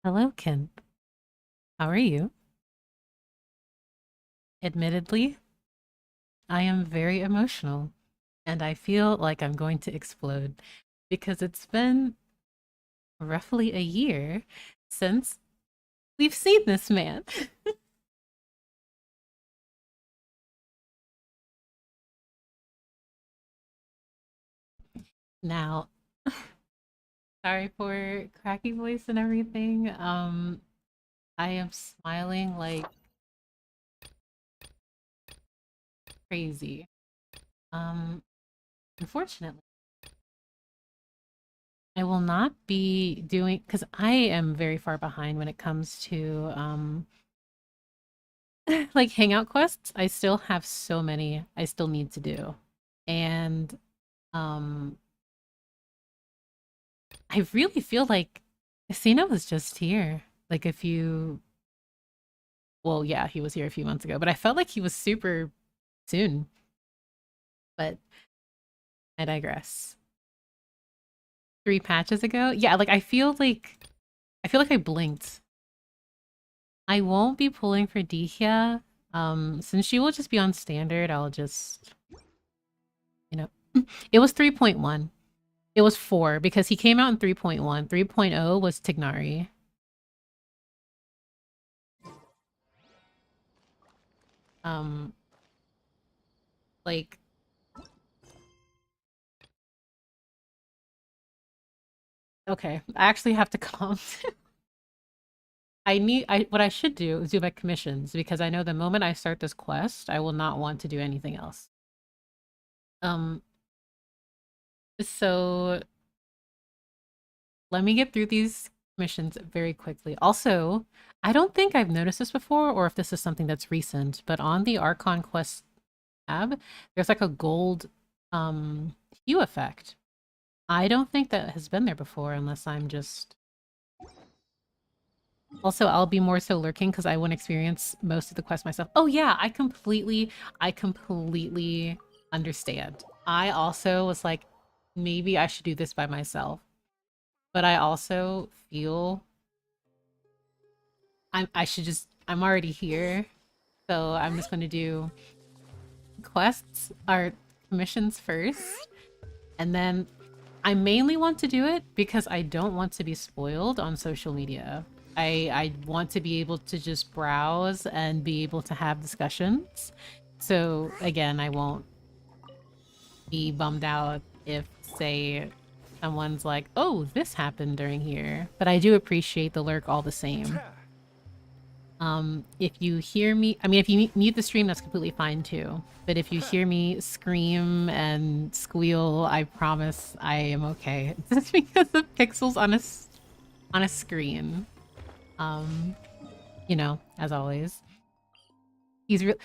Hello, Kent. How are you? Admittedly, I am very emotional and I feel like I'm going to explode because it's been roughly a year since we've seen this man. Now, sorry for cracky voice and everything. I am smiling like crazy. Um, Unfortunately, I will not be doing because I am very far behind when it comes to like hangout quests. I still have so many I still need to do. And um I really feel like Casino was just here. Like a few well, yeah, he was here a few months ago, but I felt like he was super soon. But I digress. 3 patches ago? Yeah, like I feel like I blinked. I won't be pulling for Dihya. Since she will just be on standard, I'll just you know it was 3.1. It was 4 because he came out in 3.1. 3.0 was Tignari. Um, like, okay, I actually have to calm. What I should do is do my commissions because I know the moment I start this quest, I will not want to do anything else. Um, so let me get through these missions very quickly. Also, I don't think I've noticed this before or if this is something that's recent, but on the Archon quest tab, there's like a gold hue effect. I don't think that has been there before unless I'm just also I'll be more so lurking because I won't experience most of the quest myself. Oh yeah, I completely understand. I also was like, maybe I should do this by myself. But I also feel I'm already here. So I'm just gonna do quests or commissions first. And then I mainly want to do it because I don't want to be spoiled on social media. I want to be able to just browse and be able to have discussions. So again, I won't be bummed out if, say, someone's like, "Oh, this happened during here." But I do appreciate the lurk all the same. If you hear me, I mean, if you mute the stream, that's completely fine too. But if you hear me scream and squeal, I promise I am okay. It's just because of pixels on a screen. Um, as always, he's real.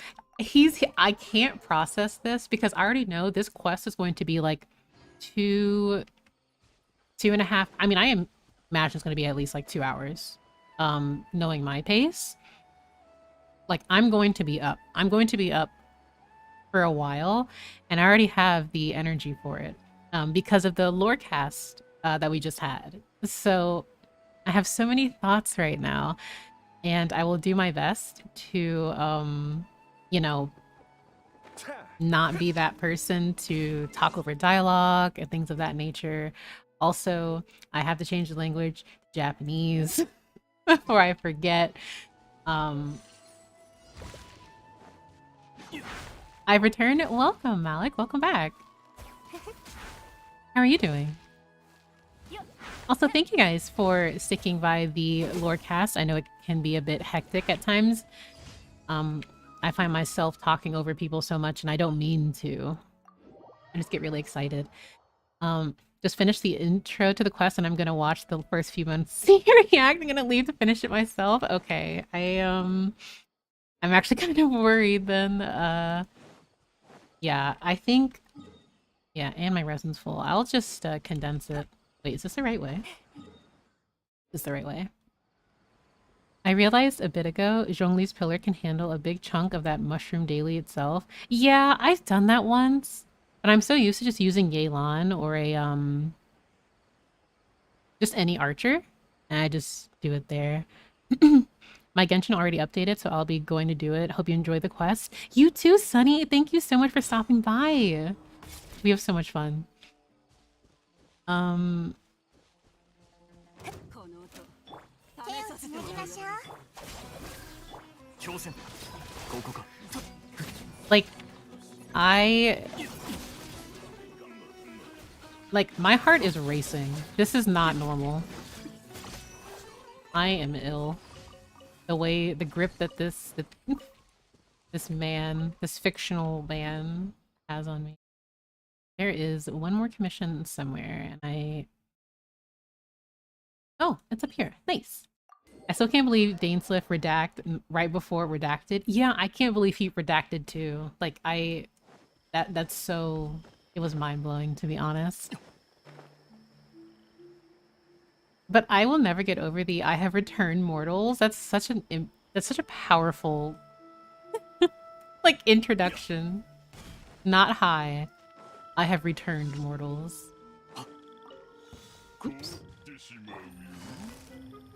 I can't process this because I already know this quest is going to be like two, 2.5. I mean, imagine it's going to be at least like 2 hours. Knowing my pace. Like I'm going to be up. I'm going to be up for a while, and I already have the energy for it because of the lore cast that we just had. So I have so many thoughts right now, and I will do my best to, you know, not be that person to talk over dialogue and things of that nature. Also, I have to change the language to Japanese before I forget. Um, I've returned. Welcome, Malik. Welcome back. How are you doing? Also, thank you guys for sticking by the lore cast. I know it can be a bit hectic at times. I find myself talking over people so much, and I don't mean to. I just get really excited. Just finished the intro to the quest, and I'm gonna watch the first few months. See your react. I'm gonna leave to finish it myself. Okay, I'm actually kind of worried. Then, yeah, I think, yeah, and my resin's full. I'll just condense it. Wait, is this the right way? Is the right way? I realized a bit ago, Zhongli's pillar can handle a big chunk of that mushroom daily itself. Yeah, I've done that once, but I'm so used to just using Yelan or a just any archer. And I just do it there. My Genshin already updated, so I'll be going to do it. Hope you enjoy the quest. You too, Sunny. Thank you so much for stopping by. We have so much fun. Like, my heart is racing. This is not normal. I am ill. The grip that this fictional man has on me. There is one more commission somewhere, and oh, it's up here. Nice. I still can't believe dainsleif redact right before redacted. Yeah, I can't believe he redacted too. Like, that's so... It was mind-blowing, to be honest. But I will never get over the I have returned mortals. That's such a powerful like introduction. Not high. I have returned mortals. Oops.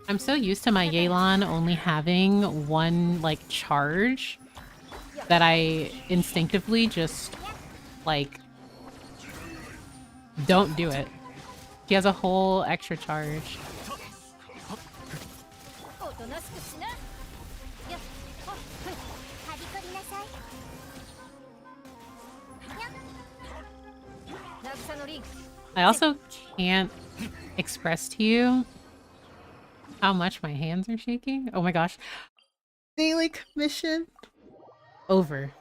I'm so used to my Yelan only having one like charge that I instinctively just like don't do it. He has a whole extra charge. I also can't express to you how much my hands are shaking. Oh my gosh. Daily commission. Over.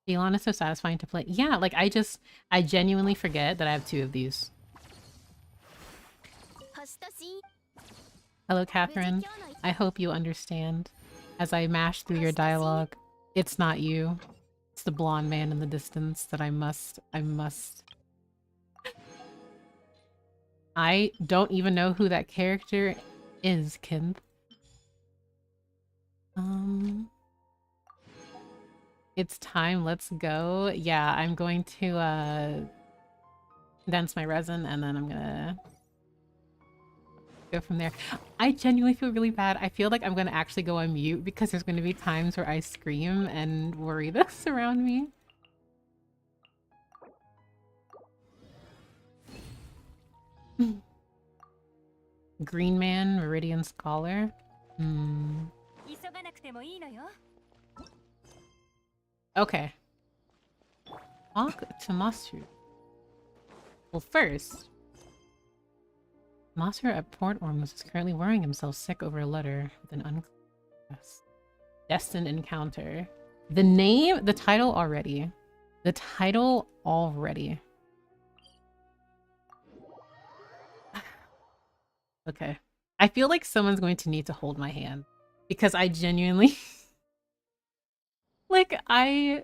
Elon is so satisfying to play. Yeah, like I genuinely forget that I have two of these. Hello, Catherine. I hope you understand. As I mash through your dialogue, it's not you. It's the blonde man in the distance that I must... I don't even know who that character is, Kinth. It's time, let's go. Yeah, I'm going to dense my resin and then I'm gonna go from there. I genuinely feel really bad. I feel like I'm gonna actually go on mute because there's gonna be times where I scream and worry this around me. Green Man, Meridian Scholar. Okay. Talk to Master. Well, first, Master at Port Ormus is currently worrying himself sick over a letter with an unclear destined encounter. The name, the title already. The title already. Okay. I feel like someone's going to need to hold my hand because I genuinely like okay.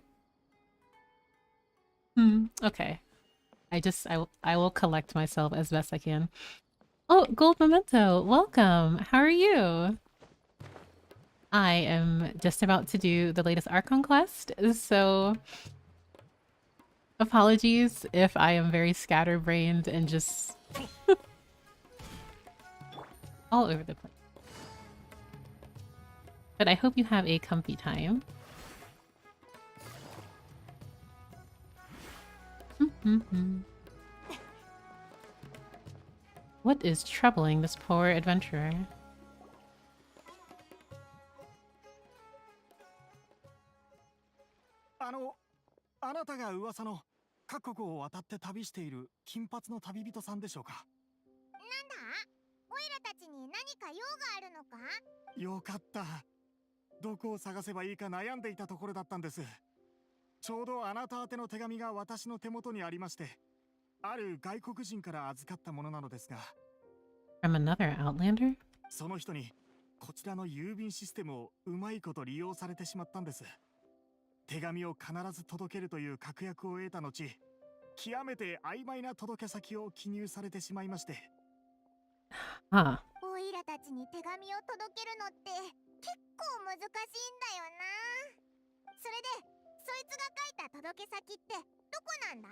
I will collect myself as best I can. Oh, Gold Memento, welcome. How are you? I am just about to do the latest Archon quest, so apologies if I am very scatterbrained and just all over the place. But I hope you have a comfy time. What is troubling this poor adventurer? From another Outlander? その人にこちらの郵便システムをうまいこと利用されてしまったんです。手紙を必ず届けるという確約を得た後、極めて曖昧な届け先を記入されてしまいまして。オイラたちに手紙を届けるのって結構難しいんだよな。それで、そいつが書いた届け先ってどこなんだ？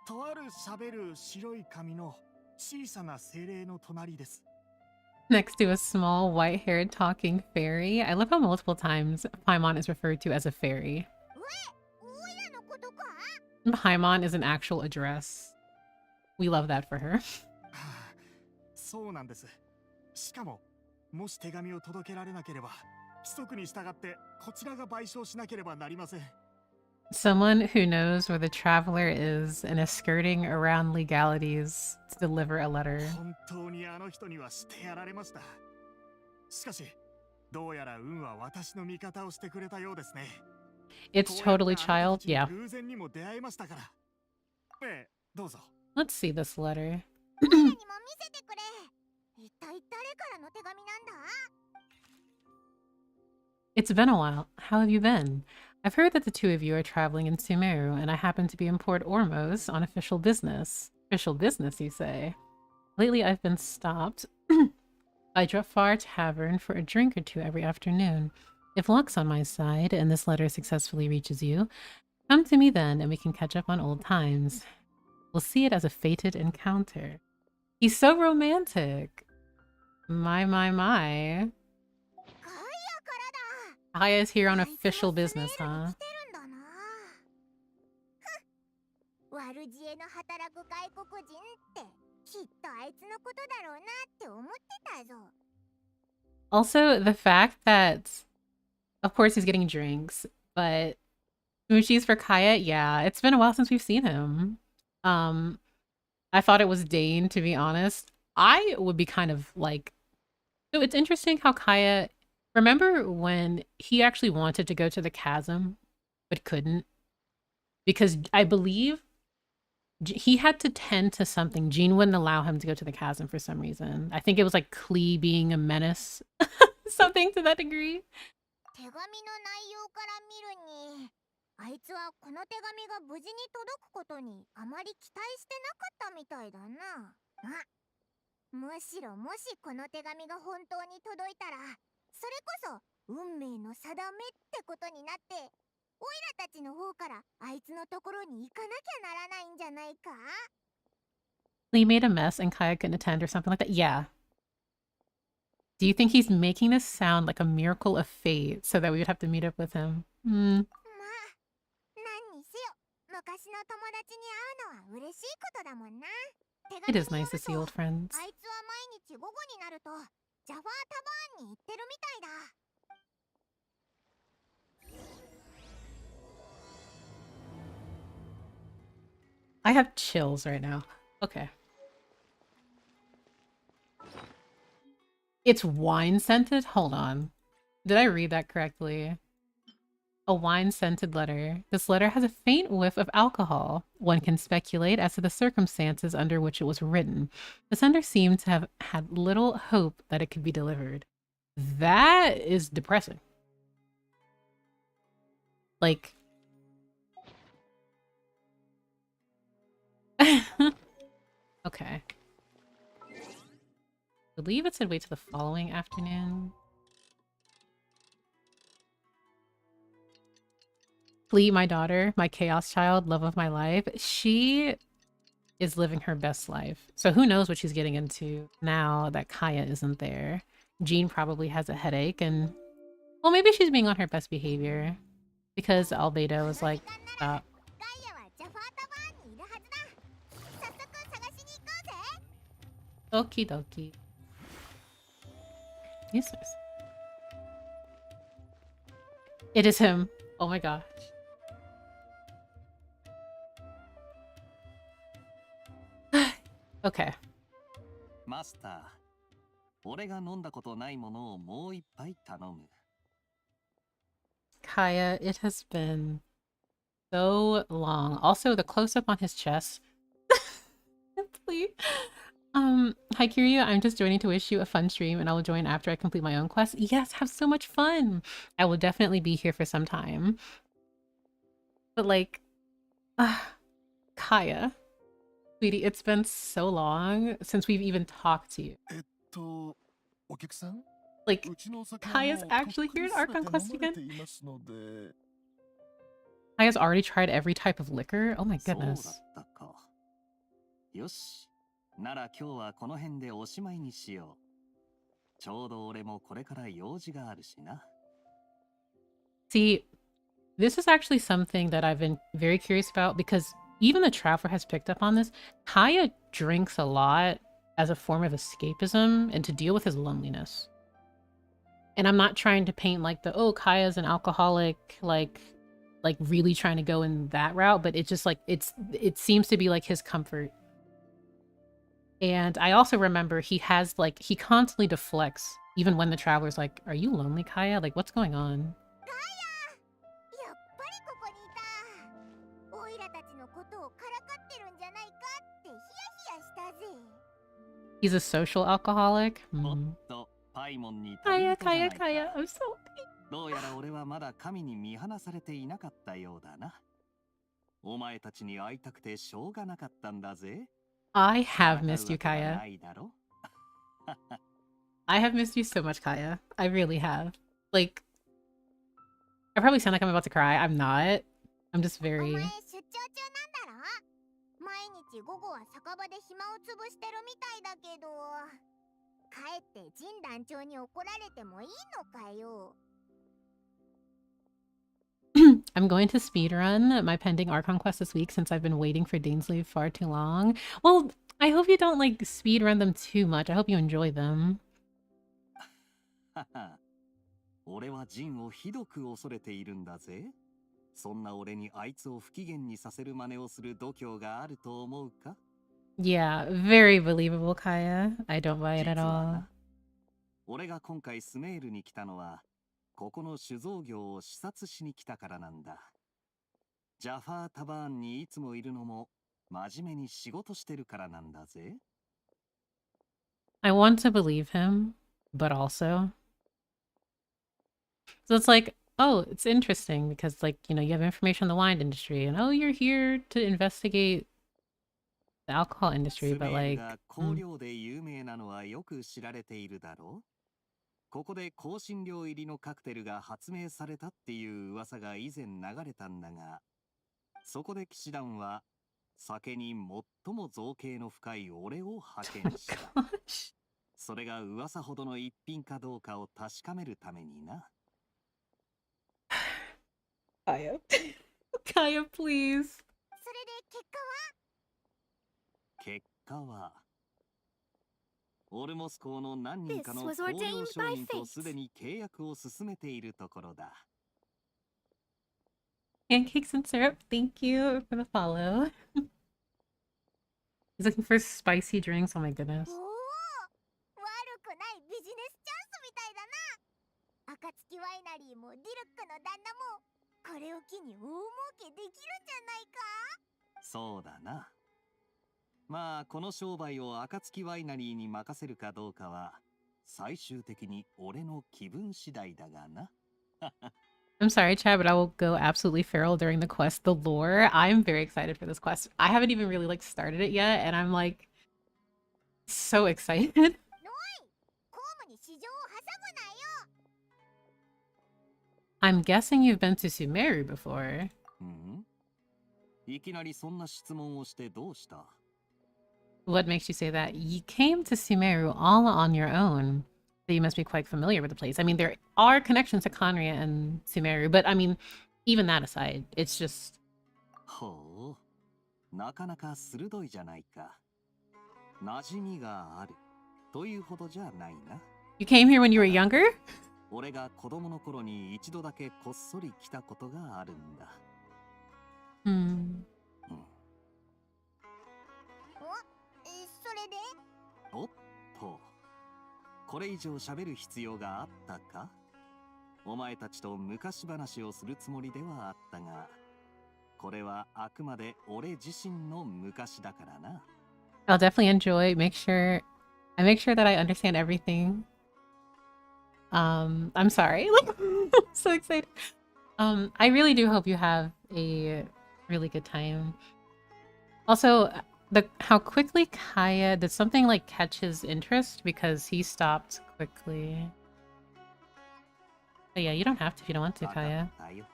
とある喋る白い紙の小さな精霊の隣です。 Next to a small white-haired talking fairy. I love how multiple times Paimon is referred to as a fairy. おいらのことか？ Paimon is an actual address. We love that for her. そうなんです。しかも、もし手紙を届けられなければ、規則に従ってこちらが賠償しなければなりません。 Someone who knows where the traveler is and is skirting around legalities to deliver a letter. 本当にあの人にはしてやられました。しかし、どうやら運は私の味方をしてくれたようですね。 It's totally child, こうやってあ yeah. なたたちに偶然にも出会えましたから。ええ、どうぞ。 Let's see this letter. おいらにも見せてくれ。一体誰からの手紙なんだ？ It's been a while. How have you been? I've heard that the two of you are traveling in Sumeru, and I happen to be in Port Ormos on official business. Official business, you say? Lately, I've been stopped by Jafar Tavern for a drink or two every afternoon. If luck's on my side, and this letter successfully reaches you, come to me then, and we can catch up on old times. We'll see it as a fated encounter. He's so romantic. My, my, my. ガイアからだ。 Aya is here on あいつも official スメー business, ルに huh? 来てるんだな。ふん。悪知恵の働く外国人ってきっとあいつのことだろうなって思ってたぞ。 Also, the fact that, of course, he's getting drinks, but Mushi's for Kaya, yeah, it's been a while since we've seen him. I thought it was Dane, to be honest. I would be kind of like... So it's interesting how Kaya... Remember when he actually wanted to go to the chasm, but couldn't? Because I believe he had to tend to something. Jean wouldn't allow him to go to the chasm for some reason. I think it was like Klee being a menace. Something to that degree. 手紙の内容から見るに、あいつはこの手紙が無事に届くことにあまり期待してなかったみたいだな。あ、むしろもしこの手紙が本当に届いたら、それこそ運命の定めってことになって、オイラたちの方からあいつのところに行かなきゃならないんじゃないか？ Lee made a mess and Kaya couldn't attend or something like that. Yeah. Do you think he's making this sound like a miracle of fate so that we would have to meet up with him? まあ、何にせよ、昔の友達に会うのは嬉しいことだもんな。手 It 紙 is に nice to よ see る old と、 friends. あいつは毎日午後になるとジャファータバーンに行ってるみたいだ。 I have chills right now. Okay. It's wine-scented? Hold on. Did I read that correctly? A wine-scented letter. This letter has a faint whiff of alcohol. One can speculate as to the circumstances under which it was written. The sender seemed to have had little hope that it could be delivered. That is depressing. Like... Okay. I believe it said wait till the following afternoon. Lee, my daughter, my chaos child, love of my life, she is living her best life. So who knows what she's getting into now that Kaya isn't there. Jean probably has a headache and... Well, maybe she's being on her best behavior. Because Albedo was like, stop. Okie dokie. He's nice. It is him. Oh my gosh. Okay. マスター、俺が飲んだことないものをもう一杯頼む。Kaya, it has been so long. Also, the close-up on his chest. Please. Hi Kiryu, I'm just joining to wish you a fun stream and I will join after I complete my own quest. Yes, have so much fun! I will definitely be here for some time. But like, Kaya, sweetie, it's been so long since we've even talked to you. Like, Kaya's actually here at Archon Quest again? Kaya's already tried every type of liquor? Oh my goodness. なら今日はこの辺でおしまいにしよう。ちょうど俺もこれから用事があるしな。See, this is actually something that I've been very curious about because even the traveler has picked up on this. Kaya drinks a lot as a form of escapism and to deal with his loneliness. And I'm not trying to paint like the, oh, Kaya's an alcoholic, like really trying to go in that route, but it's just like it seems to be like his comfort. And I also remember he constantly deflects even when the traveler's like, are you lonely, Kaya? Like, what's going on? やっぱりここにいた。オイラたちのことをからかってるんじゃないかってヒヤヒヤしたぜ。He's a social alcoholic. おっ Hmm. と、パイモンに旅 Kaya, 人じゃな Kaya, いか。 Kaya. I'm so どうやら俺はまだ神に見放されていなかったようだな。お前たちに会いたくてしょうがなかったんだぜ。 I have 抗う missed you, わけは Kaya. ないだろ。 I have missed you so much, Kaya. I really have. Like, I probably sound like I'm about to cry. I'm not. I'm just お前 very... 出張中なんだろ。毎日午後は酒場で暇を潰してるみたいだけど、帰ってジン団長に怒られてもいいのかよ。I'm going to speedrun my pending Archon quest this week since I've been waiting for dainsleif far too long. Well, I hope you don't, like, speedrun them too much. I hope you enjoy them. はは俺はジンをひどく恐れているんだぜ。そんな俺にあいつを不機嫌にさせる真似をする度胸があると思うか？ Yeah, very believable, Kaya. I don't buy it at 実は all. な、俺が今回スメールに来たのは、ここの酒造業を視察しに来たからなんだ。ジャファータバーンにいつもいるのも真面目に仕事してるからなんだぜ。 I want to believe him, but also... So it's like, oh, it's interesting because, like, you know, you have information on the wine industry and, oh, you're here to investigate the alcohol ス industry, メ but ール like... が香料で有名なのはよく知られているだろう。ここで香辛料入りのカクテルが発明されたっていう噂が以前流れたんだが、そこで騎士団は酒に最も造形の深い俺を派遣した。 Gosh. それが噂ほどの一品かどうかを確かめるためにな。 Kaya. Kaya, please. それで結果は？結果は、オルモス港の何人かの This was 香料 ordained 商 by 人と fate. すでに契約を進めているところだ。 Pancakes and syrup, thank you for the follow. He's looking for spicy drinks. Oh my goodness. おお、悪くないビジネスチャンスみたいだな。暁ワイナリーもディルックの旦那もこれを機に大儲けできるんじゃないか？そうだな。まあこの商売を暁ワイナリーに任せるかどうかは最終的に俺の気分次第だがな。 I'm sorry, Chad, but I will go absolutely feral during the quest. The lore, I'm very excited for this quest. I haven't even really like started it yet, and I'm like so excited. ノイ、公務に市場を挟むなよ。 I'm guessing you've been to Sumeru before. うん？いきなりそんな質問をしてどうした？ What makes you say that? You came to Sumeru all on your own. So you must be quite familiar with the place. I mean, there are connections to khaenri'ah and Sumeru, but I mean, even that aside, it's just... ほう、なかなか鋭いじゃないか。馴染みがあるというほどじゃないな。 You came here when you were younger? 俺が子供の頃に一度だけこっそり来たことがあるんだ。 Hmm. それで？おっと、これ以上喋る必要があったか？お前たちと昔話をするつもりではあったが、これはあくまで俺自身の昔だからな。 I'll definitely enjoy. I make sure that I understand everything. I'm sorry. Like, I'm so excited. I really do hope you have a really good time. Also, how quickly Kaya did something like catch his interest because he stopped quickly. But yeah, you don't have to if you don't want to, わか Kaya. ったよ。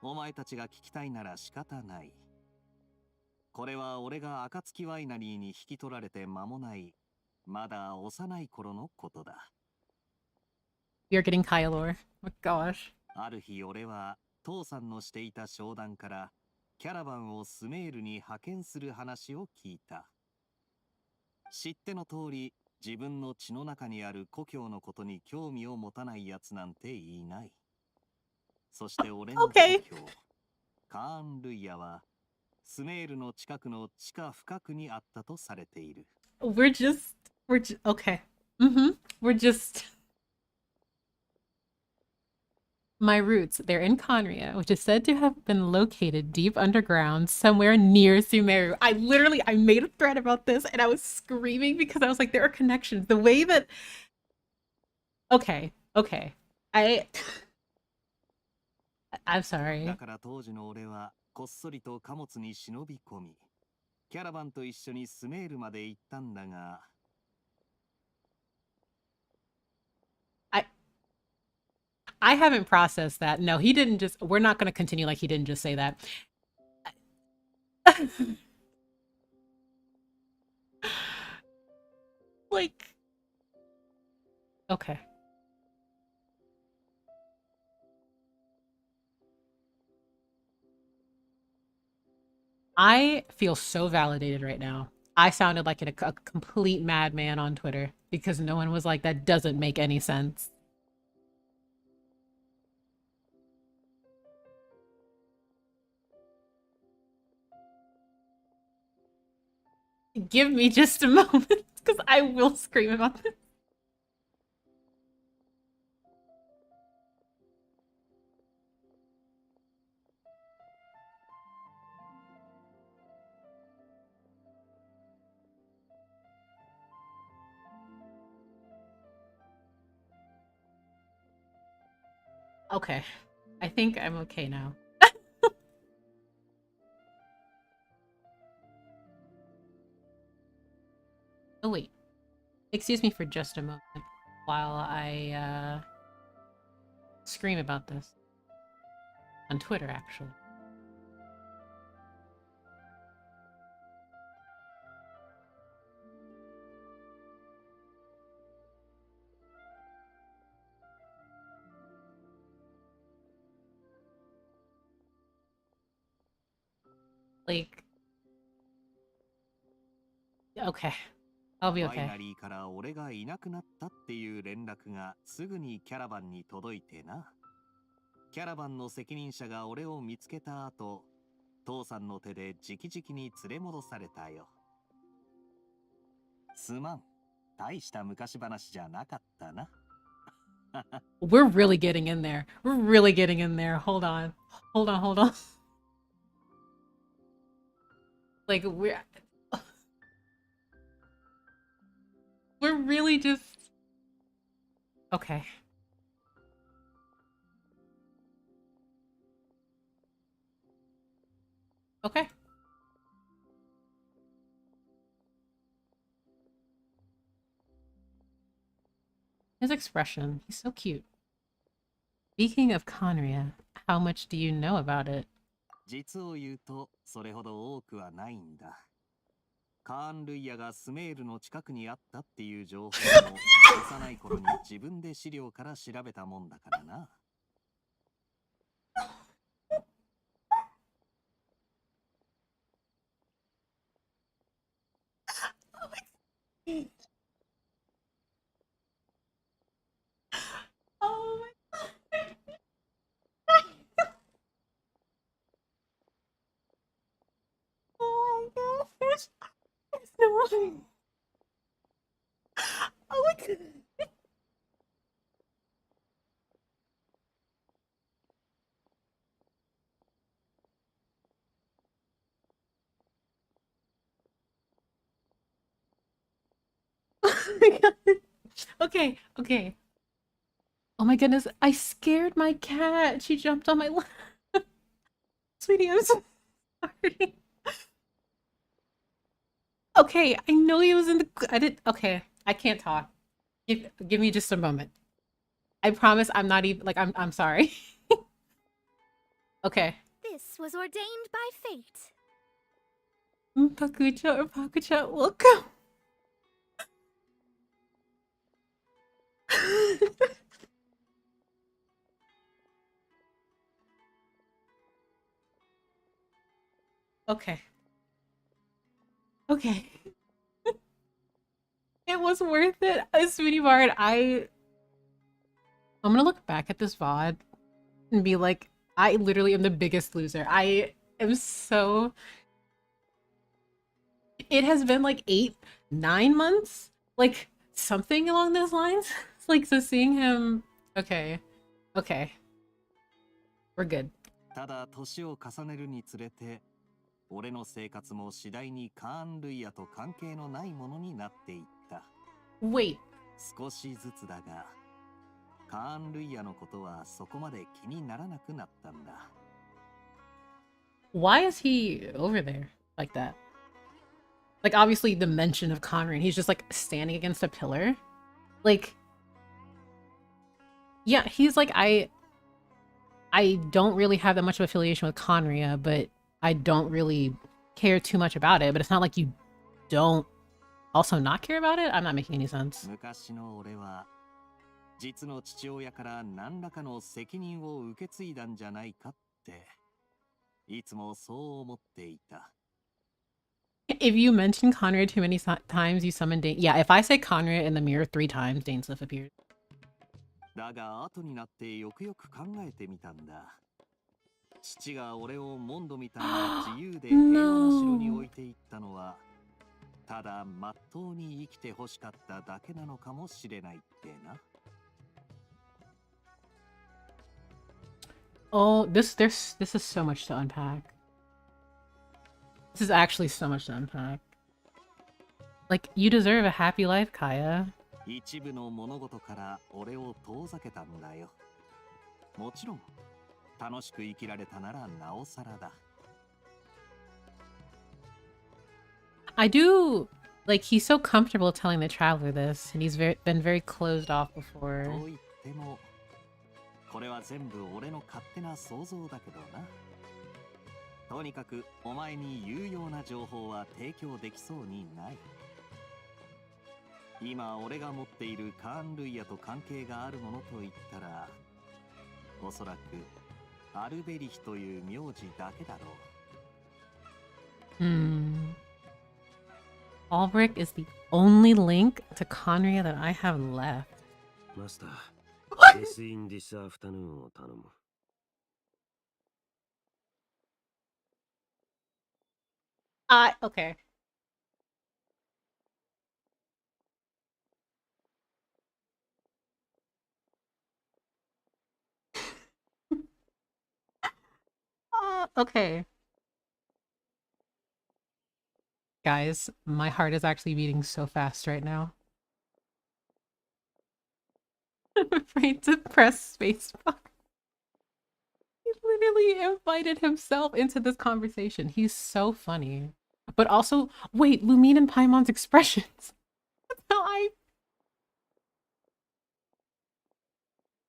お前たちが聞きたいなら仕方ない。これは俺が暁ワイナリーに引き取られて間もない、まだ幼い頃のことだ。You're getting Kyalor. Oh my gosh. ある日俺は父さんのしていた商談からキャラバンをスメールに派遣する話を聞いた。知っての通り、自分の血の中にある故郷のことに興味を持たないやつなんていない。そして俺の故郷、カーン・ルイヤはスメールの近くの地下深くにあったとされている。We're just okay. We're just my roots. They're in khaenri'ah, which is said to have been located deep underground somewhere near Sumeru. I made a thread about this and I was screaming because I was like, there are connections. The way that okay. I'm sorry. だから当時の俺はこっそりと貨物に忍び込み、キャラバンと一緒にスメールまで行ったんだが、I haven't processed that. No, he didn't just. We're not going to continue like he didn't just say that. Like, okay. I feel so validated right now. I sounded like a complete madman on Twitter because no one was like, that doesn't make any sense. Give me just a moment because I will scream about this. Okay. I think I'm okay now. Oh, wait. Excuse me for just a moment while I, scream about this. On Twitter, actually. Like... Okay. I'll be ワイ okay. ナリーから俺がいなくなったっていう連絡がすぐにキャラバンに届いてな。キャラバンの責任者が俺を見つけた後、父さんの手で直々に連れ戻されたよ。すまん。大した昔話じゃなかったな。We're really getting in there. We're really getting in there. Hold on. Hold on. Like, we're really just... Okay. Okay. His expression, he's so cute. Speaking of khaenri'ah, how much do you know about it? 実を言うと、それほど多くはないんだ。カーン・ルイヤがスメールの近くにあったっていう情報も幼い頃に自分で資料から調べたもんだからな。Oh my gosh. There's no way. Oh my god. Oh my god. Okay. Oh my goodness, I scared my cat. She jumped on my lap. Sweetie, I'm so sorry. Okay, I know he was in the... I didn't... Okay, I can't talk. Give me just a moment. I promise I'm not even... Like, I'm sorry. Okay. This was ordained by fate. Pakucha or Pakucha, welcome. Okay. Okay. It was worth it. Sweetie Bard, I'm gonna look back at this VOD and be like, I literally am the biggest loser. I am so. It has been like 8, 9 months, like something along those lines. It's like so seeing him. Okay, okay, we're good. ただ年を重ねるにつれて、俺の生活も次第にカーン・ルイヤと関係のないものになっていった。Wait, 少しずつだが、カーン・ルイヤのことはそこまで気にならなくなったんだ。why is he over there like that? Like obviously the mention of Conrad, he's just like standing against a pillar. Like, yeah, he's like I don't really have that much of affiliation with khaenri'ah, but I don't really care too much about it. But it's not like you don't also not care about it. I'm not making any sense. 昔の俺は、実の父親から何らかの責任を受け継いだんじゃないかって、いつもそう思っていた。If you mention Conrad too many times, you summon Dane. Yeah, if I say Conrad in the mirror 3 times, dainsleif appears. だが後になってよくよく考えてみたんだ。父が俺をモンドみたいな自由で平和な城に置いていったのは、ただまっとうに生きて欲しかっただけなのかもしれないってな。Oh, this is so much to unpack. This is actually so much to unpack. Like, you deserve a happy life, Kaya. 一部の物事から俺を遠ざけたんだよ。もちろん、楽しく生きられたならなおさらだ。I do like he's so comfortable telling the traveler this, and he's been very closed off before. と言っても、これは全部俺の勝手な想像だけどな。とにかくお前に有用な情報は提供できそうにない。今俺が持っているカーン・ルイヤと関係があるものといったら、おそらくアルベリヒという名字だけだろう。Albrecht is the only link to khaenri'ah that I have left. Master, this in this afternoon を頼む。Okay. Okay. Guys, my heart is actually beating so fast right now. I'm afraid to press spacebar. He literally invited himself into this conversation. He's so funny. But also, wait, Lumine and Paimon's expressions. That's how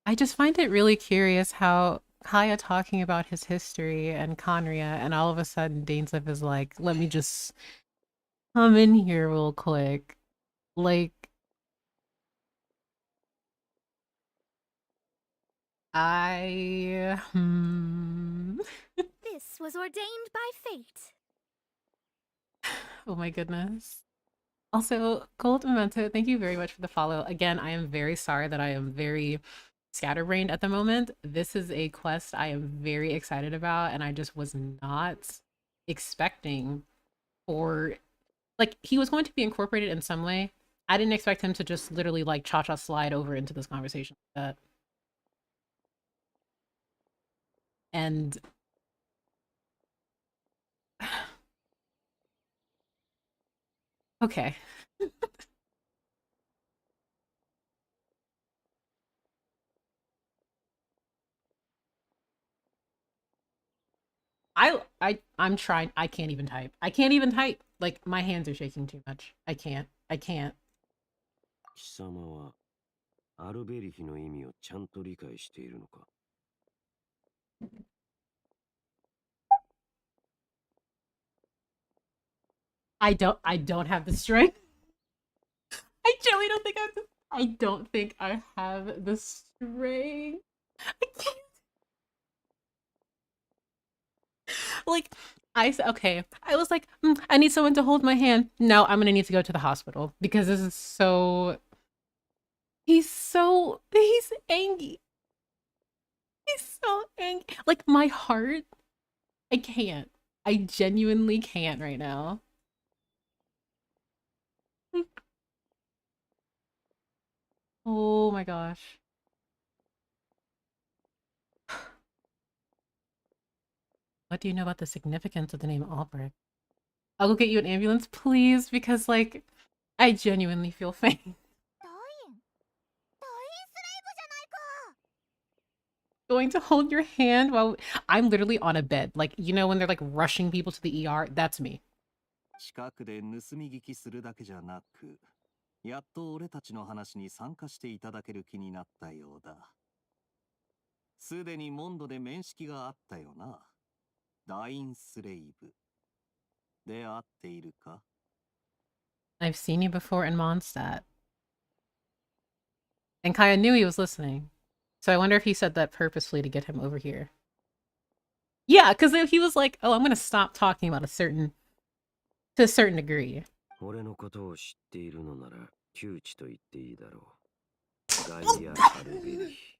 I just find it really curious how Kaya talking about his history and khaenri'ah, and all of a sudden dainsleif is like, let me just come in here real quick. Like, This was ordained by fate. Oh my goodness. Also, Gold Memento, thank you very much for the follow. Again, I am very sorry that I am very scatterbrained at the moment. This is a quest I am very excited about, and I just was not expecting for, like, he was going to be incorporated in some way. I didn't expect him to just literally like cha-cha slide over into this conversation like that. And okay. I'm trying. I can't even type. I can't even type. Like, my hands are shaking too much. I can't. I can't. 貴様はアルベリヒの意味をちゃんと理解しているのか。I don't have the strength. I truly don't think I don't think I have the strength. I can't. Like, okay. I was like, I need someone to hold my hand. No, I'm gonna need to go to the hospital because this is so. He's angry. He's so angry. Like my heart, I can't. I genuinely can't right now. Oh my gosh. What do you know about the significance of the name Albrecht? I'll go get you an ambulance, please, because like I genuinely feel faint. ダインスレイブじゃないか。 Going to hold your hand while I'm literally on a bed. Like, you know when they're like rushing people to the ER? That's me. 近くで盗み聞きするだけじゃなく、やっと俺たちの話に参加していただける気になったようだ。すでにモンドで面識があったよな。ダインスレイブ。で合っているか？ I've seen you before in Mondstadt. And Kaya knew he was listening. So I wonder if he said that purposefully to get him over here. Yeah, because he was like, oh, I'm going to stop talking about to a certain degree. 俺のことを知っているのなら、窮地と言っていいだろう。ガイア・アルベリヒ。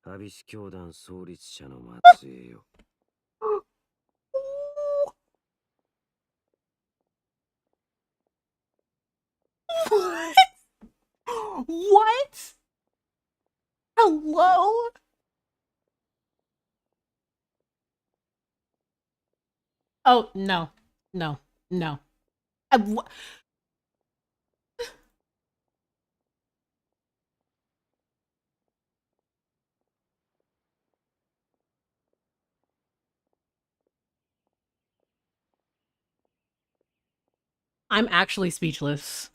アビス教団創立者の末裔よ。What? What? Hello? Oh, no. No. No. I'm actually speechless.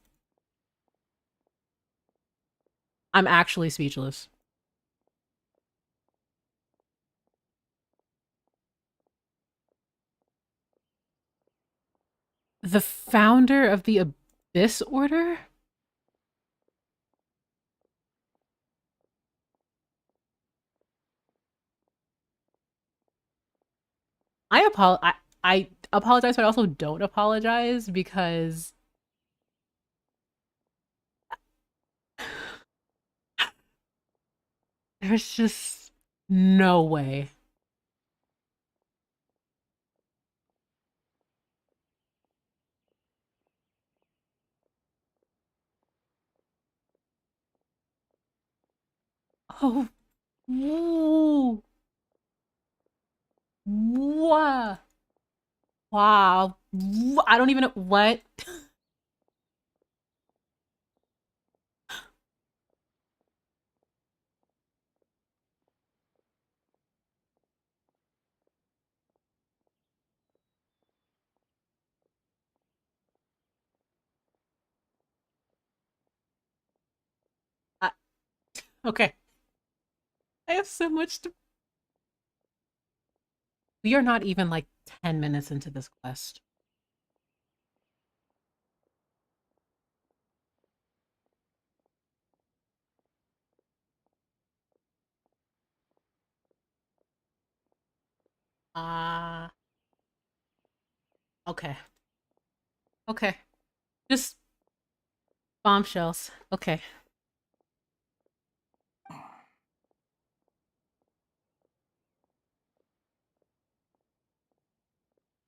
I'm actually speechless. The founder of the Abyss Order? I apologize, but I also don't apologize because there's just no way. Oh, whoa. Wow. Wow. I don't even know what. I, okay. I have so much to. We are not even like 10 minutes into this quest. Uh, okay. Okay. Just bombshells. Okay.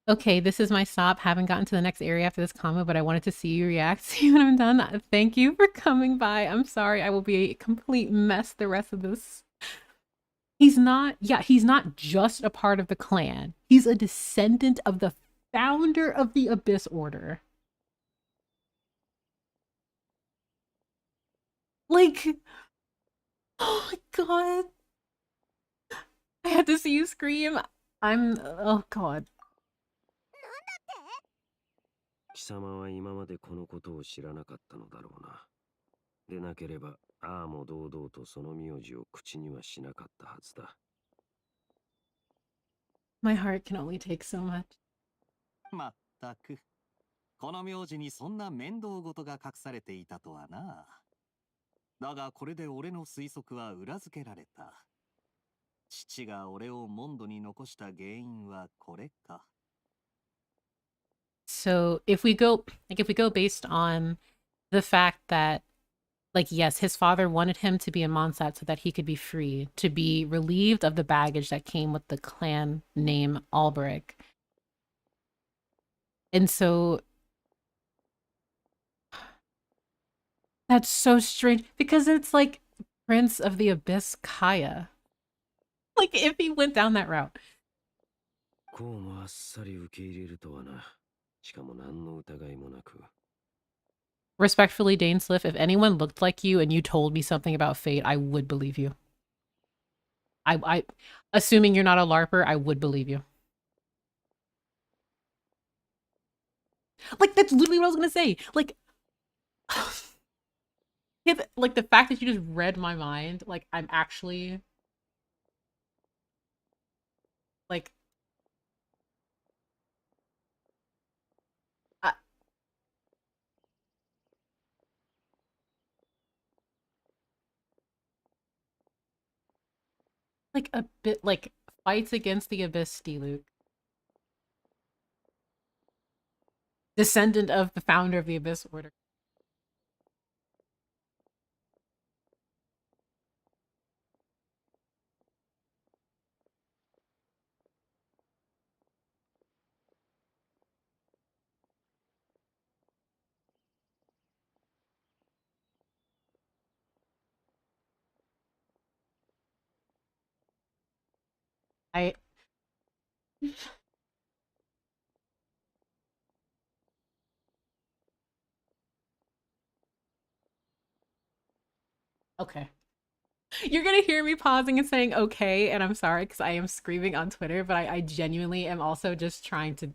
Okay, this is my stop. Haven't gotten to the next area after this combo, but I wanted to see you react. See when I'm done. Thank you for coming by. I'm sorry. I will be a complete mess the rest of this. He's not just a part of the clan. He's a descendant of the founder of the Abyss Order. Like, oh my god. I had to see you scream. Oh god. 貴様は今までこのことを知らなかったのだろうな。でなければ、ああも堂々とその名字を口にはしなかったはずだ。My heart can only take so much. まったく。この名字にそんな面倒事が隠されていたとはな。だがこれで俺の推測は裏付けられた。父が俺をモンドに残した原因はこれか。So if we go based on the fact that, like, yes, his father wanted him to be in Monsat so that he could be free, to be relieved of the baggage that came with the clan name Alberic. And so that's so strange because it's like Prince of the Abyss Kaya. Like if he went down that route. こうもあっさり受け入れるとはな。しかも何の疑いもなく。Respectfully, dainsleif, if anyone looked like you and you told me something about fate, I would believe you. I assuming you're not a LARPer, I would believe you. Like, that's literally what I was gonna say. Like, like the fact that you just read my mind, like, I'm actually, like, like a bit like fights against the Abyss Stiluk. Descendant of the founder of the Abyss Order. I okay. You're gonna hear me pausing and saying okay, and I'm sorry because I am screaming on Twitter, but I genuinely am also just trying to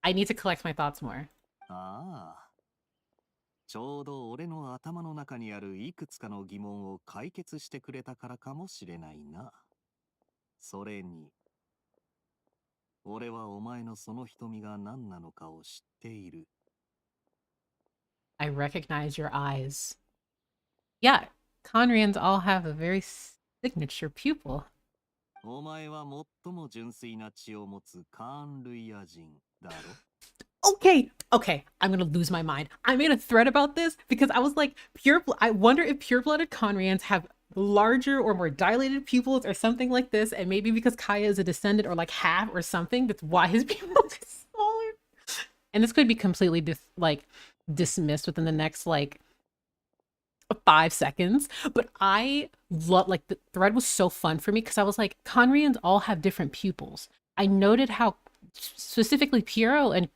I need to collect my thoughts more. ああ。ちょうど俺の頭の中にあるいくつかの疑問を解決してくれたからかもしれないな。それに、俺はお前のその瞳が何なのかを知っている。I recognize your eyes. Yeah, Khaenri'ahs all have a very signature pupil. お前は最も純粋な血を持つカーンルイヤ人だろ。Okay, I'm gonna lose my mind. I made a thread about this because I was like, I wonder if pure-blooded Khaenri'ahs have larger or more dilated pupils or something like this, and maybe because Kaya is a descendant or like half or something, that's why his pupils are smaller. And this could be completely dismissed within the next like 5 seconds, but I love, like, the thread was so fun for me because I was like, Khaenri'ahs all have different pupils. I noted how specifically Piero and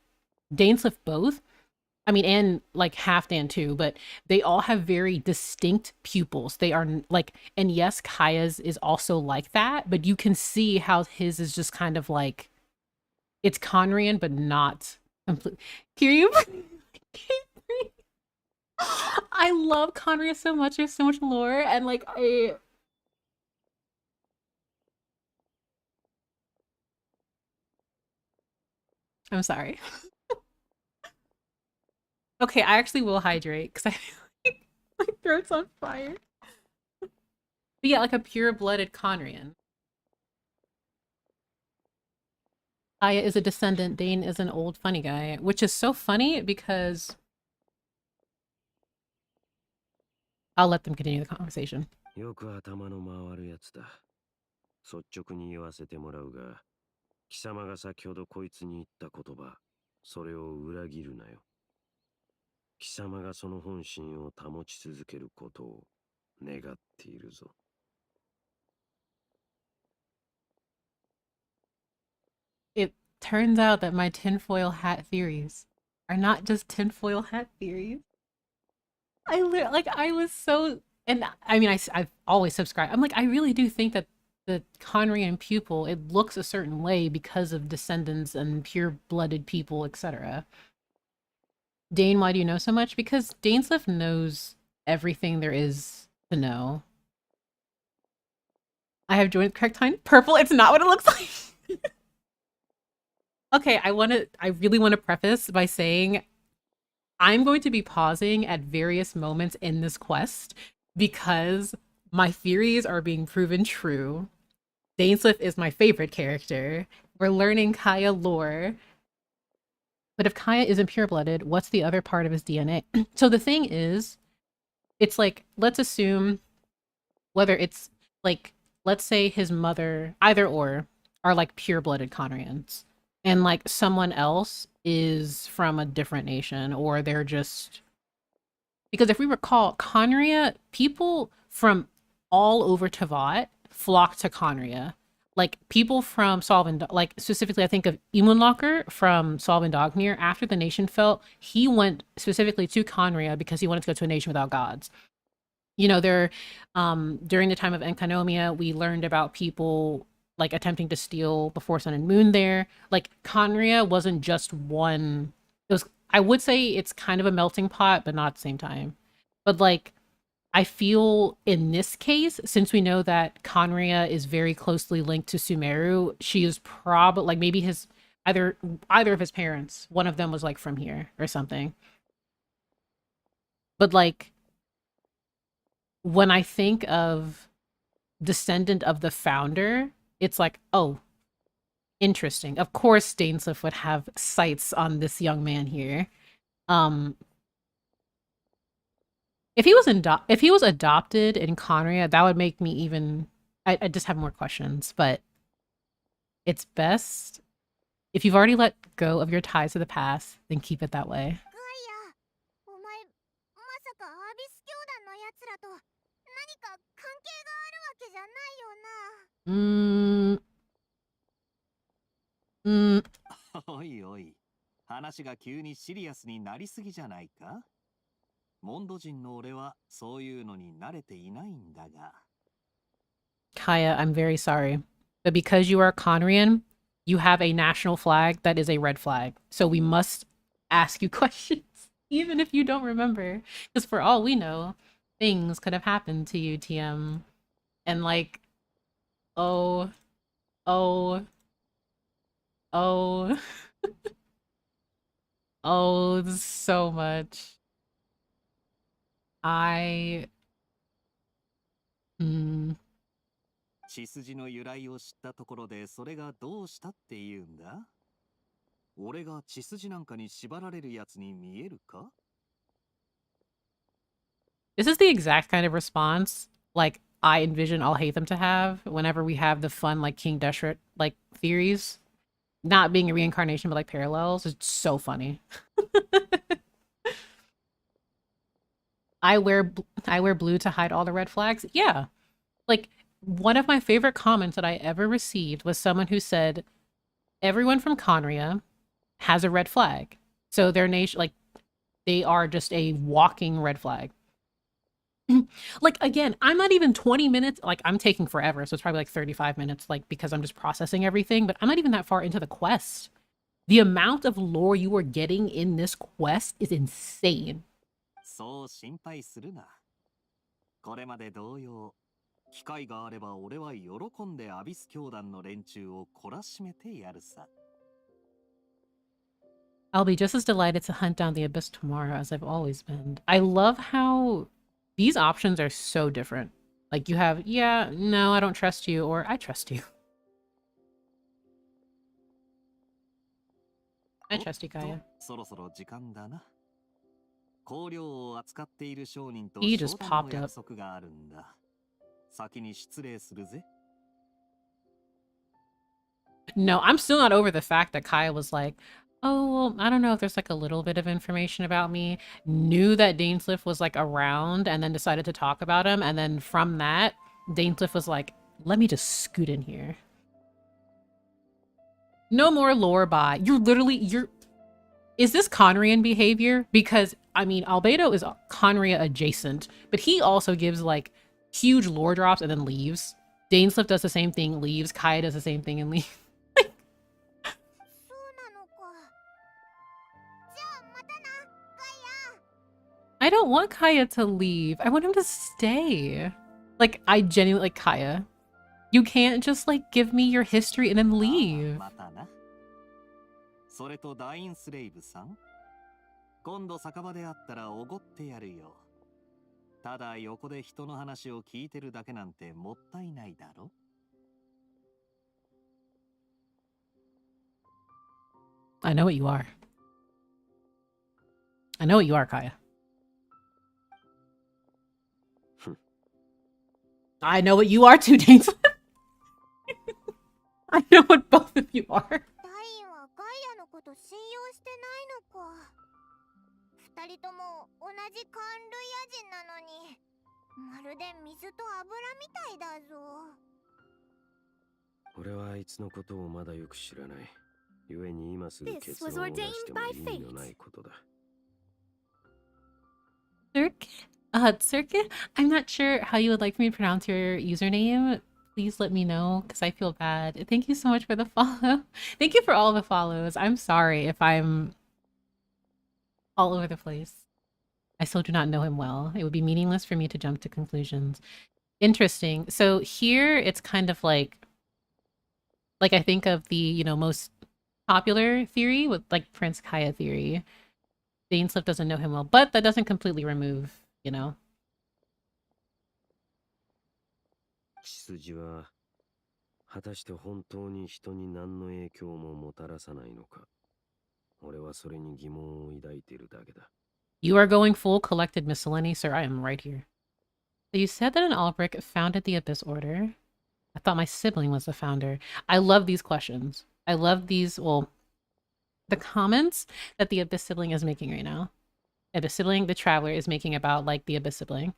dainsleif both, I mean, and like Halfdan too, but they all have very distinct pupils. They are like, and yes, Kaya's is also like that, but you can see how his is just kind of like, it's Khaenri'ah, but not complete. Hear you? I love Khaenri'ah so much. There's so much lore, and like I'm sorry. Okay, I actually will hydrate because my throat's on fire. But yeah, like a pure-blooded Khaenri'ah. Aya is a descendant, Dane is an old funny guy, which is so funny because I'll let them continue the conversation. よく頭の回るやつだ。率直に言わせてもらうが、貴様が先ほどこいつに言った言葉、それを裏切るなよ。貴様がその本心を保ち続けることを願っているぞ。It turns out that my tinfoil hat theories are not just tinfoil hat theories. I was so, and I mean, I've always subscribed. I'm like, I really do think that the Khaenri'ah pupil, it looks a certain way because of descendants and pure-blooded people, etc. Dane, why do you know so much? Because dainsleif knows everything there is to know. I have joined the correct time. Purple, it's not what it looks like. Okay, I really want to preface by saying I'm going to be pausing at various moments in this quest because my theories are being proven true. Dainsleif is my favorite character. We're learning Kaya lore. But if Kaya isn't pure-blooded, what's the other part of his DNA? So the thing is, it's like, let's assume whether it's like, let's say his mother, either or, are like pure-blooded khaenri'ahs. And like someone else is from a different nation, or they're just, because if we recall, khaenri'ah, people from all over Tavat flock to khaenri'ah. Like people from Solvin, like specifically, I think of Imunlocker from Solvin Dognir. After the nation fell, he went specifically to khaenri'ah because he wanted to go to a nation without gods. You know, there, during the time of Enkanomia, we learned about people like attempting to steal before Sun and Moon there. Like khaenri'ah wasn't just one. It was, I would say it's kind of a melting pot, but not at the same time. But like, I feel in this case, since we know that khaenri'ah is very closely linked to Sumeru, she is probably like maybe his either of his parents, one of them was like from here or something. But like when I think of descendant of the founder, it's like, oh, interesting. Of course Dainsleif would have sights on this young man here. If he was adopted in khaenri'ah, that would make me even. I just have more questions, but it's best if you've already let go of your ties to the past, then keep it that way. お前、まさかアビス教団のやつらと何か関係があるわけじゃないよな。おいおい、話が急にシリアスになりすぎじゃないか？モンド人の俺はそういうのに慣れていないんだが。Kaya, I'm very sorry, but because you are a khaenri'ah, you have a national flag that is a red flag. So we must ask you questions, even if you don't remember. Because for all we know, things could have happened to you, TM. And like, oh, oh, oh, oh, so much. Hmm. 血筋の由来を知ったところでそれがどうしたって言うんだ？俺が血筋なんかに縛られるやつに見えるか？ This is the exact kind of response like I envision I'll hate them to have whenever we have the fun like King Deshret like theories. Not being a reincarnation but like parallels. It's so funny. I wear blue to hide all the red flags. Yeah. Like one of my favorite comments that I ever received was someone who said everyone from khaenri'ah has a red flag. So their nation, like, they are just a walking red flag. Like, again, I'm not even 20 minutes. Like, I'm taking forever. So it's probably like 35 minutes, like, because I'm just processing everything. But I'm not even that far into the quest. The amount of lore you are getting in this quest is insane. そう心配するな。これまで同様、機会があれば俺は喜んでアビス教団の連中を懲らしめてやるさ。I'll be just as delighted to hunt down the abyss tomorrow as I've always been. I love how these options are so different. Like you have, yeah, no, I don't trust you, or I trust you. I trust you, Kaya. そろそろ時間だな。香料を扱っている商人と He just 商談 popped の up. 約束があるんだ。先に失礼するぜ。No, I'm still not over the fact that Kaya was like, oh, well, I don't know if there's like a little bit of information about me. Knew that Dainsleif was like around and then decided to talk about him. And then from that, Dainsleif was like, let me just scoot in here. No more lore by. You're... Is this khaenri'ah behavior? Because, I mean, Albedo is khaenri'ah adjacent, but he also gives like huge lore drops and then leaves. Dainsleif does the same thing, leaves. Kaya does the same thing and leaves. I don't want Kaya to leave. I want him to stay. Like, I genuinely like Kaya. You can't just like give me your history and then leave. それとダインスレイブさん、今度酒場で会ったらおごってやるよ。ただ横で人の話を聞いてるだけなんてもったいないだろ。I know what you are. I know what you are, Kaya. I know what you are too, Dainsleif. I know what both of you are. ダインはガイアのこと信用してないのか。二人とも同じカンルイア人なのに、まるで水と油みたいだぞ。俺はあいつのことをまだよく知らない。故に今すぐ結論を出しても意味のないことだ。Circuit? I'm not sure how you would like for me to pronounce your username. Please let me know, because I feel bad. Thank you so much for the follow. Thank you for all the follows. I'm sorry if I'm all over the place. I still do not know him well. It would be meaningless for me to jump to conclusions. Interesting. So here it's kind of like I think of the, most popular theory with like Prince Kaya theory. Dainsleif doesn't know him well, but that doesn't completely remove, 血筋は果たして本当に人に何の影響ももたらさないのか。俺はそれに疑問を抱いているだけだ。You are going full collected miscellany, sir. I am right here. So you said that an Albrecht founded the Abyss Order. I thought my sibling was the founder. I love these questions. I love these, well, the comments that the Abyss sibling is making right now. Abyss sibling, the Traveler, is making about, like, the Abyss sibling.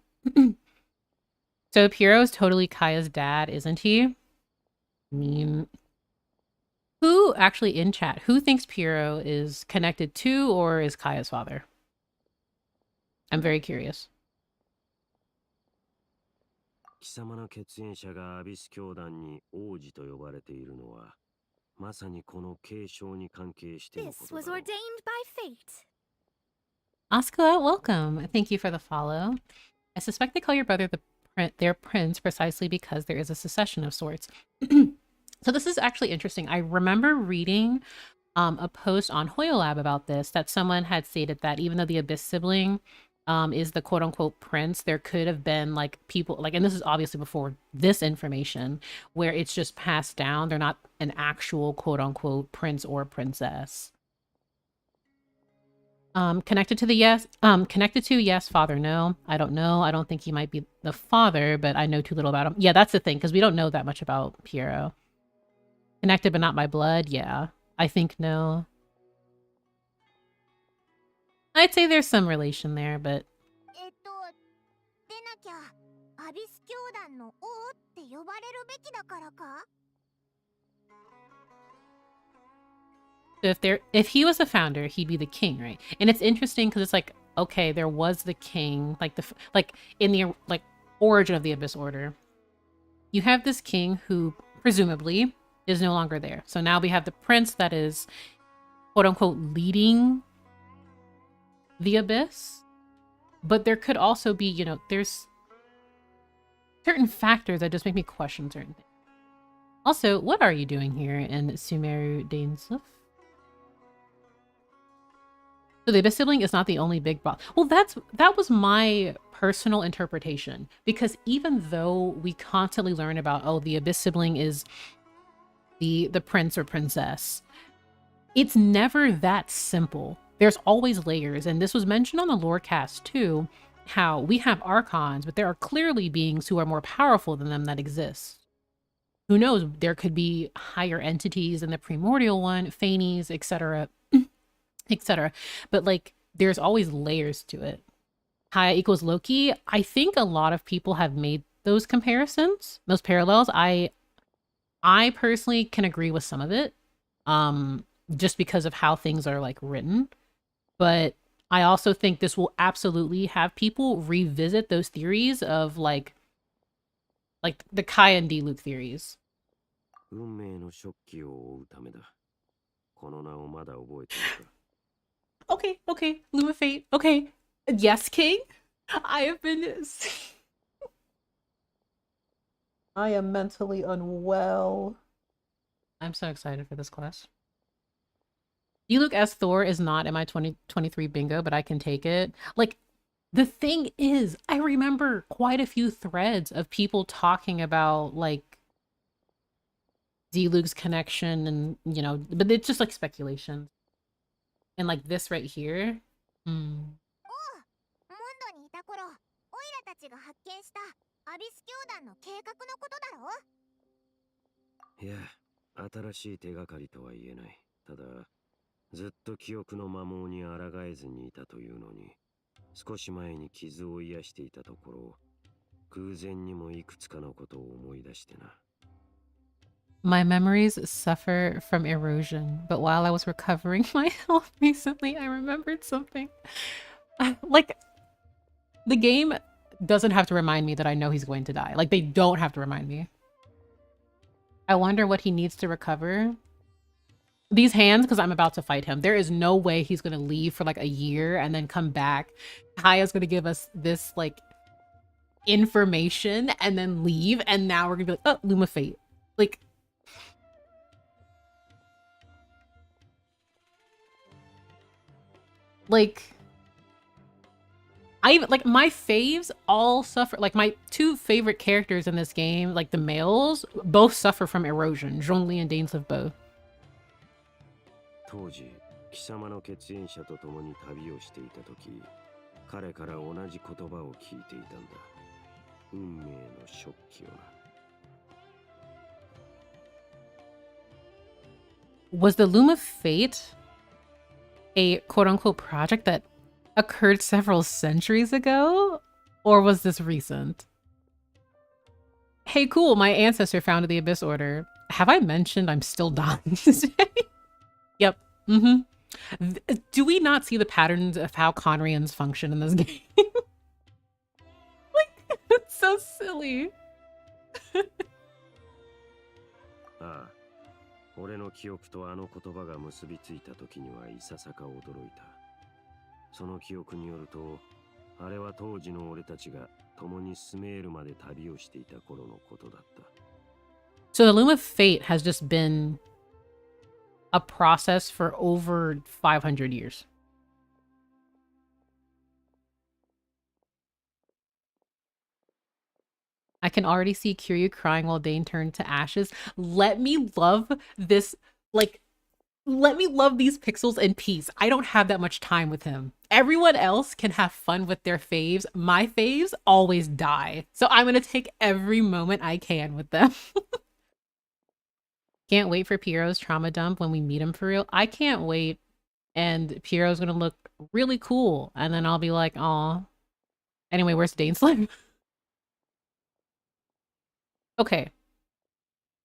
So Piero's totally Kaya's dad, isn't he? I mean, who actually in chat, who thinks Piero is connected to or is Kaya's father? I'm very curious. 貴様の血縁者がアビス教団に王子と呼ばれているのは、まさにこの継承に関係してのことだろう。Asuka, welcome. Thank you for the follow. I suspect they call your brother their prince precisely because there is a secession of sorts. So this is actually interesting. I remember reading a post on Hoyolab about this, that someone had stated that even though the Abyss sibling is the quote-unquote prince, there could have been like people, like, and this is obviously before this information, where it's just passed down. They're not an actual quote-unquote prince or princess. Connected to yes, father, no. I don't know. I don't think he might be the father, but I know too little about him. Yeah, that's the thing, because we don't know that much about Piero. Connected but not by blood, yeah. I think no. I'd say there's some relation there, but... でなきゃ、アビス教団の王って呼ばれるべきだからか? So if he was the founder, he'd be the king, right? And it's interesting because it's like, okay, there was the king, like in the origin of the Abyss Order. You have this king who presumably is no longer there. So now we have the prince that is quote unquote leading the Abyss. But there could also be, there's certain factors that just make me question certain things. Also, what are you doing here in Sumeru Dainsleif? So the Abyss sibling is not the only big boss. Well, that was my personal interpretation, because even though we constantly learn about, oh, the Abyss sibling is the prince or princess, it's never that simple. There's always layers, and this was mentioned on the Lorecast too, how we have Archons, but there are clearly beings who are more powerful than them that exist. Who knows, there could be higher entities in the primordial one, Phanes, etc., etc. But like, there's always layers to it. Kaya equals Loki. I think a lot of people have made those comparisons, those parallels. I personally can agree with some of it, just because of how things are like written. But I also think this will absolutely have people revisit those theories of like the Kaya and D-Luke theories. Okay, Luma Fate. Okay, yes, King. I have been... I am mentally unwell. I'm so excited for this class. Diluc as Thor is not in my 2023 bingo, but I can take it. Like, the thing is, I remember quite a few threads of people talking about, like, Diluc's connection and, you know, but it's just like speculation. And like this right here. おう、モンドにいた頃、オイラたちが発見したアビス教団の計画のことだろ。いや、新しい手がかりとは言えない。ただ、ずっと記憶の摩耗に抗えずにいたというのに、少し前に傷を癒していたところ、偶然にもいくつかのことを思い出してな。My memories suffer from erosion, but while I was recovering my health recently, I remembered something. Like, the game doesn't have to remind me that I know he's going to die. Like, they don't have to remind me. I wonder what he needs to recover. These hands, because I'm about to fight him. There is no way he's going to leave for like a year and then come back. Kaya's going to give us this, like, information and then leave, and now we're going to be like, oh, Luma Fate. Like... Like, I even, like, my faves all suffer. Like, my two favorite characters in this game, like the males, both suffer from erosion. Zhongli and dainsleif both. 当時、貴様の血縁者と共に旅をしていた時、彼から同じ言葉を聞いていたんだ。運命の食器をな。Was the Luma Fate a quote-unquote project that occurred several centuries ago? Or was this recent? Hey, cool, my ancestor founded the Abyss Order. Have I mentioned I'm still dying today? Yep. Do we not see the patterns of how khaenri'ahs function in this game? Like, it's so silly. ああ、俺の記憶とあの言葉が結びついた時にはいささか驚いた。その記憶によると、あれは当時の俺たちが共にスメールまで旅をしていた頃のことだった。So the Loom of Fate has just been a process for over 500 years. I can already see Kiryu crying while Dane turned to ashes. Let me love this, like, let me love these pixels in peace. I don't have that much time with him. Everyone else can have fun with their faves. My faves always die. So I'm going to take every moment I can with them. Can't wait for Piero's trauma dump when we meet him for real. I can't wait. And Piero's going to look really cool. And then I'll be like, aw. Anyway, where's dainsleif? Okay.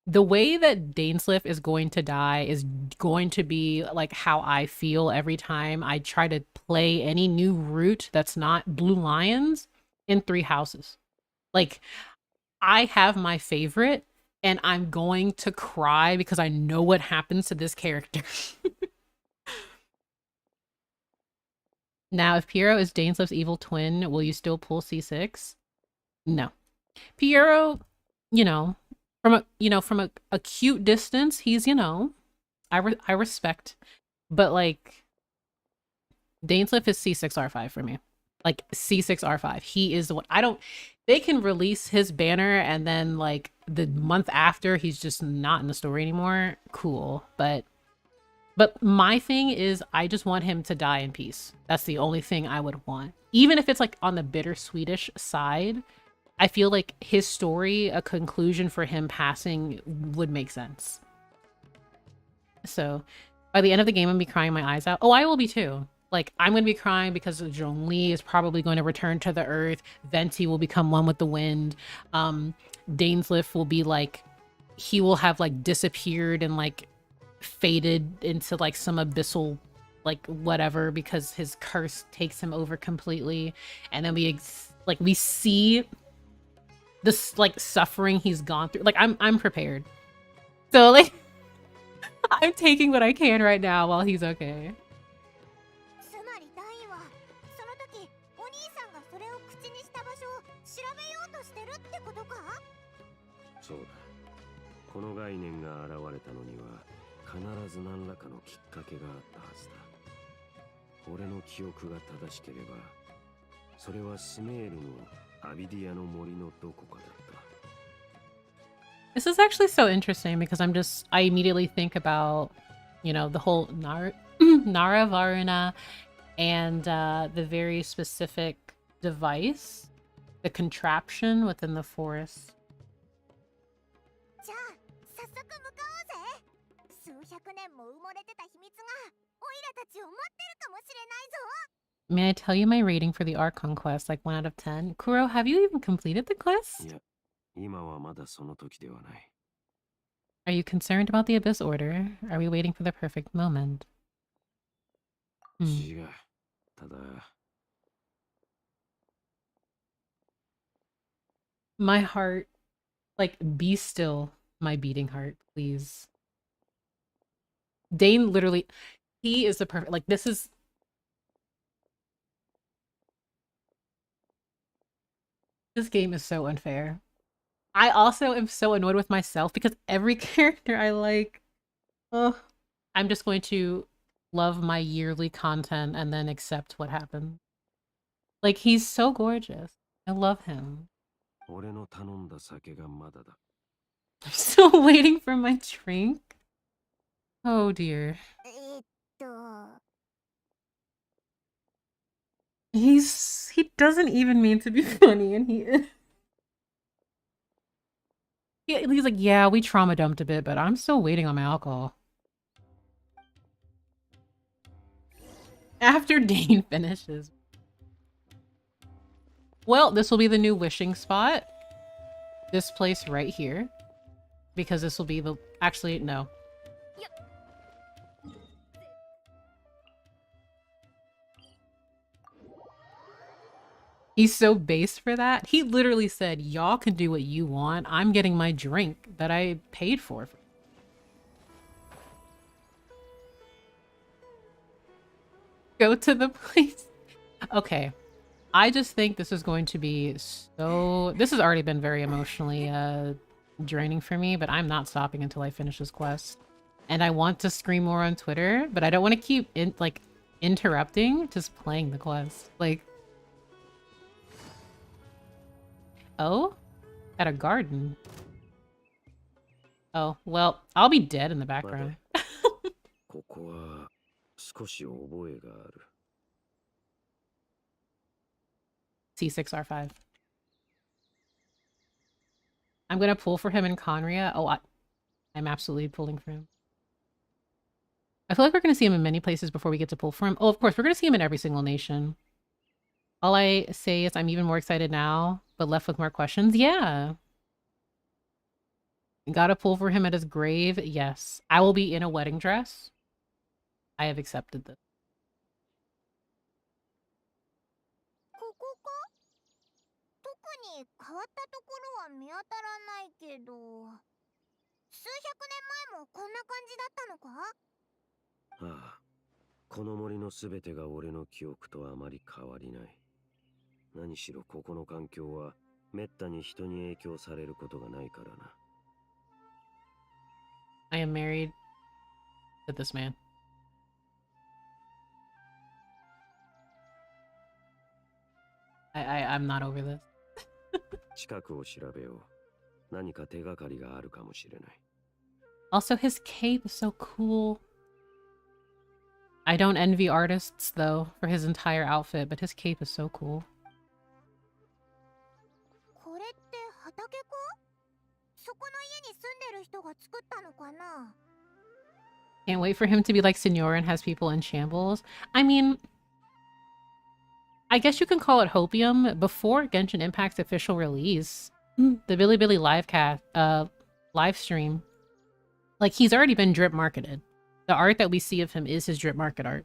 The way that dainsleif is going to die is going to be like how I feel every time I try to play any new route that's not Blue Lions in 3 houses. Like, I have my favorite, and I'm going to cry because I know what happens to this character. Now, if Piero is Dainsleif's evil twin, will you still pull C6? No. Piero, you know, from a cute distance, he's, you know, I respect, but like Dainsleif is C6 R5 for me. Like C6 R5. He is the one. They can release his banner and then like the month after he's just not in the story anymore. Cool. But my thing is I just want him to die in peace. That's the only thing I would want. Even if it's like on the bittersweetish side, I feel like his story, a conclusion for him passing would make sense. So by the end of the game, I'm gonna be crying my eyes out. Oh, I will be too. Like, I'm going to be crying because Zhongli is probably going to return to the earth. Venti will become one with the wind. Dainsleif will be like, he will have like disappeared and like faded into like some abyssal like whatever because his curse takes him over completely. And then we see this like suffering he's gone through. Like, I'm prepared. So like, I'm taking what I can right now while he's okay. そうだ。この概念が現れたのには必ず何らかのきっかけがあったはずだ。俺の記憶が正しければ、それはスメールのアビディアの森のどこかだった。This is actually so interesting because I immediately think about, you know, the whole Nara Varuna and the very specific device, the contraption within the forest. じゃあ早速向かおうぜ。数百年も埋もれてた秘密がオイラたちを待ってるかもしれないぞ。 May I tell you my rating for the Archon quest, like 1 out of 10? Kuro, have you even completed the quest? いや、今はまだその時ではない。Are you concerned about the Abyss Order? Are we waiting for the perfect moment? 違う。ただ、My heart, like, be still, my beating heart, please. Dane literally, he is the perfect, like, this game is so unfair. I also am so annoyed with myself because every character I like, oh, I'm just going to love my yearly content and then accept what happened. Like, he's so gorgeous. I love him. 俺の頼んだ酒がまだだ。I'm still waiting for my drink. Oh dear. He doesn't even mean to be funny, and he is. He's like, yeah, we trauma dumped a bit, but I'm still waiting on my alcohol. After Dane finishes. Well, this will be the new wishing spot. This place right here. Because this will be the... Actually, no. He's so base for that. He literally said, y'all can do what you want. I'm getting my drink that I paid for. Go to the place. Okay. I just think this is going to be so... This has already been very emotionally draining for me, but I'm not stopping until I finish this quest. And I want to scream more on Twitter, but I don't want to keep interrupting, just playing the quest. Like... Oh? At a garden. Oh, well, I'll be dead in the background. ここは少し覚えがある。C6R5. I'm gonna pull for him in khaenri'ah. Oh, I'm absolutely pulling for him. I feel like we're gonna see him in many places before we get to pull for him. Oh, of course, we're gonna see him in every single nation. All I say is I'm even more excited now, but left with more questions. Yeah. Gotta pull for him at his grave. Yes. I will be in a wedding dress. I have accepted this. ここか？特に変わったところは見当たらないけど、数百年前もこんな感じだったのか？ああ、この森のすべてが俺の記憶とあまり変わりない。何しろここの環境はめったに人に影響されることがないからな。I am married to this man. I'm not over this. 近くを調べよう。何か手がかりがあるかもしれない。Also, his cape is so cool. I don't envy artists, though, for his entire outfit, but his cape is so cool. これって畑か？そこの家に住んでる人が作ったのかな？ Can't wait for him to be like Senor and has people in shambles. I mean, I guess you can call it hopium. Before Genshin Impact's official release, the Bilibili live stream, like, he's already been drip marketed. The art that we see of him is his drip market art.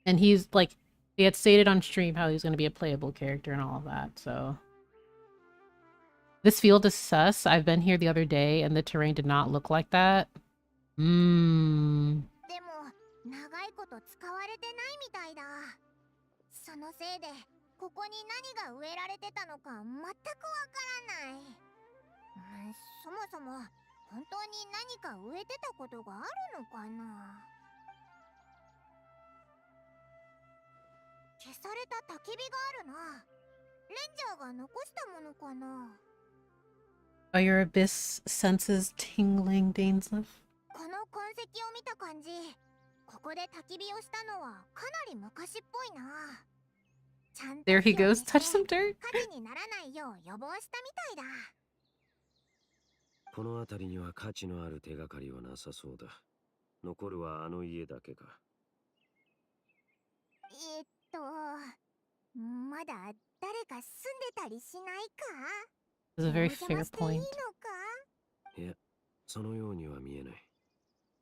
And he's, like, they had stated on stream how he's going to be a playable character and all of that, so... This field is sus. I've been here the other day, and the terrain did not look like that. でも長いこと使われてないみたいだ。そのせいでここに何が植えられてたのか全くわからない。そもそも本当に何か植えてたことがあるのかな。消された焚き火があるな。レンジャーが残したものかな。 Are your abyss senses tingling, dainsleif? この痕跡を見た感じ、ここで焚き火をしたのはかなり昔っぽいな。ちゃんと There he 火を goes. 消して Touch some dirt. 火事にならないよう予防したみたいだ。この辺りには価値のある手がかりはなさそうだ。残るはあの家だけか。まだ誰か住んでたりしないか。 This is a very お邪魔 fair していい point. のか。いや、そのようには見えない。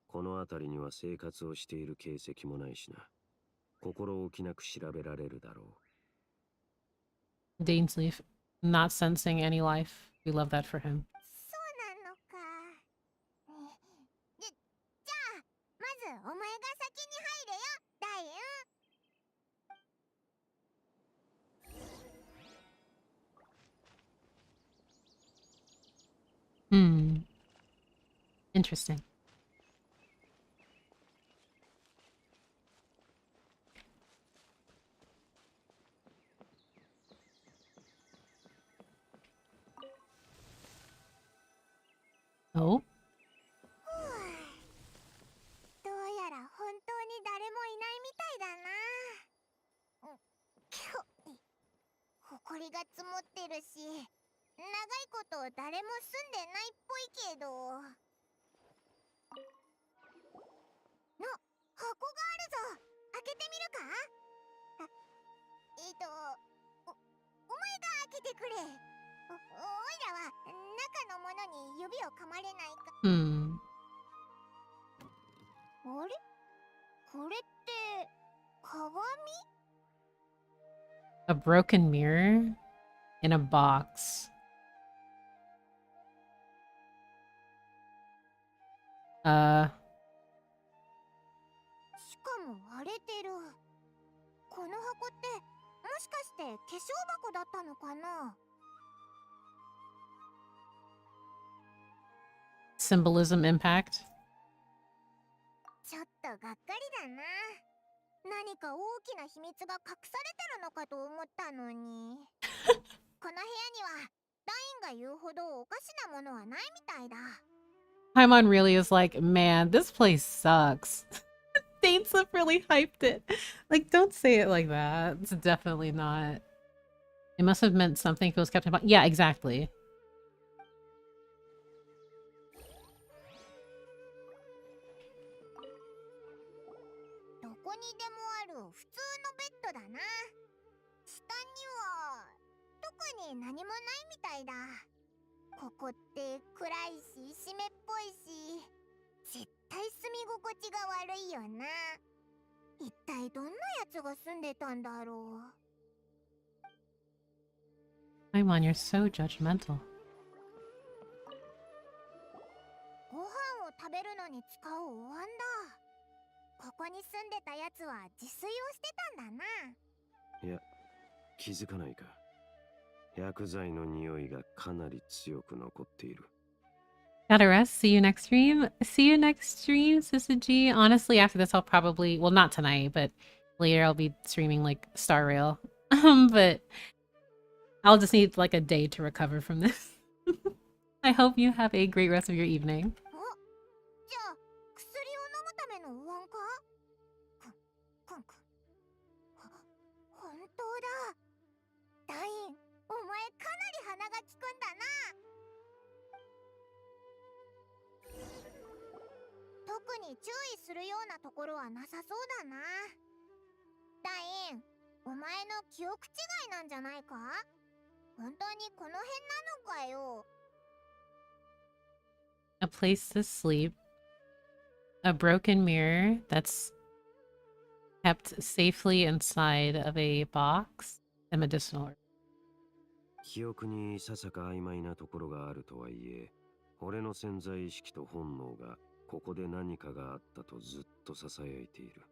この辺りには生活をしている形跡もないしな。心置きなく調べられるだろう。 Dainsleif, not sensing any life. We love that for him. そうなのか。じゃあまずお前が先に入れよ、ダイン。Interesting. Oh? どうやら本当に誰もいないみたいだな。ほこりが積もってるし、長いこと誰も住んでないっぽいけど。箱があるぞ。開けてみるか。お前が開けてくれ。おいらは中のものに指を噛まれないか。あれ、これって鏡？ A broken mirror in a box. しかも割れてる。この箱ってもしかして化粧箱だったのかな。 Symbolism impact. ちょっとがっかりだな。何か大きな秘密が隠されてるのかと思ったのに。この部屋にはダインが言うほどおかしなものはないみたいだ。Paimon really is like, man, this place sucks. Dainsleif really hyped it. Like, don't say it like that. It's definitely not. It must have meant something if it was kept in box. Yeah, exactly. どこにでもある普通のベッドだな。下には特に何もないみたいだ。ここって暗いし湿っぽいし、絶対住み心地が悪いよな。一体どんなやつが住んでたんだろう。 Paimon, you're so judgmental. ご飯を食べるのに使うお椀だ。ここに住んでたやつは自炊をしてたんだな。いや、気づかないか。薬剤の匂いがかなり強く残っている。Gotta rest. See you next stream. See you next stream, Sissa G. Honestly, after this, I'll probably, well, not tonight, but later I'll be streaming like Star Rail. But I'll just need like a day to recover from this. I hope you have a great rest of your evening. じゃあ薬を飲むためのお椀か。くんくん。本当だ。ダイン、お前かなり鼻が利くんだな。特に注意するようなところはなさそうだな。ダイン、お前の記憶違いなんじゃないか。本当にこの辺なのかよ。 A place to sleep. A broken mirror that's kept safely inside of a box. A medicinal herb. 記憶にささか曖昧なところがあるとはいえ、俺の潜在意識と本能がここで何かがあったとずっと囁いている。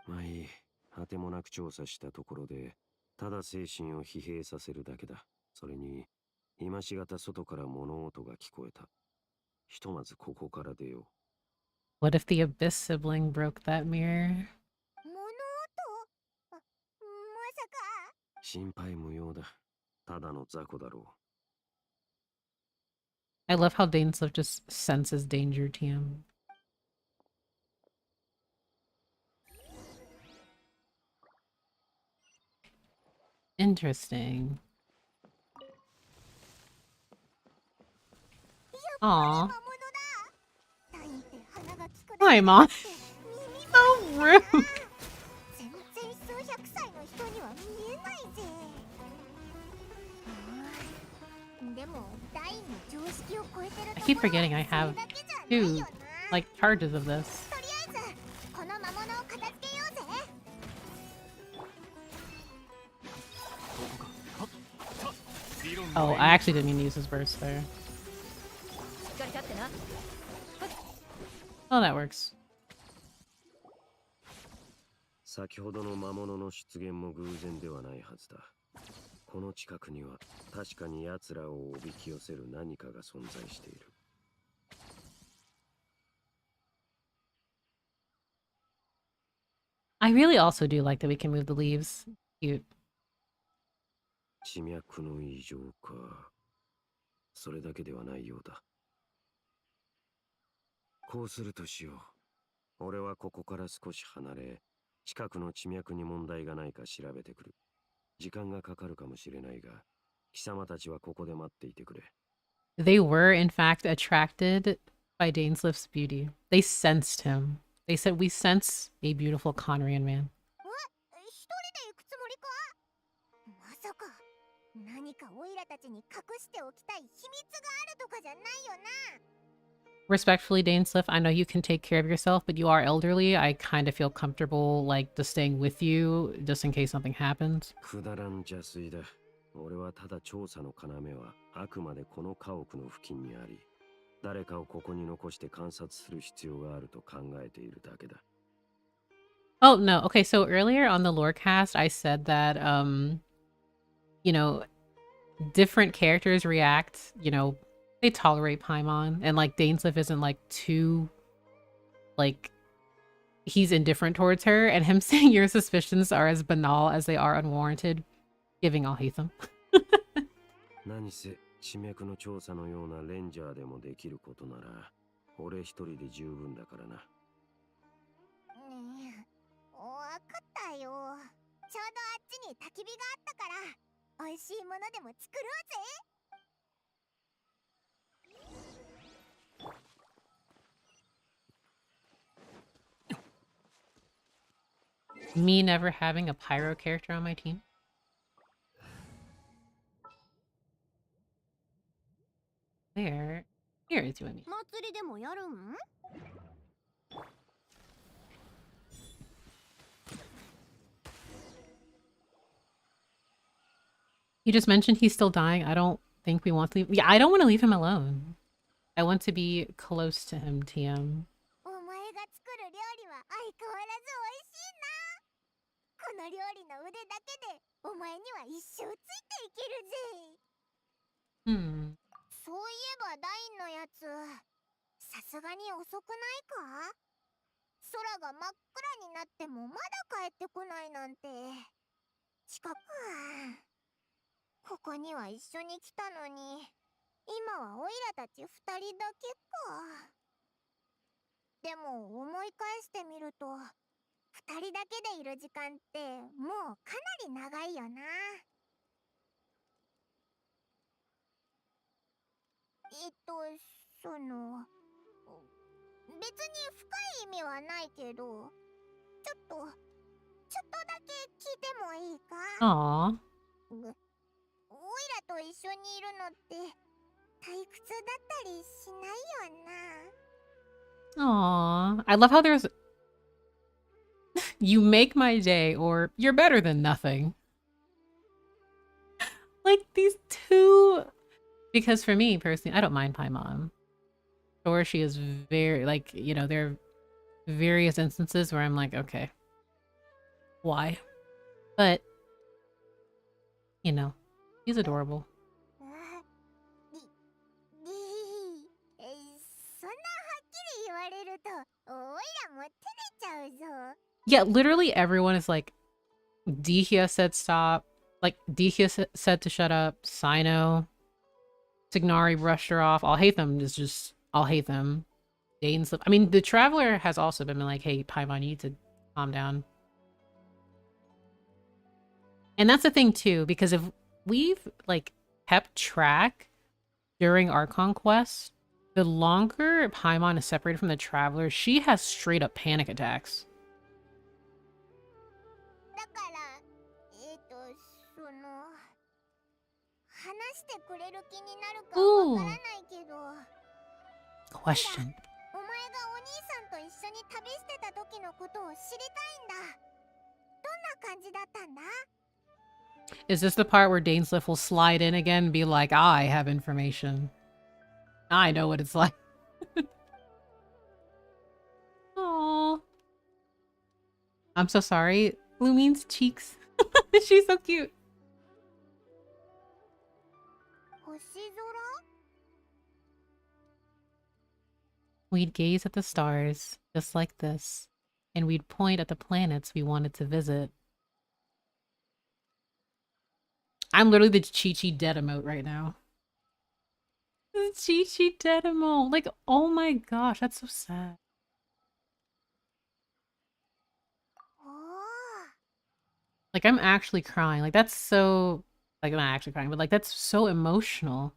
まあいい、果てもなく調査したところで、ただ精神を疲弊させるだけだ。それに今しがた外から物音が聞こえた。ひとまずここから出よう。 What if the Abyss sibling broke that mirror? 物音？まさか。心配無用だ。ただの雑魚だろ I love how dainsleif just senses danger, TM. Interesting. Aw. 魔物だ。ダインって鼻が利くだけ Hi, で Mom. 耳 So rude. 全然数百歳の人には見えないぜ。でもダインの常識を超えてる I と keep ころ forgetting は I それ have だけじゃないよ two, な。 like, charges of this. とりあえずこの魔物を片付けようぜ。 Oh, I actually didn't mean to use his burst there. Oh, that works. 先ほどの魔物の出現も偶然ではないはずだ。この近くには確かに奴らをおびき寄せる何かが存在している。 I really also do like that we can move the leaves. Cute. 地脈の異常か。それだけではないようだ。こうするとしよう。俺はここから少し離れ、近くの地脈に問題がないか調べてくる。時間がかかるかもしれないが、貴様たちはここで待っていてくれ。 They were, in fact, attracted by Dainsleif's beauty. They sensed him. They said, "We sense a beautiful khaenri'ah man." 一人で行くつもりか？まさか何かオイラたちに隠しておきたい秘密があるとかじゃないよな。 Respectfully, Dainsleif, I know you can take care of yourself, but you are elderly. I kind of feel comfortable, like, just staying with you, just in case something happens. くだらん邪推だ。俺はただ調査の要はあくまでこの家屋の付近にあり、誰かをここに残して観察する必要があると考えているだけだ。 Oh, no. Okay, so earlier on the lorecast, I said that, you know, different characters react, you know, they tolerate Paimon, and, like, Dainsleif isn't, like, too, like, he's indifferent towards her, and him saying your suspicions are as banal as they are unwarranted, giving all hate them. 何せ地脈の調査のようなレンジャーでもできることなら、俺一人で十分だからな。ねえ、わかったよ。ちょうどあっちに焚き火があったから美味しいものでも作ろうぜ。 Me never having a pyro character on my team. Here is you and me. 祭りでもやるん？ You just mentioned he's still dying. I don't think we want to leave. Yeah, I don't want to leave him alone. I want to be close to him, TM. お前が作る料理は相変わらず美味しいな。この料理の腕だけでお前には一生ついていけるぜ。 Hmm. そういえばダインのやつ、さすがに遅くないか？空が真っ暗になってもまだ帰ってこないなんて。近くここには一緒に来たのに、今はオイラたち二人だけか。でも思い返してみると、二人だけでいる時間ってもうかなり長いよな。その、別に深い意味はないけど、ちょっとだけ聞いてもいいか？ Aw. オイラと一緒にいるのって退屈だったりしないよな。 Aw. I love how there's... You make my day, or you're better than nothing. Like, these two... Because for me, personally, I don't mind Paimon. Or she is very, like, you know, there are various instances where I'm like, okay, why? But, you know, he's adorable. Yeah, literally everyone is like, Dihya said stop. Like, Dihya said to shut up. Sino. Signari brushed her off. I'll hate them is just, I'll hate them. Dainsleif. I mean, the Traveler has also been like, hey, Paimon, you need to calm down. And that's the thing, too, because if we've, like, kept track during our conquest, the longer Paimon is separated from the Traveler, she has straight up panic attacks. だから話してくれる気になるかわからないけど Question. お前がお兄さんと一緒に旅してた時のことを知りたいんだ。どんな感じだったんだ？ Is this the part where Dainsleif will slide in again and be like, I have information. I know what it's like. Aww. I'm so sorry. Lumine's cheeks. She's so cute. 星空？ We'd gaze at the stars, just like this, and we'd point at the planets we wanted to visit. I'm literally the Chi-Chi dead emote right now. The Chi-Chi dead emote. Like, oh my gosh, that's so sad. おー。 Like, I'm actually crying. Like, that's so... Like, not actually crying, but like, that's so emotional.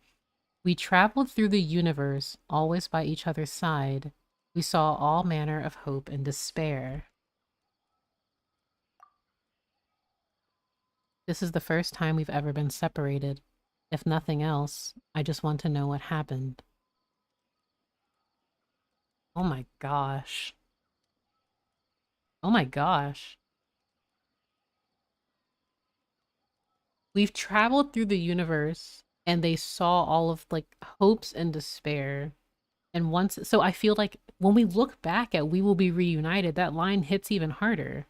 We traveled through the universe, always by each other's side. We saw all manner of hope and despair. This is the first time we've ever been separated. If nothing else, I just want to know what happened. Oh my gosh. Oh my gosh. We've traveled through the universe and they saw all of like hopes and despair. And once, so I feel like when we look back at We Will Be Reunited, that line hits even harder.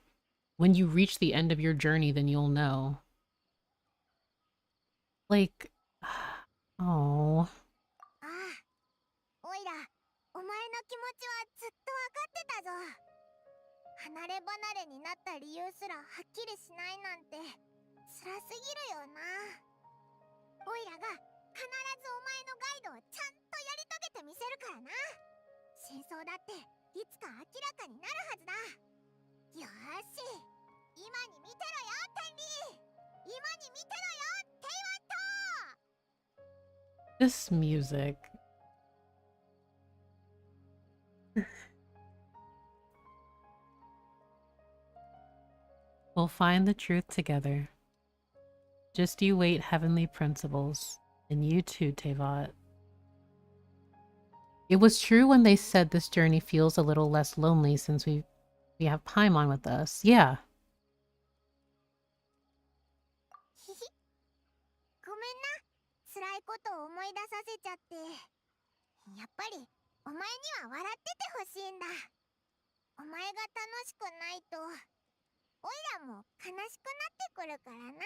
When you reach the end of your journey, then you'll know. Like, oh. ああ、おいら、お前の気持ちはずっとわかってたぞ。離れ離れになった理由すらはっきりしないなんて辛すぎるよな。おいらが必ずお前のガイドをちゃんとやり遂げてみせるからな。真相だっていつか明らかになるはずだ。よーし、今に見てろよ、天理。今に見てろよ、テイワント。 This music. We'll find the truth together. Just you wait, heavenly principles. And you too, Tevat. It was true when they said this journey feels a little less lonely since we have Paimon with us. Yeah. ひひ、ごめんな。辛いことを思い出させちゃって。やっぱりお前には笑っててほしいんだ。お前が楽しくないと、おいらも悲しくなってくるからな。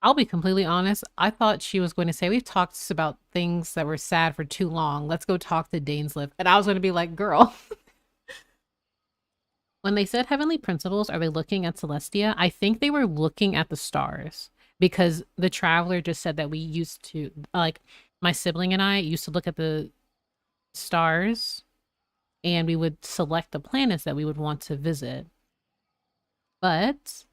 I'll be completely honest. I thought she was going to say, we've talked about things that were sad for too long. Let's go talk to Dainsleif. And I was going to be like, girl. When they said heavenly principles, are they looking at Celestia? I think they were looking at the stars. Because the Traveler just said that we used to, like, my sibling and I used to look at the stars. And we would select the planets that we would want to visit. But...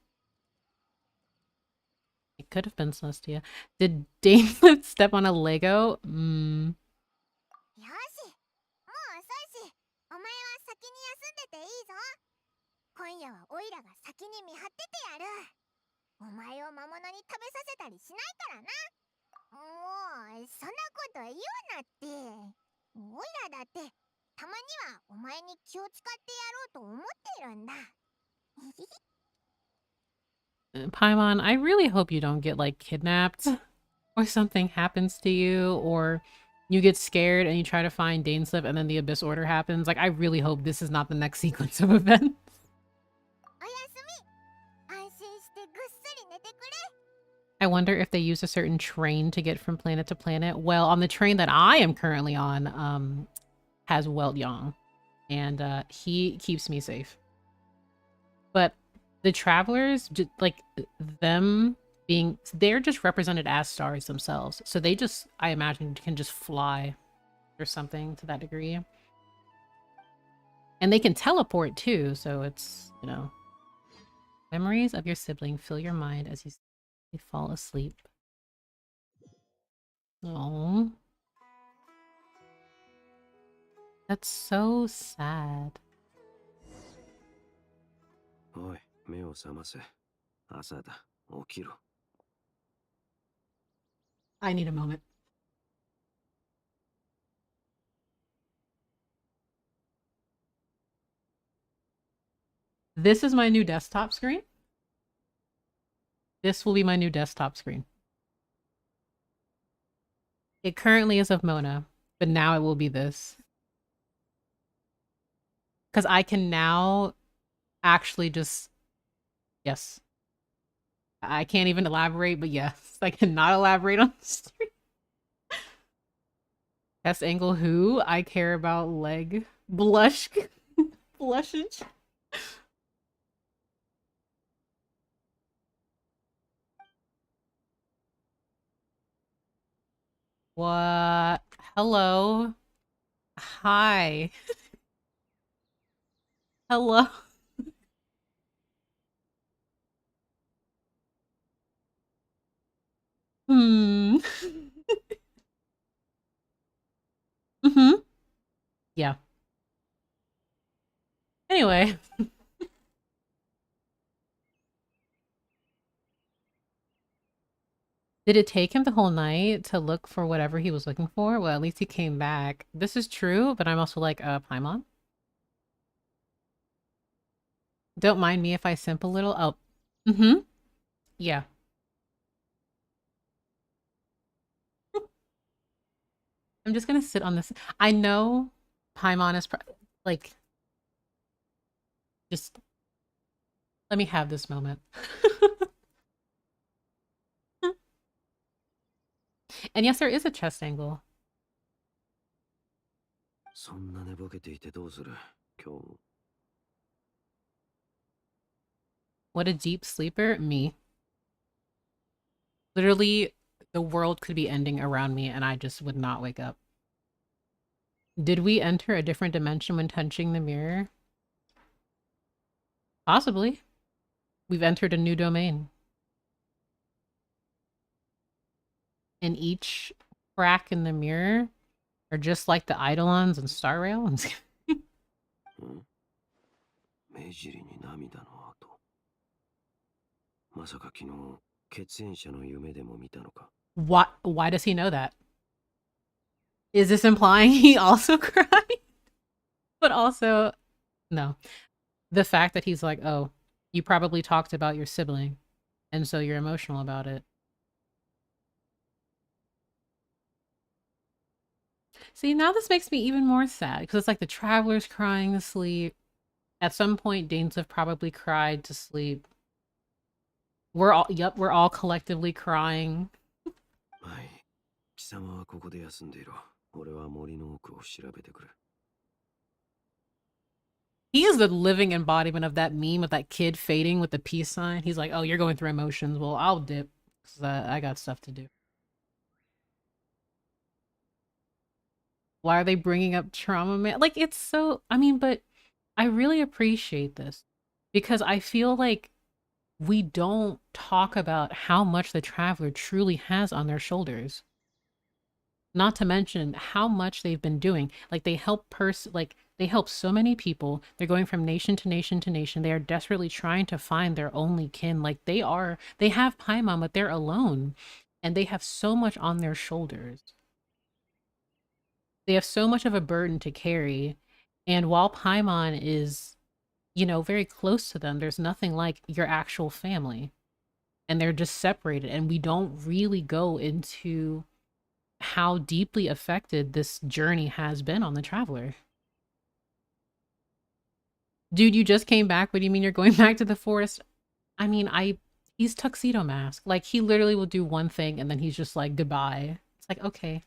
it could have been Celestia. Did Dainsleif step on a Lego? よし、もう遅いし、お前は先に休んでていいぞ。今夜はおいらが先に見張っててやる。お前を魔物に食べさせたりしないからな。もうそんなこと言うなって。おいらだってたまにはお前に気を使ってやろうと思ってるんだ。 Paimon, I really hope you don't get, like, kidnapped. Or something happens to you. Or you get scared and you try to find Dainsleif and then the Abyss Order happens. Like, I really hope this is not the next sequence of events. おやすみ。安心してぐっすり寝てくれ。 I wonder if they use a certain train to get from planet to planet. Well, on the train that I am currently on, has Welt Yang. And he keeps me safe. But the travelers, like them being, they're just represented as stars themselves. So they just, I imagine, can just fly or something to that degree. And they can teleport too, so it's, you know. Memories of your sibling fill your mind as you fall asleep. Oh, that's so sad. おい、目を覚ませ。朝だ。起きろ。I need a moment. This is my new desktop screen. This will be my new desktop screen. It currently is of Mona, but now it will be this. Because I can now actually just... Yes. I can't even elaborate, but yes. I cannot elaborate on the stream. Test angle who? I care about leg. Blush. Blushage. What? Hello? Hi. Hello? Hmm. Mm-hmm. Yeah. Anyway. Did it take him the whole night to look for whatever he was looking for? Well, at least he came back. This is true, but I'm also like, Paimon? Don't mind me if I simp a little. Oh. Mm-hmm. Yeah. I'm just gonna sit on this. I know Paimon is like, just let me have this moment. And yes, there is a chest angle. そんな寝ぼけていてどうする今日も。What a deep sleeper. Me. Literally, the world could be ending around me and I just would not wake up. Did we enter a different dimension when touching the mirror? Possibly. We've entered a new domain. And each crack in the mirror are just like the Eidolons and Star Rails. 目尻に涙の跡。まさか昨日、血縁者の夢でも見たのか。Why does he know that? Is this implying he also cried? But also, no. The fact that he's like, oh, you probably talked about your sibling, and so you're emotional about it. See, now this makes me even more sad, because it's like the traveler's crying to sleep. At some point, dainsleif probably cried to sleep. We're all collectively crying. はい。貴様はここで休んでいろ。俺は森の奥を調べてくる。He is the living embodiment of that meme of that kid fading with the peace sign. He's like, oh, you're going through emotions. Well, I'll dip, because I got stuff to do. Why are they bringing up trauma, man? Like, it's so... I mean, but I really appreciate this. Because I feel like we don't talk about how much the traveler truly has on their shoulders. Not to mention how much they've been doing. Like, they help they help so many people. They're going from nation to nation to nation. They are desperately trying to find their only kin. Like, they have Paimon, but they're alone. And they have so much on their shoulders. They have so much of a burden to carry. And while Paimon is, you know, very close to them, there's nothing like your actual family. And they're just separated. And we don't really go into how deeply affected this journey has been on the traveler. Dude, you just came back. What do you mean you're going back to the forest? I mean, he's Tuxedo Mask. Like, he literally will do one thing and then he's just like, goodbye. It's like, okay.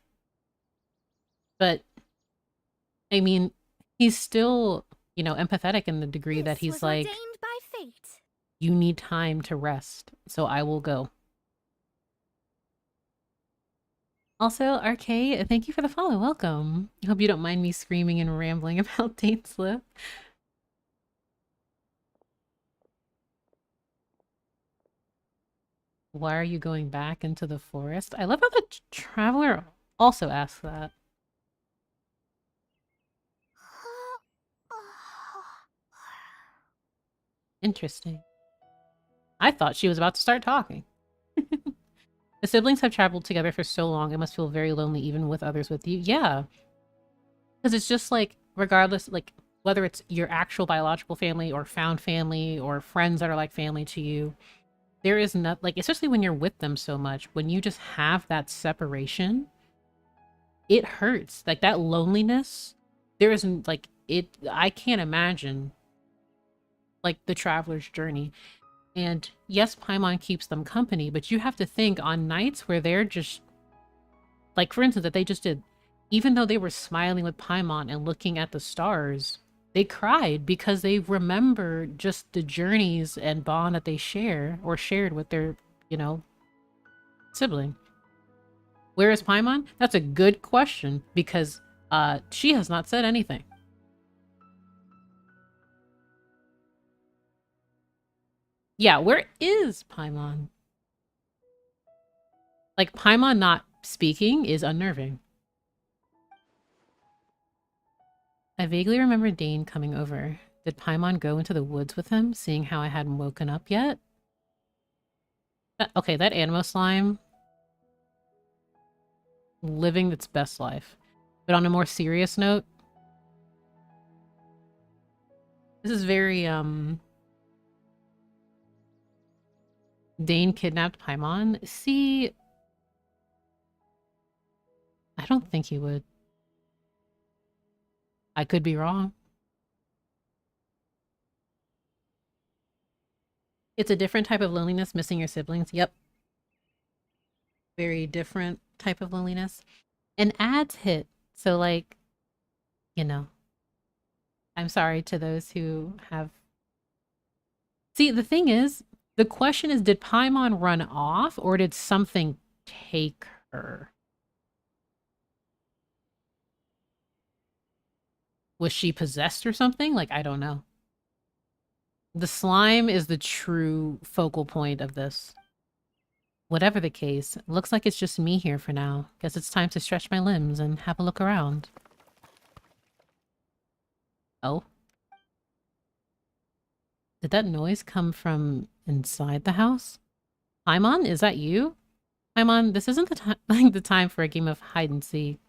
But, I mean, he's still, you know, empathetic in the degree that he's like, ordained by fate. You need time to rest, so I will go. Also, RK, thank you for the follow. Welcome. I hope you don't mind me screaming and rambling about dainsleif. Why are you going back into the forest? I love how the traveler also asks that. Interesting. I thought she was about to start talking. The siblings have traveled together for so long, it must feel very lonely even with others with you. Yeah. Because it's just like, regardless, like, whether it's your actual biological family or found family or friends that are like family to you, there is not, like, especially when you're with them so much, when you just have that separation, it hurts. Like, that loneliness, there isn't, like, I can't imagine, like, the traveler's journey. And yes, Paimon keeps them company, but you have to think on nights where they're just, like, for instance, that they just did, even though they were smiling with Paimon and looking at the stars, they cried because they remember just the journeys and bond that they share or shared with their, you know, sibling. Where is Paimon? That's a good question because she has not said anything. Yeah, where is Paimon? Like, Paimon not speaking is unnerving. I vaguely remember Dane coming over. Did Paimon go into the woods with him, seeing how I hadn't woken up yet? Okay, that Animo slime. Living its best life. But on a more serious note, this is very, Dane kidnapped Paimon. See, I don't think he would. I could be wrong. It's a different type of loneliness, missing your siblings. Yep. Very different type of loneliness. And ads hit. So, like, you know, I'm sorry to those who have... See, the thing is, the question is, did Paimon run off or did something take her? Was she possessed or something? Like, I don't know. The slime is the true focal point of this. Whatever the case, looks like it's just me here for now. Guess it's time to stretch my limbs and have a look around. Oh? Did that noise come from inside the house? Paimon, is that you? Paimon, this isn't the time like the time for a game of hide and seek.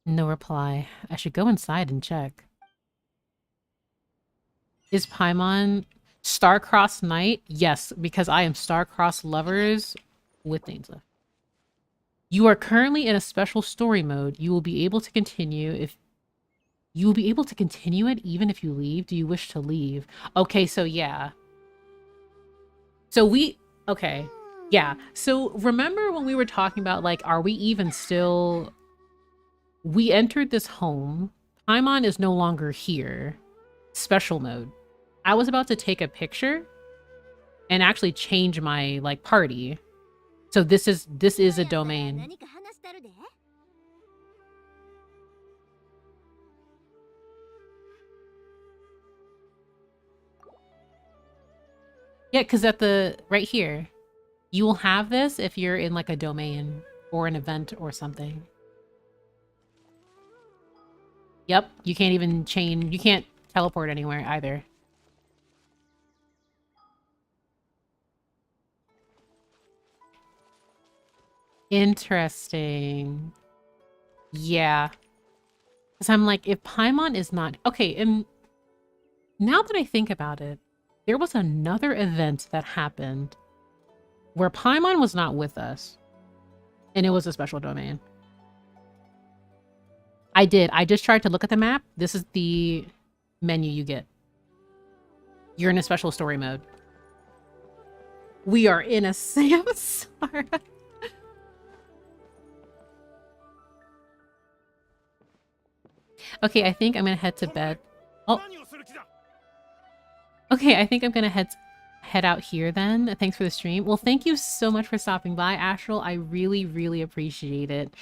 No reply. I should go inside and check. Is Paimon Star-Crossed Knight? Yes, because I am Star-Crossed Lovers with dainsleif. You are currently in a special story mode. You will be able to continue if... You will be able to continue it even if you leave. Do you wish to leave? Okay, so yeah. So we... Okay. Yeah. So remember when we were talking about, like, are we even still... We entered this home. Paimon is no longer here. Special mode. I was about to take a picture and actually change my, like, party. So this is a domain. Yeah, because at the... Right here. You will have this if you're in, like, a domain or an event or something. Yep, you can't even chain... You can't teleport anywhere either. Interesting. Yeah. Because I'm like, if Paimon is not... Okay, and now that I think about it, there was another event that happened where Paimon was not with us. And it was a special domain. I did. I just tried to look at the map. This is the menu you get. You're in a special story mode. We are in a Samsara. Okay, I think I'm gonna head to bed. Oh. Okay, I think I'm gonna head... head out here then. Thanks for the stream. Well, thank you so much for stopping by, Astral. I really, really appreciate it.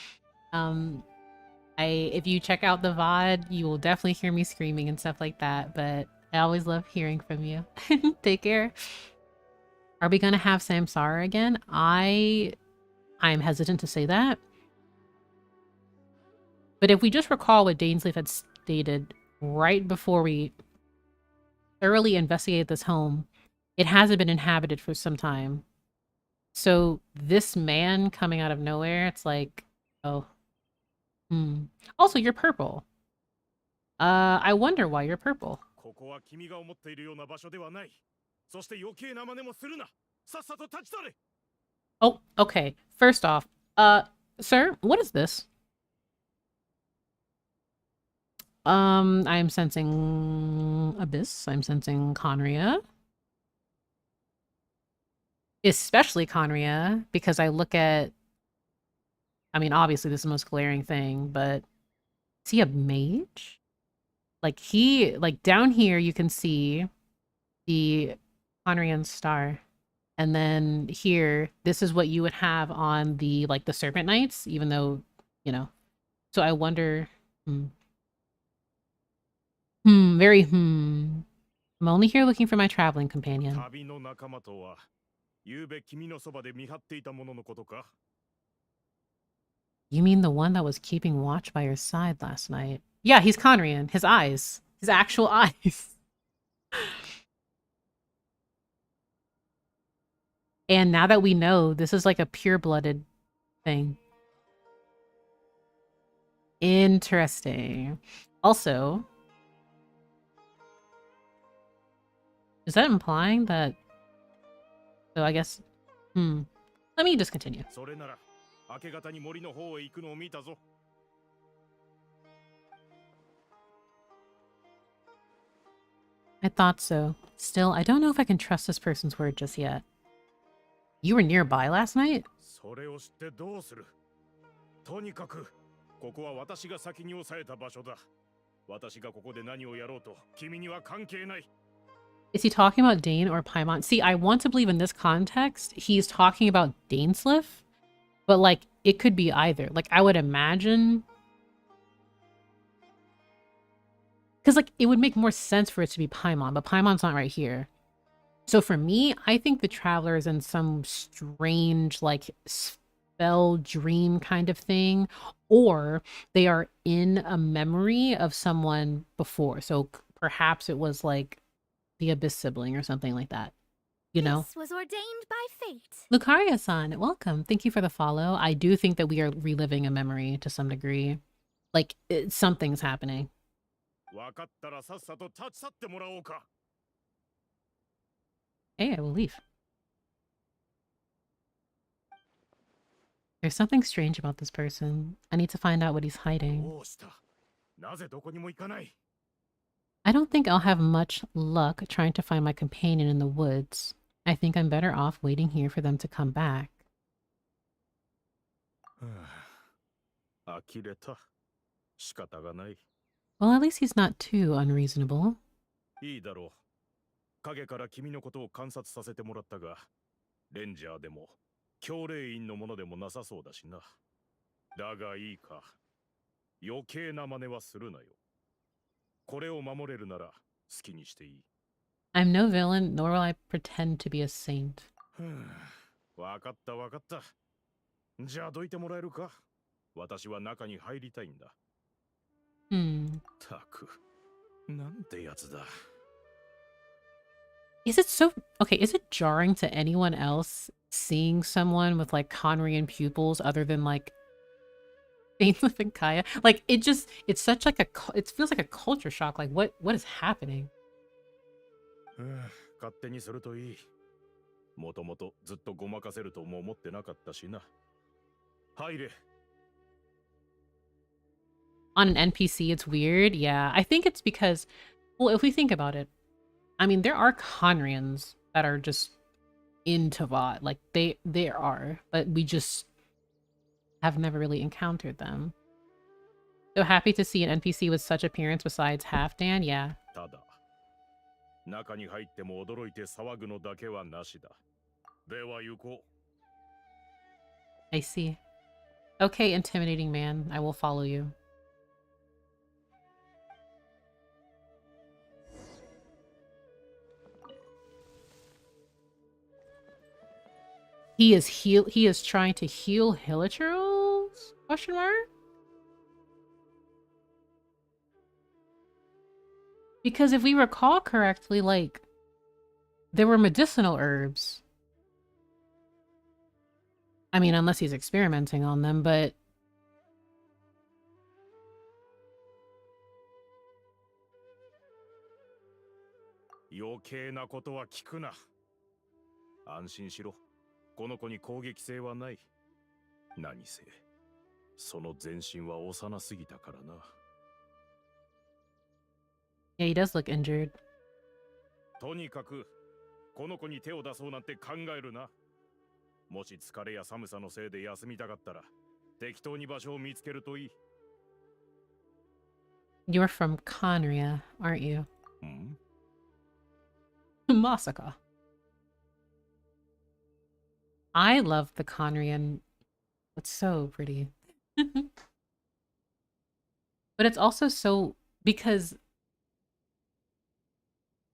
If you check out the VOD, you will definitely hear me screaming and stuff like that, but I always love hearing from you. Take care. Are we gonna have Samsara again? I'm hesitant to say that. But if we just recall what dainsleif had stated right before we thoroughly investigated this home, it hasn't been inhabited for some time. So this man coming out of nowhere, it's like, oh. Also, you're purple. I wonder why you're purple. Oh, okay. First off, sir, what is this? I'm sensing Abyss. I'm sensing khaenri'ah. Especially khaenri'ah, because I look at... I mean, obviously this is the most glaring thing, but... Is he a mage? Like, down here you can see the khaenri'ah star. And then here, this is what you would have on the, like, the Serpent Knights, even though, you know. So I wonder... I'm only here looking for my traveling companion. You mean the one that was keeping watch by your side last night? Yeah, he's khaenri'ah. His eyes. His actual eyes. And now that we know, this is like a pure-blooded thing. Interesting. Also... is that implying that... So I guess... Let me just continue. I thought so. Still, I don't know if I can trust this person's word just yet. You were nearby last night? Is he talking about Dane or Paimon? See, I want to believe in this context, he's talking about dainsleif, but, like, it could be either. Like, I would imagine... because, like, it would make more sense for it to be Paimon, but Paimon's not right here. So for me, I think the Traveler is in some strange, like, spell dream kind of thing, or they are in a memory of someone before. So perhaps it was, like, the Abyss sibling or something like that, you know? This was ordained by fate. Lucaria-san, welcome. Thank you for the follow. I do think that we are reliving a memory to some degree. Like, something's happening. Hey, I will leave. There's something strange about this person. I need to find out what he's hiding. I don't think I'll have much luck trying to find my companion in the woods. I think I'm better off waiting here for them to come back. Well, at least he's not too unreasonable. I'm no villain, nor will I pretend to be a saint. Is it so... okay, is it jarring to anyone else seeing someone with, like, khaenri'ah pupils other than, like, dainsleif and Kaya? Like, it just... it's such, like, it feels like a culture shock. Like, what is happening? On an NPC, it's weird. Yeah, I think it's because... well, if we think about it, I mean, there are khaenri'ahs that are just into VOD. Like, they are, but we just have never really encountered them. So happy to see an NPC with such appearance besides Halfdan, yeah. 中に入っても驚いて騒ぐのだけはなしだ。では行こう。 I see. Okay, intimidating man. I will follow you. He is trying to heal Hilichurls? Question mark? Because if we recall correctly, like, there were medicinal herbs. I mean, unless he's experimenting on them, but...余計なことは聞くな。安心しろ。この子に攻撃性はない。何せ、その全身は幼すぎたからな。Yeah, he does look injured. とにかく、この子に手を出そうなんて考えるな。もし疲れや寒さのせいで休みたかったら、適当に場所を見つけるといい。You're from khaenri'ah, aren't you? ん? Masaka. I love the khaenri'ah. It's so pretty. But it's also so... Because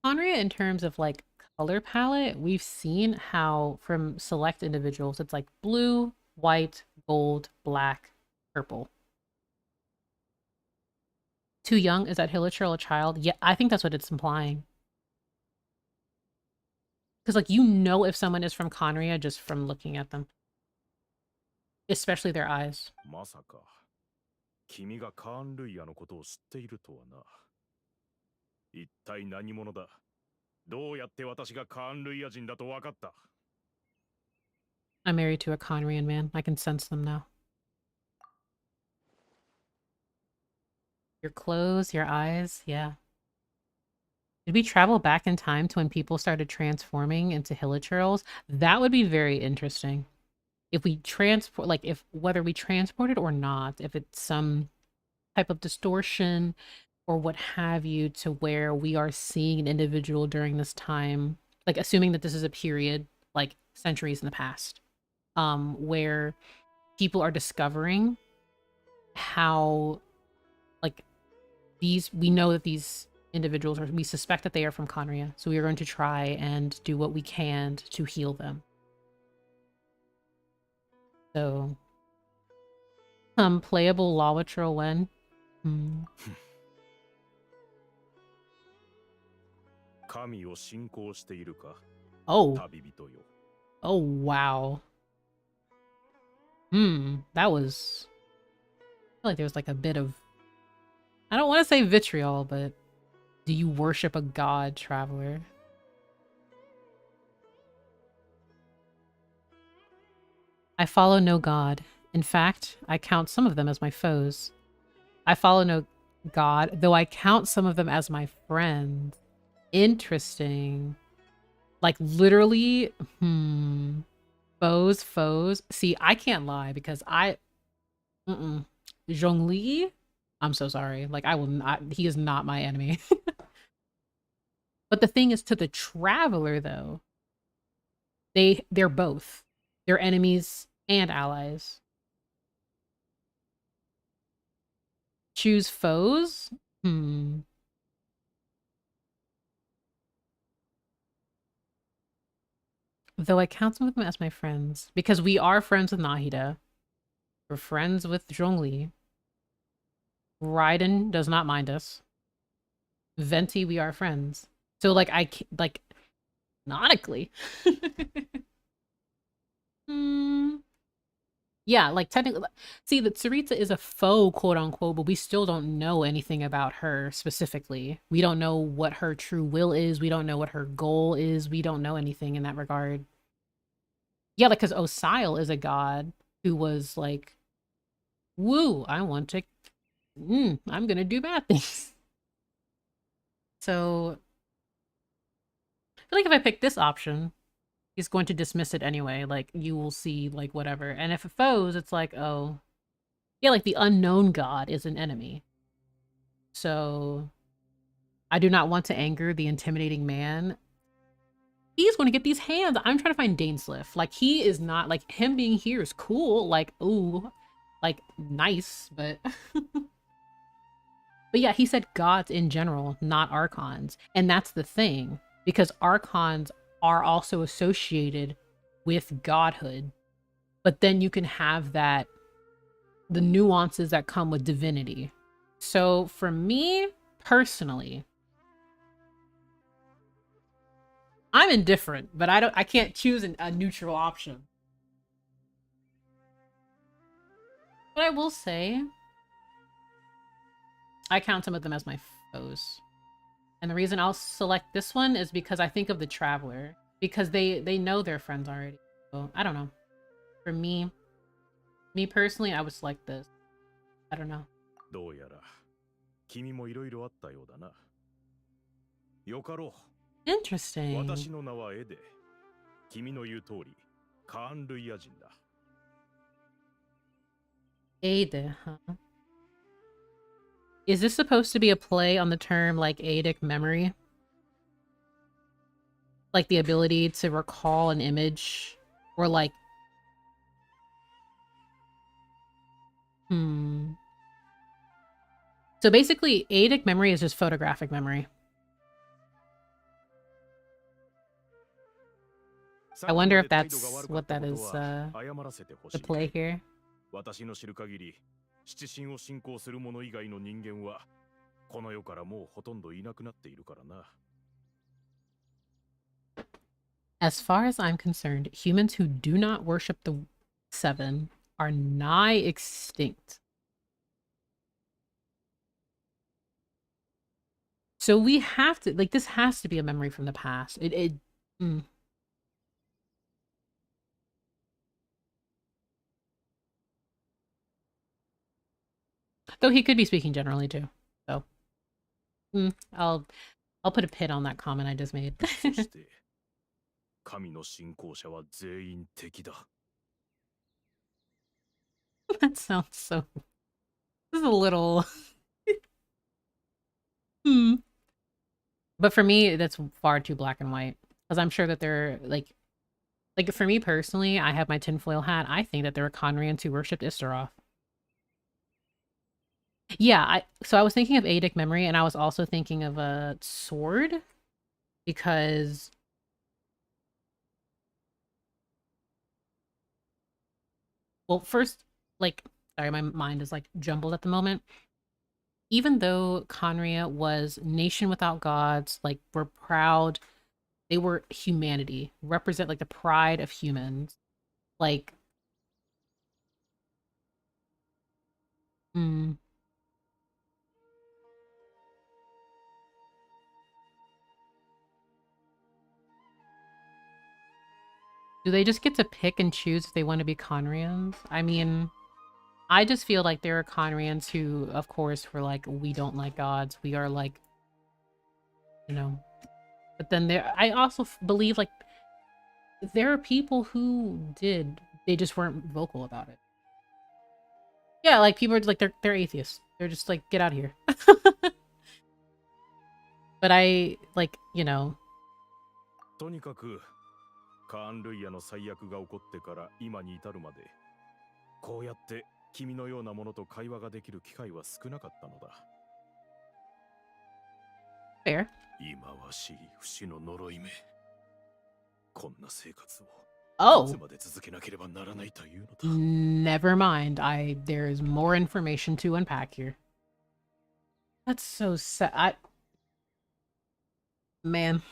khaenri'ah, in terms of, like, color palette, we've seen how from select individuals it's like blue, white, gold, black, purple. Too young? Is that Hilichurl a child? Yeah, I think that's what it's implying. Because, like, you know if someone is from khaenri'ah just from looking at them. Especially their eyes. まさか、君がカーン・ルイヤのことを知っているとはな。一体何者だ。どうやって私がカーン・ルイヤ人だと分かった。 I'm married to a khaenri'ah man. I can sense them now. Your clothes, your eyes, yeah. Did we travel back in time to when people started transforming into Hilichurls? That would be very interesting. If we transport, like, if whether we transported or not, if it's some type of distortion or what have you, to where we are seeing an individual during this time, like assuming that this is a period, like centuries in the past, where people are discovering how, like, these, we know that these individuals are, we suspect that they are from khaenri'ah, so we are going to try and do what we can to heal them. So, playable Lawitral when? 神を信仰しているか。 Oh. 旅人よ。 Oh, wow. That was... I feel like there was like a bit of... I don't want to say vitriol, but... Do you worship a god, traveler? I follow no god. In fact, I count some of them as my foes. I follow no god, though I count some of them as my friends. Interesting. Like, literally, foes. See, I can't lie because Zhongli, I'm so sorry. Like, I will not, he is not my enemy. But the thing is, to the traveler, though, they're both. They're enemies and allies. Choose foes? Though I count some of them as my friends. Because we are friends with Nahida. We're friends with Zhongli. Raiden does not mind us. Venti, we are friends. So, like, canonically. Yeah, like, technically... See, the Tsaritsa is a foe, quote-unquote, but we still don't know anything about her specifically. We don't know what her true will is. We don't know what her goal is. We don't know anything in that regard. Yeah, like, because Osile is a god who was like, woo, I want to... I'm gonna do bad things. So... I feel like if I pick this option... He's going to dismiss it anyway. Like, you will see, like, whatever. And if it foes, it's like, oh. Yeah, like, the unknown god is an enemy. So, I do not want to anger the intimidating man. He's going to get these hands. I'm trying to find dainsleif. Like, he is not, like, him being here is cool. Like, ooh, like, nice, but... But yeah, he said gods in general, not archons. And that's the thing, because archons are also associated with godhood. But then you can have that, the nuances that come with divinity. So for me, personally, I'm indifferent, but I can't choose a neutral option. But I will say, I count some of them as my foes. And the reason I'll select this one is because I think of the Traveler. Because they know their friends already. So, I don't know. For me personally, I would select this. I don't know. どうやら君もいろいろあったようだな。よかろう。 Interesting. 私の名はエデ。君の言う通り、カーンルイヤ人だ。 Aide, huh? Is this supposed to be a play on the term like eidic memory? Like the ability to recall an image? Or like... So basically, eidic memory is just photographic memory. I wonder if that's what that is, the play here. 私の知る限り、七神を信仰する者以外の人間はこの世からもうほとんどいなくなっているからな。 As far as I'm concerned, humans who do not worship the Seven are nigh extinct. So we have to, like, this has to be a memory from the past. Though he could be speaking generally too. So I'll put a pin on that comment I just made. そして神の信仰者は全員敵だ。 That sounds so... This is a little... But for me, that's far too black and white. Because I'm sure that they're, like for me personally, I have my tinfoil hat. I think that there are khaenri'ahs who worshipped Istaroth. Yeah, so I was thinking of eidic memory, and I was also thinking of a sword. Because... Well, first, like... Sorry, my mind is, like, jumbled at the moment. Even though khaenri'ah was nation without gods, like, were proud, they were humanity, represent, like, the pride of humans. Like... Do they just get to pick and choose if they want to be khaenri'ahs? I mean... I just feel like there are khaenri'ahs who, of course, were like, we don't like gods. We are like, you know. But then I also believe, like, there are people who did. They just weren't vocal about it. Yeah, like, people are like, they're atheists. They're just like, get out of here. But I, like, you know. とにかく、カーンルイヤの最悪が起こってから今に至るまで、こうやって君のようなものと会話ができる機会は少なかったのだ。Fair. 忌まわしい不死の呪いめ。こんな生活を。Oh. Never mind. There's more information to unpack here. That's so sad. Man.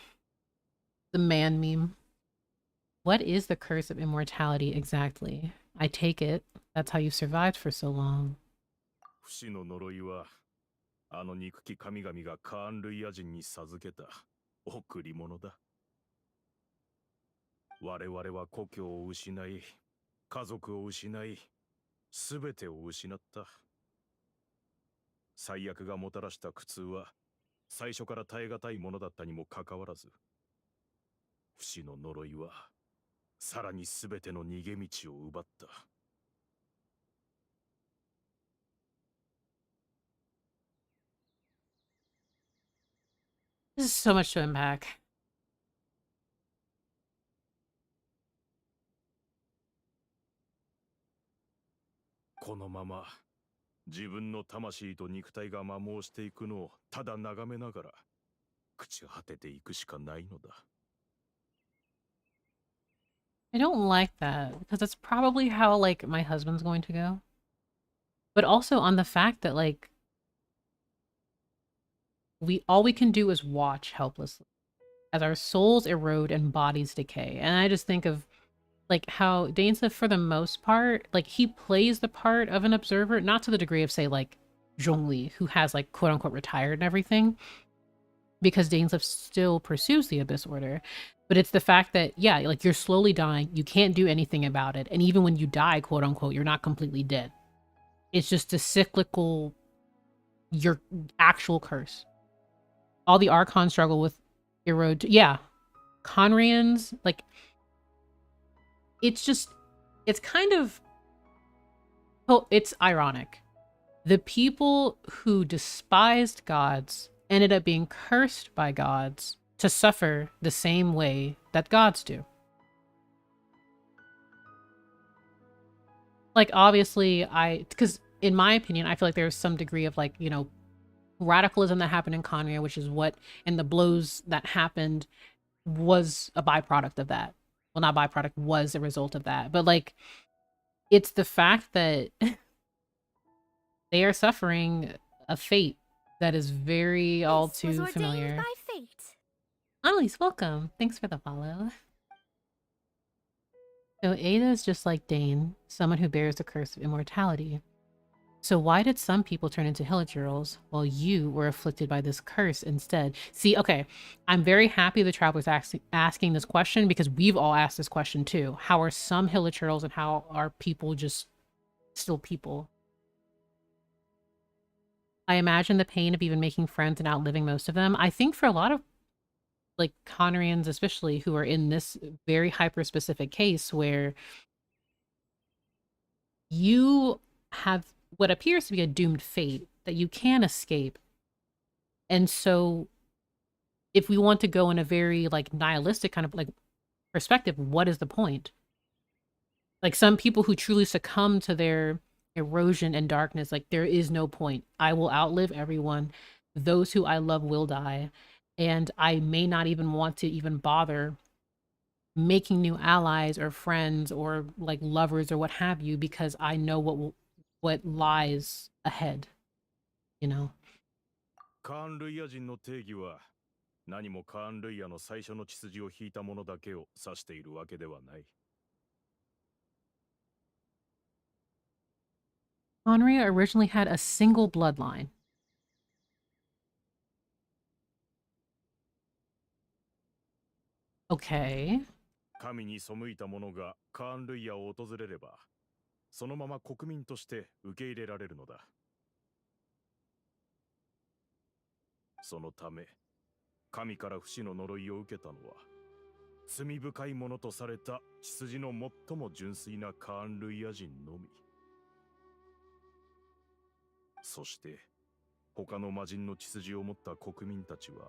The man meme. What is the curse of immortality exactly? I take it. That's how you survived for so long. 不死の呪いは、あの憎き神々がカーンルイヤ人に授けた贈り物だ。我々は故郷を失い、家族を失い、すべてを失った。最悪がもたらした苦痛は、最初から耐え難いものだったにもかかわらず、不死の呪いは、さらにすべての逃げ道を奪った。This is so much to unpack. このまま自分の魂と肉体が摩耗していくのをただ眺めながら朽ち果てていくしかないのだ。 I don't like that because that's probably how like my husband's going to go. But also on the fact that like all we can do is watch helplessly as our souls erode and bodies decay. And I just think of like how dainsleif, for the most part, like he plays the part of an observer, not to the degree of say like Zhongli, who has like quote unquote retired and everything, because dainsleif still pursues the Abyss Order. But it's the fact that, yeah, like you're slowly dying, you can't do anything about it. And even when you die, quote unquote, you're not completely dead. It's just a cyclical, your actual curse. All the Archon struggle with erode. Yeah. Khaenri'ahs, like, it's just, it's kind of, oh, it's ironic. The people who despised gods ended up being cursed by gods to suffer the same way that gods do. Like, obviously, because in my opinion, I feel like there's some degree of like, you know, radicalism that happened in Khaenri'ah, which is what, and the blows that happened was a byproduct of that. Well, not byproduct, was a result of that. But like, it's the fact that they are suffering a fate that is very all This was too ordained familiar. by fate. Annalise, welcome. Thanks for the follow. So Ada is just like Dane, someone who bears the curse of immortality. So why did some people turn into Hilichurls while you were afflicted by this curse instead? See, okay, I'm very happy the Traveler's asking this question because we've all asked this question too. How are some Hilichurls and how are people just still people? I imagine the pain of even making friends and outliving most of them. I think for a lot of like Khaenri'ahs especially who are in this very hyper-specific case where you have what appears to be a doomed fate that you can escape. And so if we want to go in a very like nihilistic kind of like perspective, what is the point? Like some people who truly succumb to their erosion and darkness, like there is no point. I will outlive everyone. Those who I love will die. And I may not even want to even bother making new allies or friends or like lovers or what have you because I know what lies ahead, you know. カーンルイヤ人の定義は何もカーンルイヤの最初の血筋を引いたものだけを指しているわけではない。 Khaenri'ah originally had a single bloodline. Okay. 神に背いた者がカーンルイヤを訪れれば、そのまま国民として受け入れられるのだ。そのため、神から不死の呪いを受けたのは、罪深いものとされた血筋の最も純粋なカーンルイヤ人のみ。そして、他の魔人の血筋を持った国民たちは、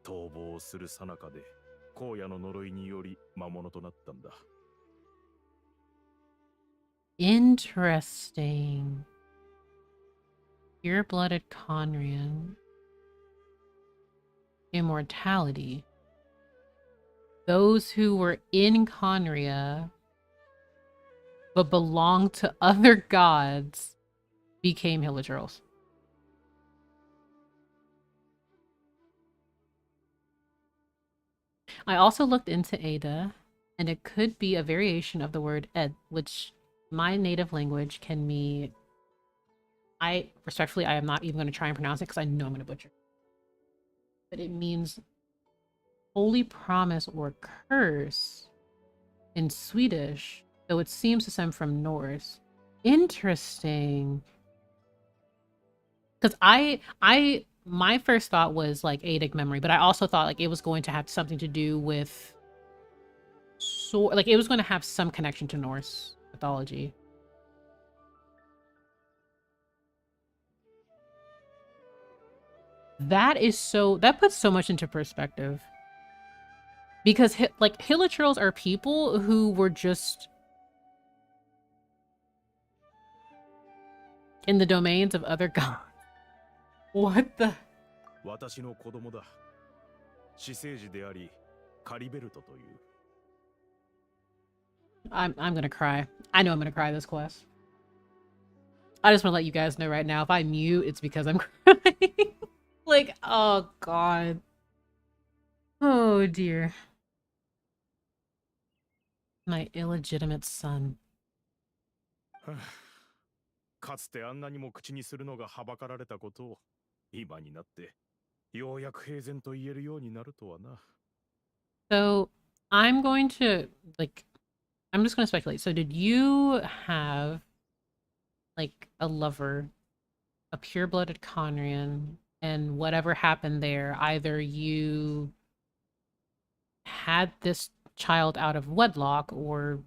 逃亡する最中で、荒野の呪いにより魔物となったんだ。Interesting. Pure-blooded Khaenri'ah. Immortality. Those who were in Khaenri'ah but belonged to other gods became Hilichurls. I also looked into Ada, and it could be a variation of the word Ed, which my native language can mean. Respectfully, I am not even going to try and pronounce it because I know I'm going to butcher. But it means holy promise or curse in Swedish, though it seems to stem from Norse. Interesting. Because my first thought was like Adic memory, but I also thought like it was going to have something to do with like it was going to have some connection to Norse mythology. That is so, that puts so much into perspective. Because like hilichurls are people who were just in the domains of other gods. What the? 私の子供だ。私生児であり、カリベルトという。I'm gonna cry. I know I'm gonna cry this quest. I just want to let you guys know right now, if I mute, it's because I'm crying. Like, oh god. Oh dear. My illegitimate son. かつてあんなにも口にするのがはばかられたことを、今になって、ようやく平然と言えるようになるとはな。So, I'm going to, like, I'm just going to speculate. So, did you have, like, a lover, a pure-blooded khaenri'ah, and whatever happened there, either you had this child out of wedlock or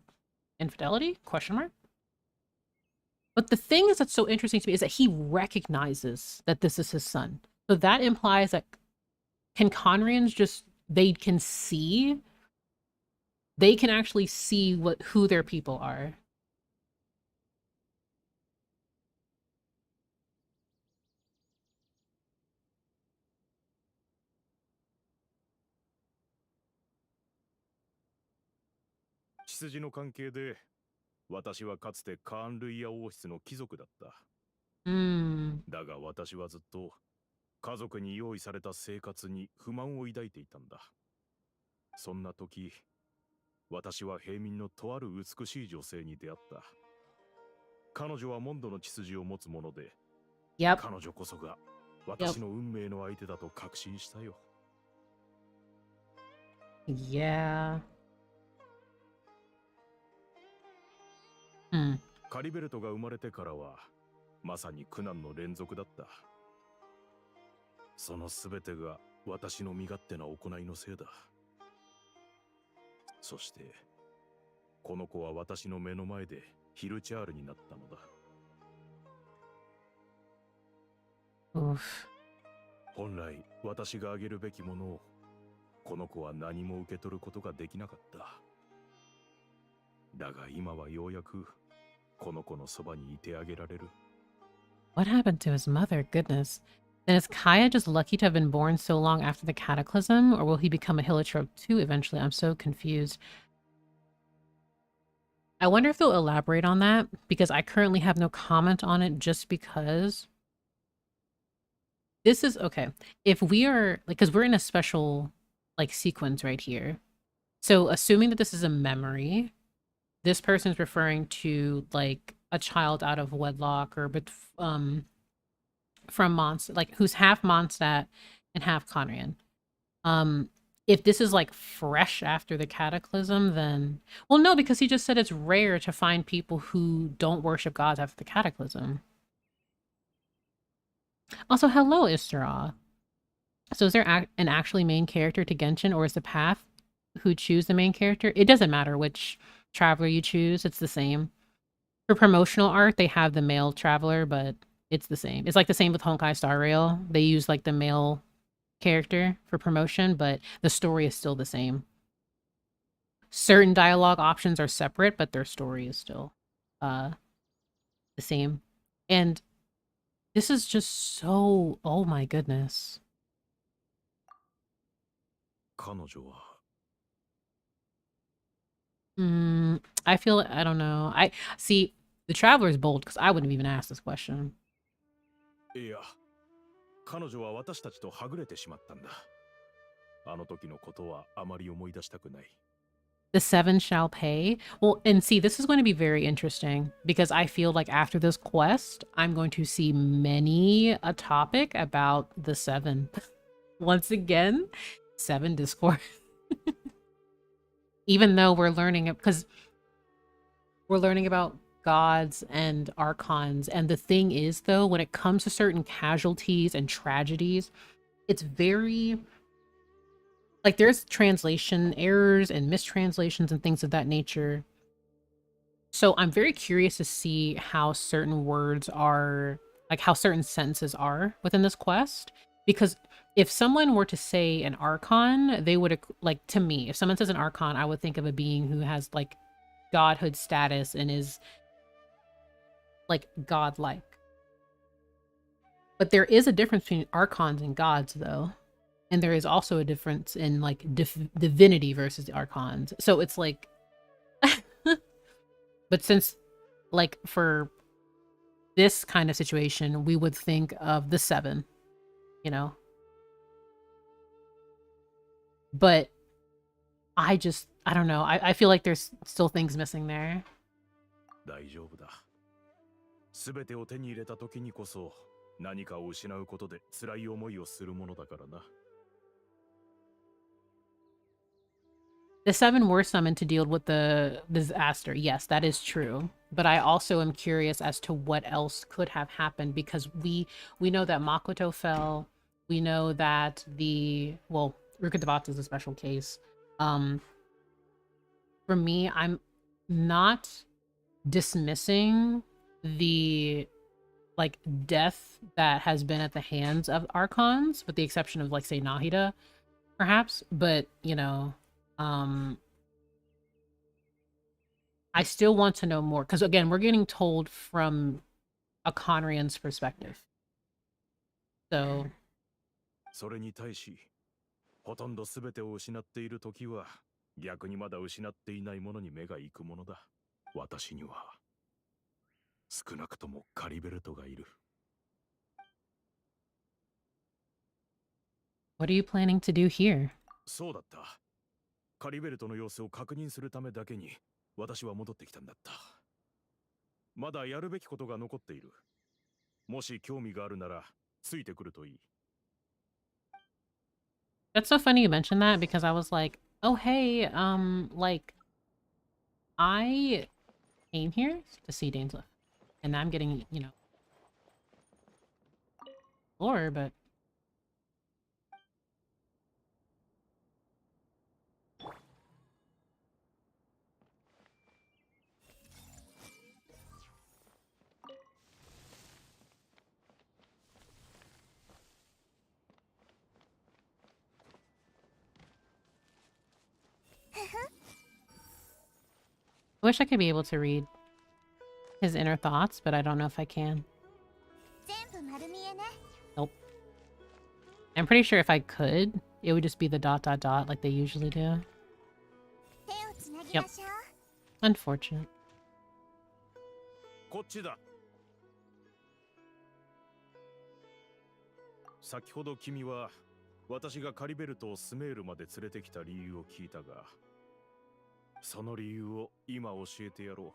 infidelity? Question mark. But the thing is that's so interesting to me is that he recognizes that this is his son. So that implies that can khaenri'ahs just, they can actually see who their people are. "血筋の関係で、私はかつてカーンルイヤ王室の貴族だった。だが私はずっと家族に用意された生活に不満を抱いていたんだ。そんな時、私は平民のとある美しい女性に出会った。彼女はモンドの血筋を持つもので、彼女こそが私の運命の相手だと確信したよ。Yeah. カリベルトが生まれてからは、まさに苦難の連続だった。そのすべてが私の身勝手な行いのせいだ。そして、この子は私の目の前でヒルチャールになったのだ。本来、私があげるべきものを、この子は何も受け取ることができなかった。だが今はようやく、この子のそばにいてあげられる。What happened to his mother? Goodness. Then is Kaya just lucky to have been born so long after the cataclysm, or will he become a hilichurl too eventually? I'm so confused. I wonder if they'll elaborate on that, because I currently have no comment on it just because this is okay. If we are like, because we're in a special like sequence right here. So assuming that this is a memory, this person's referring to like a child out of wedlock or from Mondstadt, like who's half Mondstadt and half khaenri'ah. If this is like fresh after the cataclysm, then well, no, because he just said it's rare to find people who don't worship gods after the cataclysm. Also, hello, Istara. So is there an actually main character to Genshin, or is the path who choose the main character? It doesn't matter which traveler you choose, it's the same. For promotional art, they have the male traveler, but it's the same. It's like the same with Honkai Star Rail. They use like the male character for promotion, but the story is still the same. Certain dialogue options are separate, but their story is still the same. And this is just so, oh my goodness. 彼女は I feel, I don't know. I see, the traveler is bold because I wouldn't have even asked this question. いや、彼女は私たちとはぐれてしまったんだ。あの時のことはあまり思い出したくない。The seven shall pay. Well, and see, this is going to be very interesting because I feel like after this quest, I'm going to see many a topic about the seven. Once again, seven discourse. Even though we're learning, because we're learning about gods and archons, and the thing is, though, when it comes to certain casualties and tragedies, it's very like there's translation errors and mistranslations and things of that nature. So I'm very curious to see how certain words are, like how certain sentences are within this quest, Because if someone were to say an Archon, they would, like, to me, if someone says an Archon, I would think of a being who has, like, godhood status and is, like, godlike. But there is a difference between Archons and gods, though. And there is also a difference in, like, divinity versus the Archons. So it's like... But since, like, for this kind of situation, we would think of the 7, you know? But I don't know. I feel like there's still things missing there. 大丈夫だ。すべてを手に入れた時にこそ何かを失うことで辛い思いをするものだからな。The 7 were summoned to deal with the disaster. Yes, that is true. But I also am curious as to what else could have happened, because we know that Makoto fell. We know that well, Rukkhadevata is a special case. For me, I'm not dismissing the, like, death that has been at the hands of Archons, with the exception of, like, say, Nahida, perhaps. But, you know... I still want to know more, because again, we're getting told from a Khaenri'ah's perspective. So それに対し、ほとんどすべてを失っている時は、逆にまだ失っていないものに目が行くものだ。私には少なくともカリベルトがいる。what are you planning to do here? そうだった。カリベルトの様子を確認するためだけに私は戻ってきたんだった。まだやるべきことが残っている。もし興味があるならついてくるといい。That's so funny you mentioned that, because I was like, oh hey, like, I came here to see dainsleif, and I'm getting, you know, lore, but I wish I could be able to read his inner thoughts, but I don't know if I can. 全部丸見えね。 Nope. I'm pretty sure if I could, it would just be the ... like they usually do. 手をつなぎましょう。 Unfortunate. こっちだ。先ほど君は私がカリベルトをスメールまで連れてきた理由を聞いたが、その理由を今教えてやろう。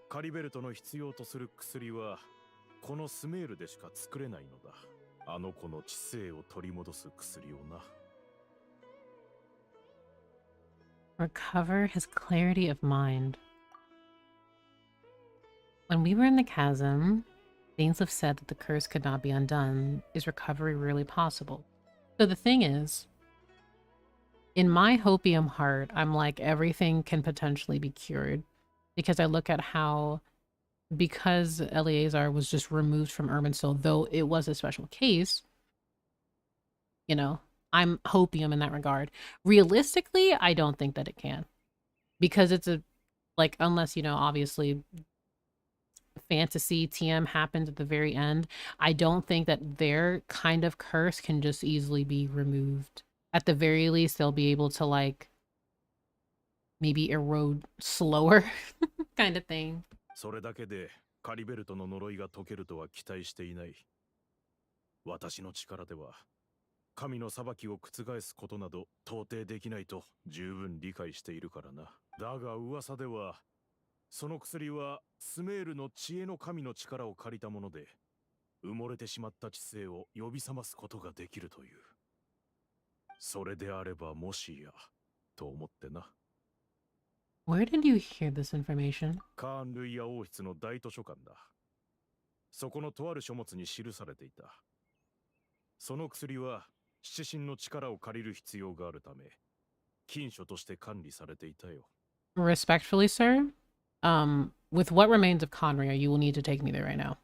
カリベルトの必要とする薬はこのスメールでしか作れないのだ。あの子の知性を取り戻す薬をな。Recover his clarity of mind. When we were in the chasm, dainsleif said that the curse could not be undone. Is recovery really possible? So the thing is, in my hopium heart, I'm like, everything can potentially be cured. Because I look at how, because Eleazar was just removed from Irminsul, though it was a special case, you know, I'm hopium in that regard. Realistically, I don't think that it can. Because it's a, like, unless, you know, obviously fantasy TM happens at the very end, I don't think that their kind of curse can just easily be removed. At the very least, they'll be able to, like, maybe erode slower kind of thing. それだけでカリベルトの呪いが解けるとは期待していない。私の力では神の裁きを覆すことなど到底できないと十分理解しているからな。だが噂ではその薬はスメールの知恵の神の力を借りたもので、埋もれてしまった知性を呼び覚ますことができるという。それであればもしやと思ってな。Where did you hear this information? カーン・ルイヤ王室の大図書館だ。そこのとある書物に記されていた。その薬は七神の力を借りる必要があるため、禁書として管理されていたよ。Respectfully, sir, with what remains of khaenri'ah, you will need to take me there right now.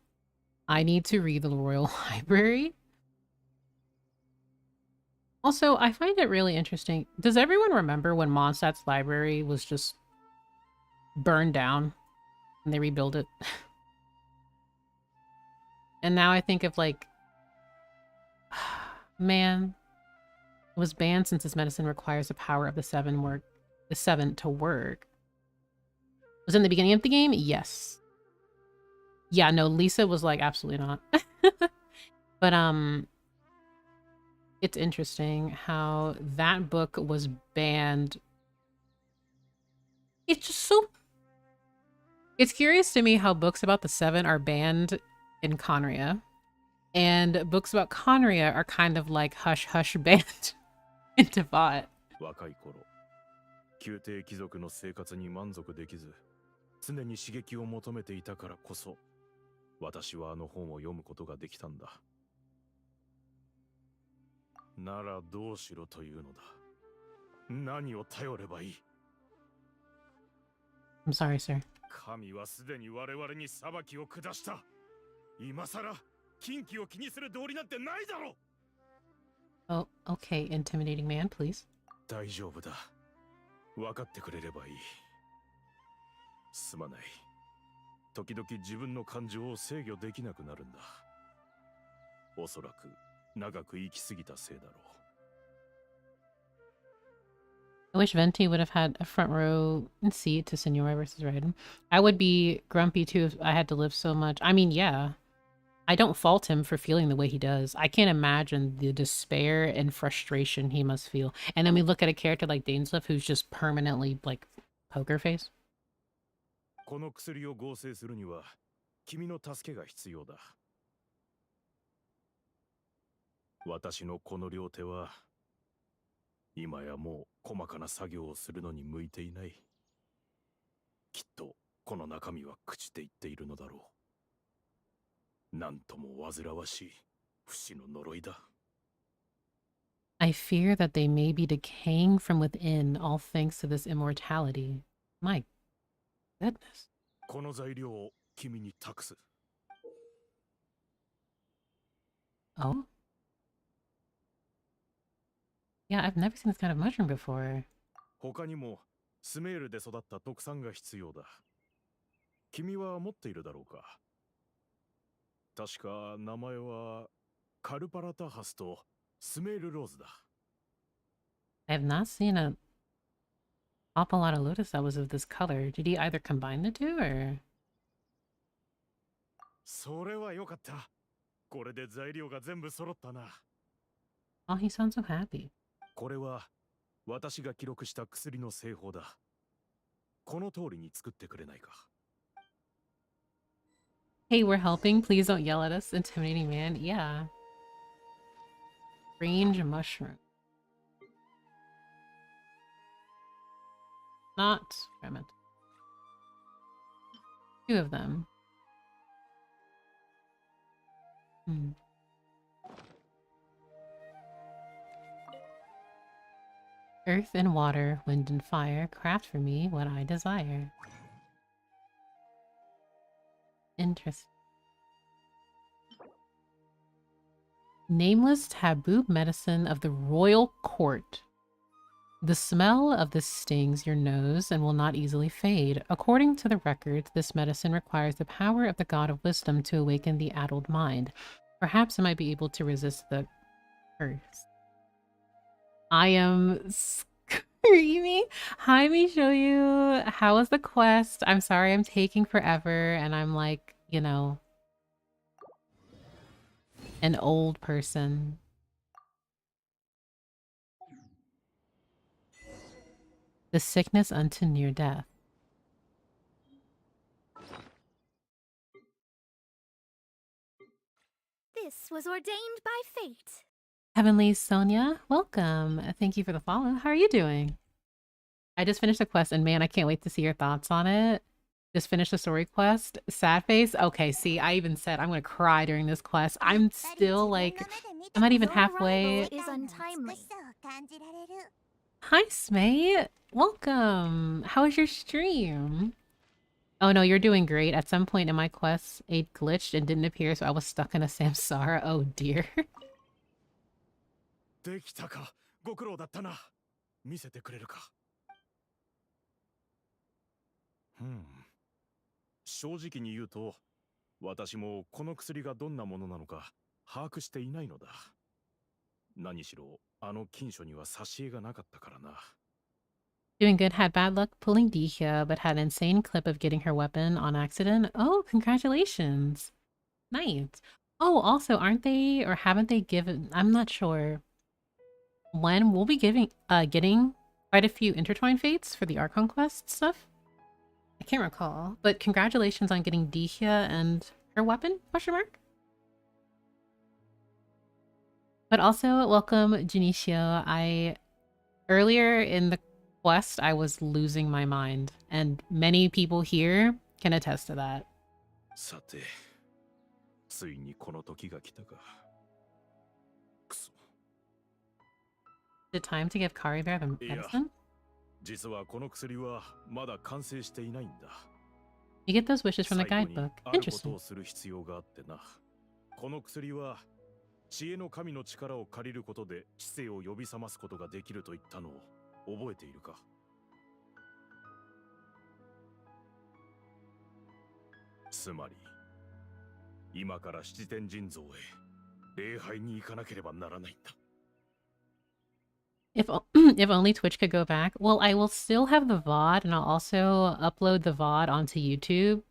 I need to read the royal library. Also, I find it really interesting. Does everyone remember when Mondstadt's library was just burned down and they rebuilt it? And now I think of like, man, it was banned since this medicine requires the power of the seven to work. Was it in the beginning of the game? Yes. Yeah, no, Lisa was like, absolutely not. But it's interesting how that book was banned. It's just so... It's curious to me how books about the seven are banned in khaenri'ah, and books about khaenri'ah are kind of like hush-hush banned in Tefat. 若い頃、宮廷貴族の生活に満足できず、常に刺激を求めていたからこそ、私はあの本を読むことができたんだ。ならどうしろというのだ。何を頼ればいい？ I'm sorry, sir. 神はすでに我々に裁きを下した。今さら禁忌を気にする道理なんてないだろう。 Oh, okay, intimidating man, please. 大丈夫だ。分かってくれればいい。すまない。時々自分の感情を制御できなくなるんだ。おそらく長く生きすぎたせいだろう。 I wish Venti would have had a front row seat to Senora versus Raiden. I would be grumpy too if I had to live so much. I mean, yeah. I don't fault him for feeling the way he does. I can't imagine the despair and frustration he must feel. And then we look at a character like dainsleif who's just permanently, like, poker face. この薬を合成するには君の助けが必要だ。私のこの両手は今やもう細かな作業をするのに向いていない。きっとこの中身は朽ちていっているのだろう。なんとも煩わしい不死の呪いだ。 I fear that they may be decaying from within, all thanks to this immortality. My goodness. この材料を君に託す。 Oh? Yeah, I've never seen this kind of mushroom before. 他にもスメールで育った特産が必要だ。君は持っているだろうか。確か名前はカルパラタハスとスメールローズだ。 I have not seen a Opalata lotus that was of this color. Did he either combine the two, or...? それはよかった。これで材料が全部揃ったな。 Oh, he sounds so happy. これは私が記録した薬の製法だ。この通りに作ってくれないか。 Hey, we're helping. Please don't yell at us, intimidating man. Yeah. Range mushroom. Not what I meant. Two of them. Earth and water, wind and fire, craft for me what I desire. Interesting. Nameless taboo medicine of the royal court. The smell of this stings your nose and will not easily fade. According to the records, this medicine requires the power of the god of wisdom to awaken the addled mind. Perhaps it might be able to resist the curse. I am screaming. Hi, me show you. How was the quest? I'm sorry I'm taking forever, and I'm like, you know, an old person. The sickness unto near death. This was ordained by fate. Heavenly Sonia, welcome. Thank you for the follow. How are you doing? I just finished the quest, and man, I can't wait to see your thoughts on it. Just finished the story quest. Sad face? Okay, see, I even said I'm gonna cry during this quest. I'm still like, I'm not even halfway. Is untimely. Hi, Smay. Welcome. How was your stream? Oh no, you're doing great. At some point in my quest, it glitched and didn't appear, so I was stuck in a samsara. Oh dear. できたか。ご苦労だったな。見せてくれるか。正直に言うと、私もこの薬がどんなものなのか把握していないのだ。何しろ、あの禁書には挿絵がなかったからな。Doing good, had bad luck pulling Dihya, but had an insane clip of getting her weapon on accident. Oh, congratulations. Nice. Oh, also, aren't they, or haven't they given, I'm not sure. When we'll be getting quite a few intertwined fates for the Archon quest stuff. I can't recall, but congratulations on getting Dihya and her weapon, question mark? But also, welcome, Junicio. Earlier in the quest, I was losing my mind, and many people here can attest to that. さて、ついにこの時が来たか。くそ。Is it time to give Caribert the medicine? 実はこの薬はまだ完成していないんだ。You get those wishes from the 最後に guidebook. あること Interesting. をする必要があってな。この薬は知恵の神の力を借りることで知性を呼び覚ますことができると言ったのを覚えているか。つまり今から七天神像へ礼拝に行かなければならないんだ。If if only Twitch could go back. Well, I will still have the VOD, and I'll also upload the VOD onto YouTube.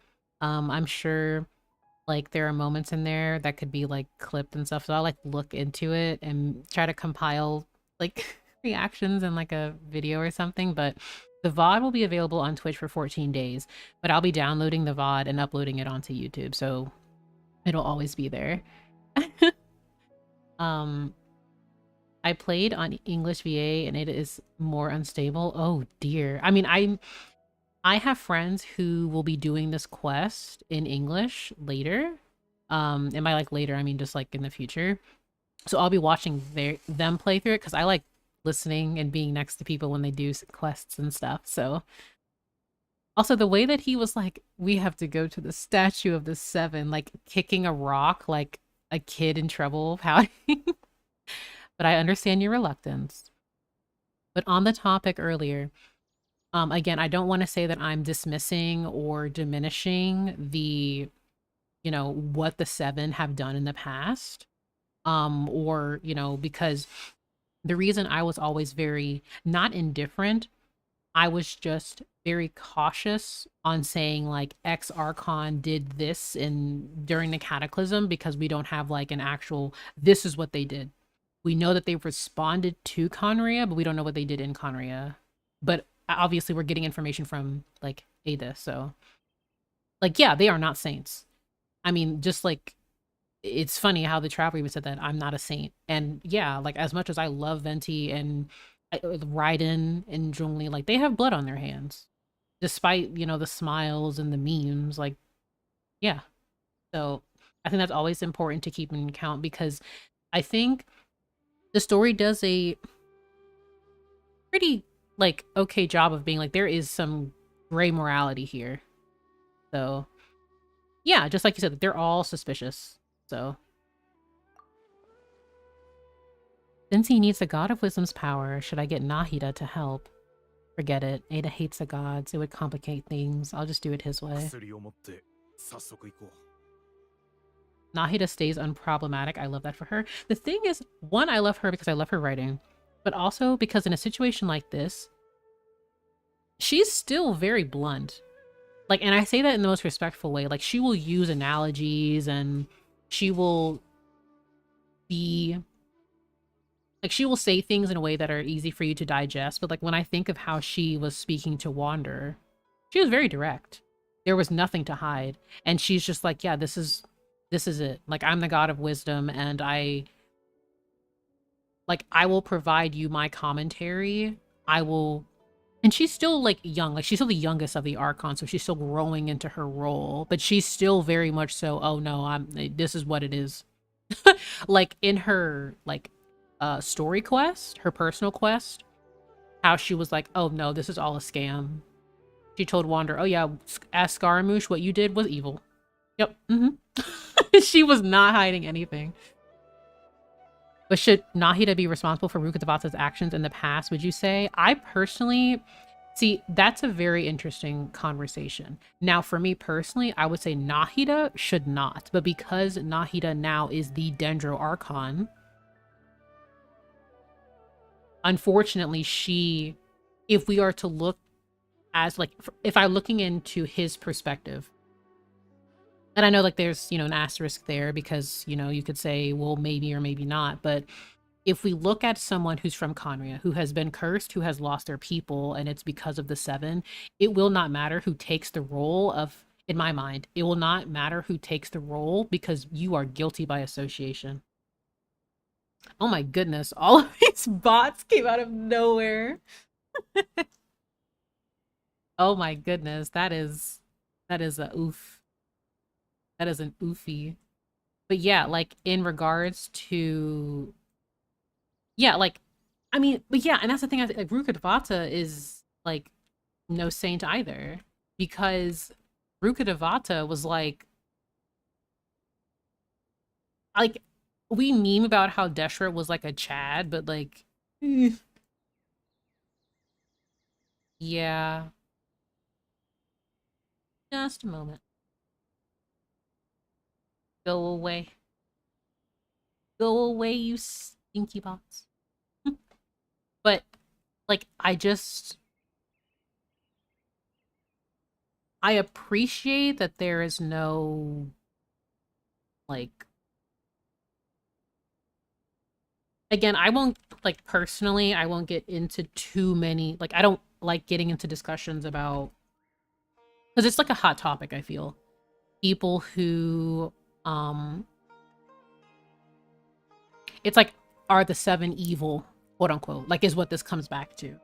I'm sure like there are moments in there that could be like clipped and stuff, so I'll like look into it and try to compile like reactions in like a video or something. But the VOD will be available on Twitch for 14 days, but I'll be downloading the VOD and uploading it onto YouTube, so it'll always be there. I played on English VA and it is more unstable. Oh dear. I mean, I have friends who will be doing this quest in English later. And by like later, I mean just like in the future. So I'll be watching them play through it because I like listening and being next to people when they do quests and stuff. So also the way that he was like, we have to go to the statue of the seven, like kicking a rock like a kid in trouble pouting. But I understand your reluctance. But on the topic earlier, again, I don't want to say that I'm dismissing or diminishing the, you know, what the seven have done in the past. Or, you know, because the reason I was always very not indifferent, I was just very cautious on saying like X Archon did this during the Cataclysm, because we don't have like an actual, this is what they did. We know that they responded to khaenri'ah, but we don't know what they did in khaenri'ah. But obviously we're getting information from like Ada, so like, yeah, they are not saints. I mean, just like, it's funny how the Traveler even said that I'm not a saint. And yeah, like as much as I love Venti and Raiden and Zhongli, like they have blood on their hands. Despite, you know, the smiles and the memes, like, yeah. So I think that's always important to keep in account, because I think the story does a pretty, like, okay job of being like, there is some gray morality here. So, yeah, just like you said, they're all suspicious. So. Vinci needs the God of Wisdom's power. Should I get Nahida to help? Forget it. Ada hates the gods. It would complicate things. I'll just do it his way. Nahida stays unproblematic. I love that for her. The thing is, one, I love her because I love her writing, but also because in a situation like this, she's still very blunt. Like, and I say that in the most respectful way. Like, she will use analogies and she will be... like, she will say things in a way that are easy for you to digest, but like when I think of how she was speaking to Wander, she was very direct. There was nothing to hide. And she's just like, yeah, this is it. Like, I'm the God of wisdom, and I will provide you my commentary. And she's still like young, like she's still the youngest of the Archon, so she's still growing into her role, but she's still very much so, oh no, this is what it is. Like in her like story quest, her personal quest, how she was like, oh no, this is all a scam. She told Wander, oh yeah, ask Scaramouche, what you did was evil. Yep. She was not hiding anything. But should Nahida be responsible for Rukkhadevata's actions in the past, would you say? I personally... See, that's a very interesting conversation. Now, for me personally, I would say Nahida should not. But because Nahida now is the Dendro Archon, unfortunately, she... If we are to look as, like... If I'm looking into his perspective, and I know, like, there's, you know, an asterisk there because, you know, you could say, well, maybe or maybe not. But if we look at someone who's from khaenri'ah, who has been cursed, who has lost their people, and it's because of the seven, it will not matter who takes the role of, in my mind, it will not matter who takes the role because you are guilty by association. Oh my goodness, all of these bots came out of nowhere. Oh my goodness, that is a oof. That is an oofy. But yeah, like in regards to, yeah, like, I mean, but yeah, and that's the thing. I think like Rukkhadevata is like no saint either, because Rukkhadevata was like we meme about how Deshret was like a Chad, but like, yeah. Just a moment. Go away. Go away, you stinky bots. But, like, I appreciate that there is no, like... Again, I won't, like, personally, I won't get into too many... Like, I don't like getting into discussions about... Because it's, like, a hot topic, I feel. People who, it's like, are the seven evil, quote unquote, like is what this comes back to.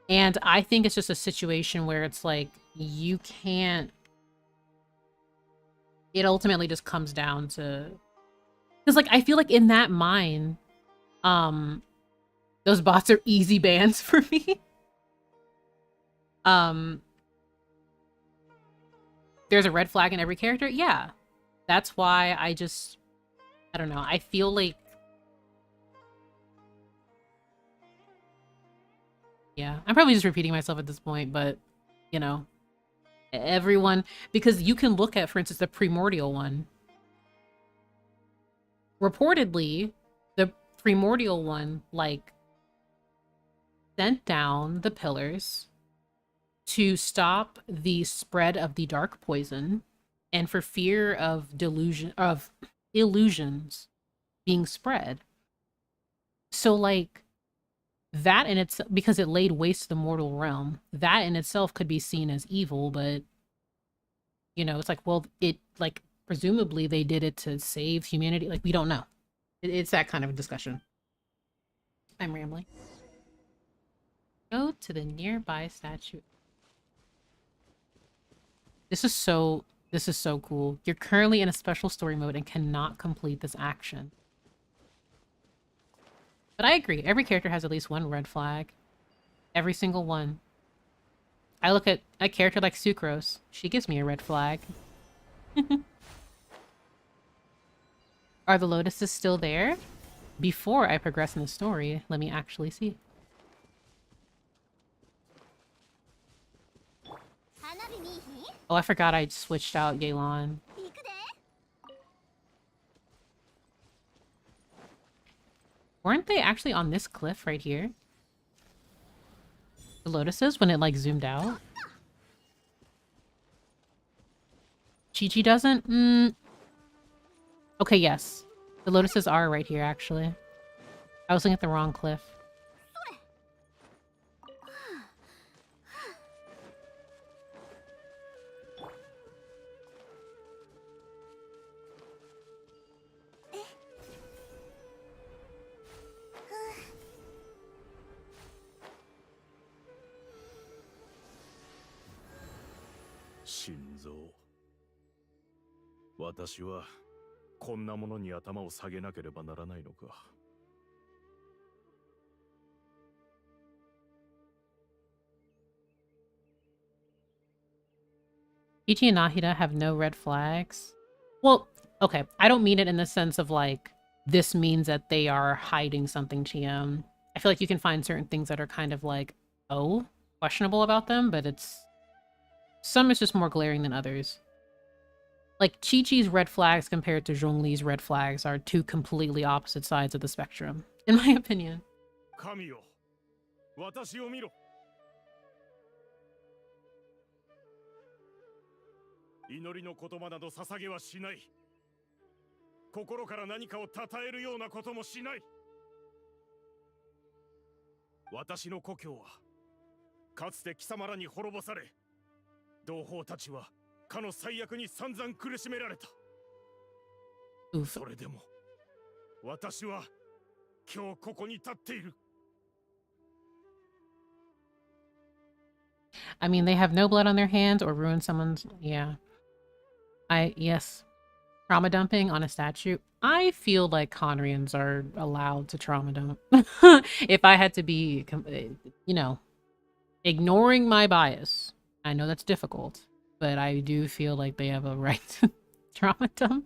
And I think it's just a situation where it's like, you can't, it ultimately just comes down to, because like, I feel like in that mine, those bots are easy bans for me. There's a red flag in every character. Yeah. That's why I don't know. I feel like, yeah, I'm probably just repeating myself at this point, but, you know, everyone, because you can look at, for instance, the primordial one. Reportedly, the primordial one, like, sent down the pillars to stop the spread of the dark poison and for fear of illusions being spread. So, like, that in itself, because it laid waste to the mortal realm, that in itself could be seen as evil, but, you know, it's like, well, it, like, presumably they did it to save humanity. Like, we don't know. It's that kind of a discussion. I'm rambling. Go to the nearby statue. This is so cool. You're currently in a special story mode and cannot complete this action. But I agree. Every character has at least one red flag. Every single one. I look at a character like Sucrose. She gives me a red flag. Are the lotuses still there? Before I progress in the story, let me actually see. Oh, I forgot I switched out Yelan. Weren't they actually on this cliff right here? The lotuses, when it like zoomed out? Chi-Chi doesn't? Okay, yes. The lotuses are right here, actually. I was looking at the wrong cliff. Shinzo. 私はこんなものに頭を下げなければならないのか。Ichi and Nahida have no red flags. Well, okay, I don't mean it in the sense of like this means that they are hiding something, TM. I feel like you can find certain things that are kind of like, oh, questionable about them, but some is just more glaring than others. Like, Chi-Chi's red flags compared to Zhongli's red flags are two completely opposite sides of the spectrum, in my opinion. 神よ、私を見ろ。祈りの言葉など捧げはしない。心から何かを称えるようなこともしない。私の故郷はかつて貴様らに滅ぼされ、同胞たちはかの最悪に散々苦しめられた。それでも私は今日ここに立っている。I mean, they have no blood on their hands or ruined someone's... Yeah. Yes. Trauma dumping on a statue. I feel like khaenri'ahs are allowed to trauma dump. If I had to be, you know, ignoring my bias. I know that's difficult, but I do feel like they have a right to trauma dump.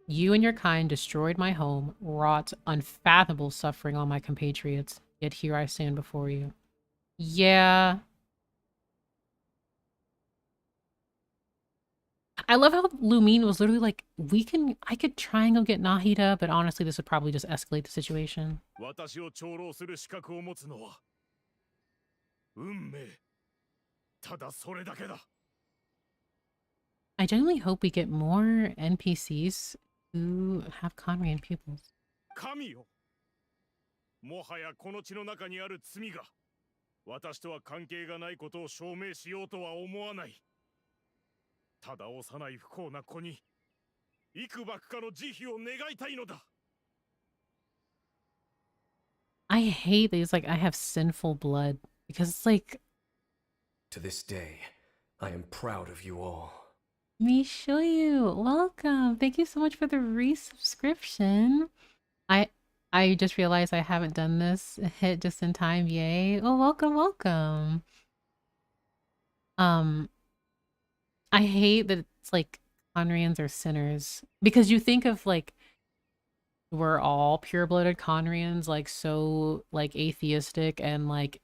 You and your kind destroyed my home, wrought unfathomable suffering on my compatriots, yet here I stand before you. Yeah. I love how Lumine was literally like, I could try and go get Nahida, but honestly, this would probably just escalate the situation. I genuinely hope we get more NPCs who have khaenri'ah pupils. 神よ、もはやこの地の中にある罪が私とは関係がないことを証明しようとは思わない。ただ幼い不幸な子に幾ばくかの慈悲を願いたいのだ。I hate these, like, I have sinful blood, because it's like... To this day, I am proud of you all. Mishoyu, welcome! Thank you so much for the resubscription. I just realized I haven't done this hit just in time, yay. Oh, welcome, welcome. I hate that it's like khaenri'ahs are sinners. Because you think of like, we're all pure-blooded khaenri'ahs, like so like atheistic and like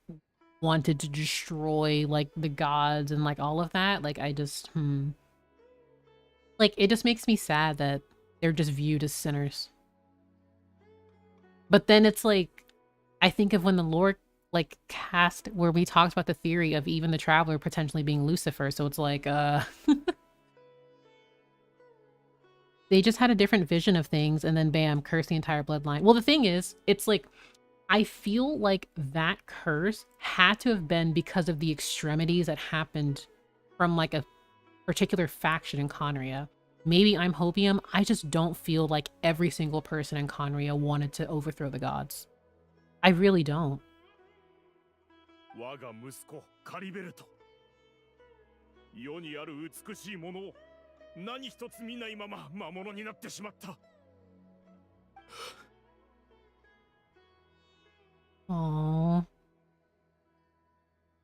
wanted to destroy like the gods and like all of that. Like I just, like it just makes me sad that they're just viewed as sinners. But then it's like, I think of when the Lord like cast, where we talked about the theory of even the Traveler potentially being Lucifer. So it's like, they just had a different vision of things and then bam, curse the entire bloodline. Well, the thing is, it's like, I feel like that curse had to have been because of the extremities that happened from like a particular faction in khaenri'ah. Maybe I'm hopium, I just don't feel like every single person in khaenri'ah wanted to overthrow the gods. I really don't. 我が息子カリベルト、世にある美しいものを何一つ見ないまま魔物になってしまった。Aww.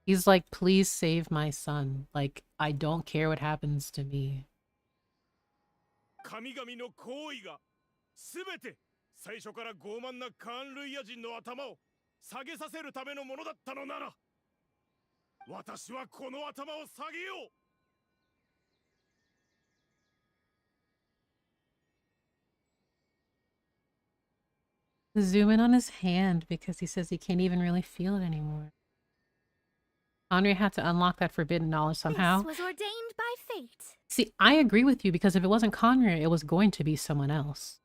He's like, please save my son. Like, I don't care what happens to me. 神々の行為がすべて最初から傲慢なカーンルイヤ人の頭を下げさせるためのものだったのなら、私はこの頭を下げよう。 Zoom in on his hand because he says he can't even really feel it anymore. Andre had to unlock that forbidden knowledge somehow. This was ordained by fate. See, I agree with you because if it wasn't Conrad, it was going to be someone else.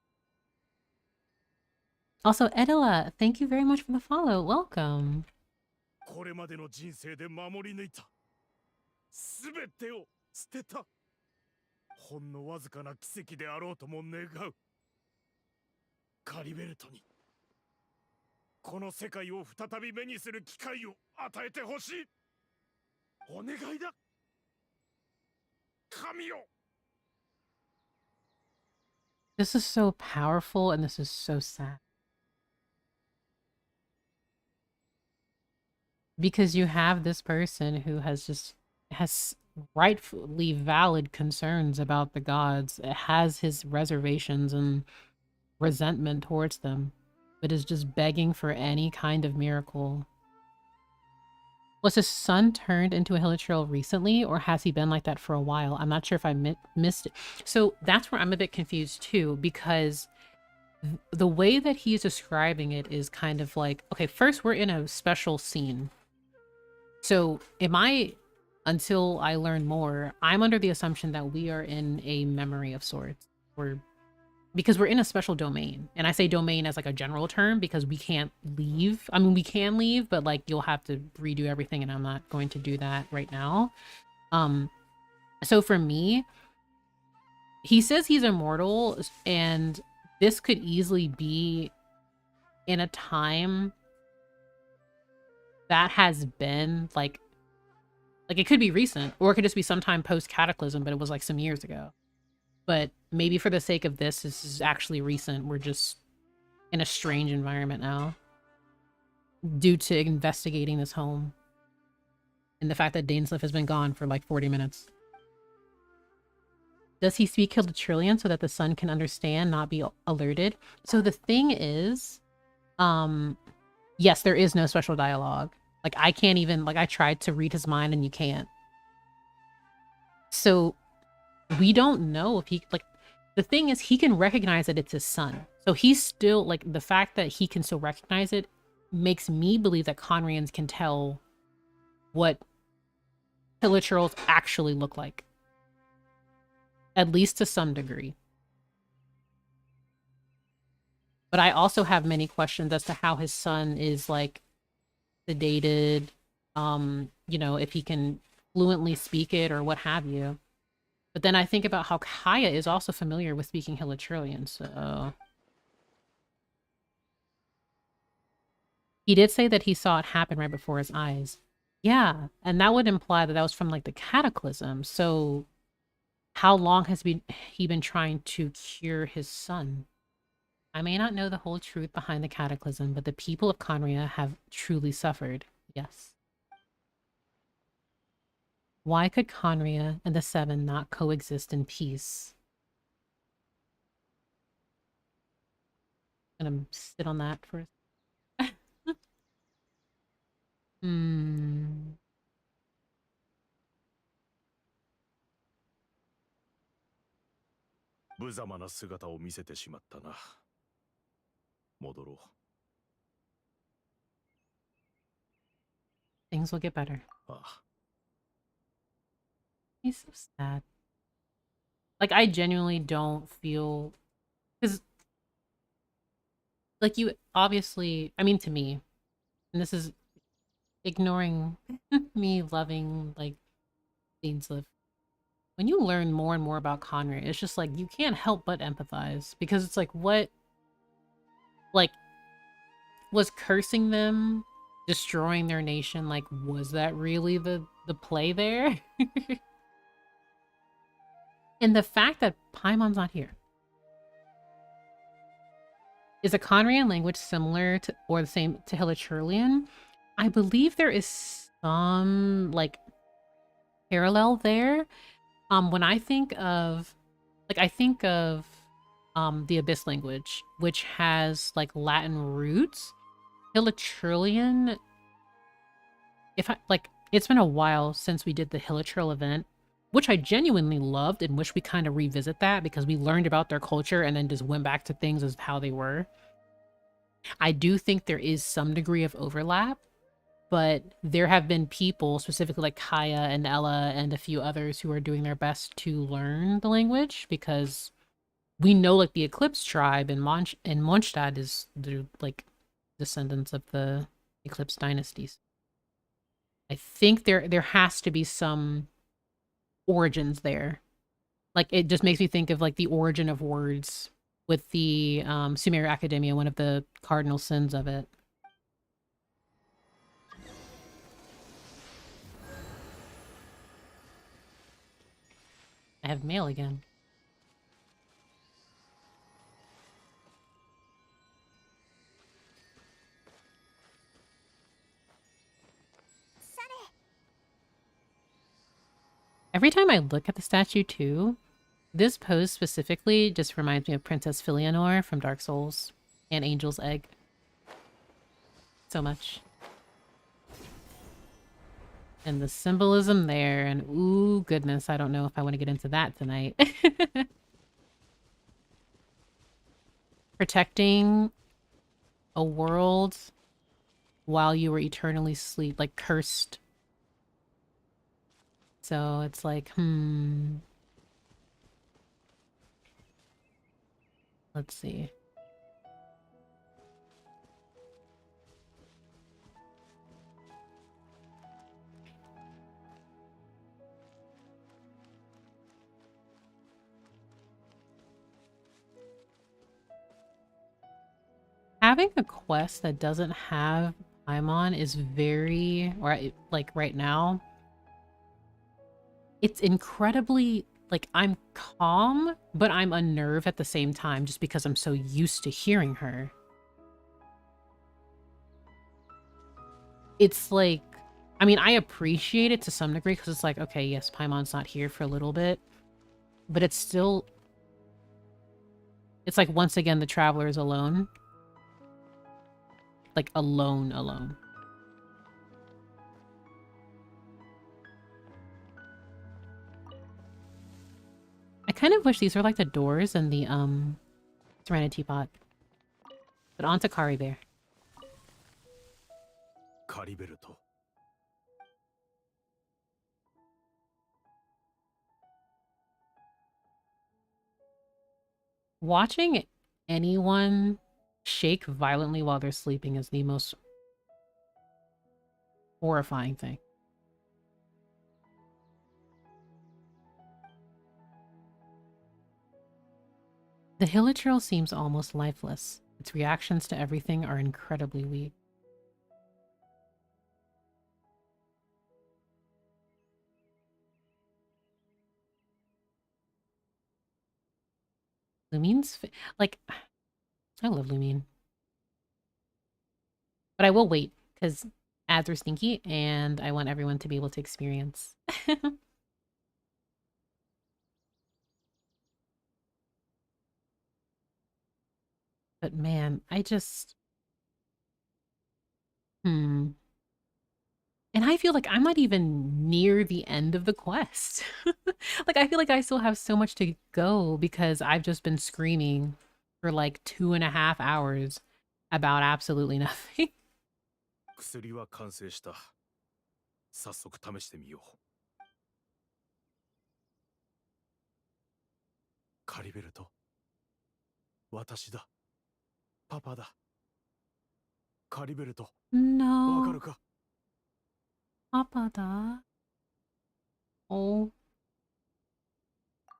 Also, Edela, thank you very much for the follow. Welcome. これまでの人生で守り抜いたすべてを捨てた。ほんのわずかな奇跡であろうとも願う。カリベルトにこの世界を再び目にする機会を与えてほしい。お願いだ。神よ。 This is so powerful and this is so sad. Because you have this person who has rightfully valid concerns about the gods. It has his reservations and resentment towards them, but is just begging for any kind of miracle. Was his son turned into a hilichurl recently, or has he been like that for a while? I'm not sure if I missed it. So that's where I'm a bit confused too, because the way that he's describing it is kind of like, okay, first we're in a special scene. So until I learn more, I'm under the assumption that we are in a memory of sorts. Because we're in a special domain. And I say domain as like a general term because we can't leave. I mean, we can leave, but like you'll have to redo everything, and I'm not going to do that right now. So for me, he says he's immortal, and this could easily be in a time that has been like it could be recent, or it could just be sometime post Cataclysm, but it was like some years ago. But maybe for the sake of this is actually recent. We're just in a strange environment now due to investigating this home and the fact that dainsleif has been gone for like 40 minutes. Does he speak Hilichurlian so that the sun can understand, not be alerted? So the thing is, yes, there is no special dialogue. Like, I can't even, like, I tried to read his mind and you can't. So we don't know if he, like, the thing is, he can recognize that it's his son. So he's still, like, the fact that he can still recognize it makes me believe that khaenri'ahs can tell what hilichurls actually look like. At least to some degree. But I also have many questions as to how his son is, like, sedated, you know, if he can fluently speak it or what have you. But then I think about how Kaya is also familiar with speaking Hilichurlian, so... He did say that he saw it happen right before his eyes. Yeah, and that would imply that that was from, like, the Cataclysm, so... How long has he been trying to cure his son? I may not know the whole truth behind the Cataclysm, but the people of khaenri'ah have truly suffered. Yes. Why could khaenri'ah and the Seven not coexist in peace? I'm gonna sit on that for a Hmm. 無様な姿を見せてしまったな。戻ろ Things will get better. う。ああ。 He's so sad. Like, I genuinely don't feel... Because, like, you obviously... I mean, to me, and this is ignoring me loving, like, dainsleif. When you learn more and more about khaenri'ah, it's just like, you can't help but empathize. Because it's like, what... Like, was cursing them, destroying their nation, like, was that really the play there? And the fact that Paimon's not here. Is a khaenri'ah language similar to, or the same to Hilichurlian? I believe there is some, like, parallel there. When I think of, like, the Abyss language, which has, like, Latin roots. Hilichurlian, it's been a while since we did the Hilichurl event, which I genuinely loved and wish we kind of revisit that because we learned about their culture and then just went back to things as how they were. I do think there is some degree of overlap, but there have been people, specifically like Kaya and Ella and a few others, who are doing their best to learn the language because we know, like, the Eclipse tribe in Mondstadt is the, like, descendants of the Eclipse dynasties. I think there has to be some origins there. Like, it just makes me think of, like, the origin of words with the Sumeria Academia, one of the cardinal sins of it. I have mail again. Every time I look at the statue too, this pose specifically just reminds me of Princess Filianor from Dark Souls and Angel's Egg. So much. And the symbolism there, and ooh, goodness, I don't know if I want to get into that tonight. Protecting a world while you were eternally asleep, like cursed. So it's like, let's see. Having a quest that doesn't have Paimon is very, or like right now, it's incredibly, like, I'm calm, but I'm unnerved at the same time just because I'm so used to hearing her. It's like, I mean, I appreciate it to some degree because it's like, okay, yes, Paimon's not here for a little bit, but it's still, it's like, once again, the traveler is alone. Like, alone. I kind of wish these were like the doors in the, Serenity Pot. But on to Caribert. Caribert. Watching anyone shake violently while they're sleeping is the most horrifying thing. The hilichurl seems almost lifeless. Its reactions to everything are incredibly weak. Lumine's like, I love Lumine. But I will wait, because ads are stinky, and I want everyone to be able to experience. But man, I just... And I feel like I'm not even near the end of the quest. Like, I feel like I still have so much to go because I've just been screaming for like 2.5 hours about absolutely nothing. 薬は完成した。早速試してみよう。カリベルト。私だ。パパだ。カリベルト。わか No, るか？ Papa da. Oh,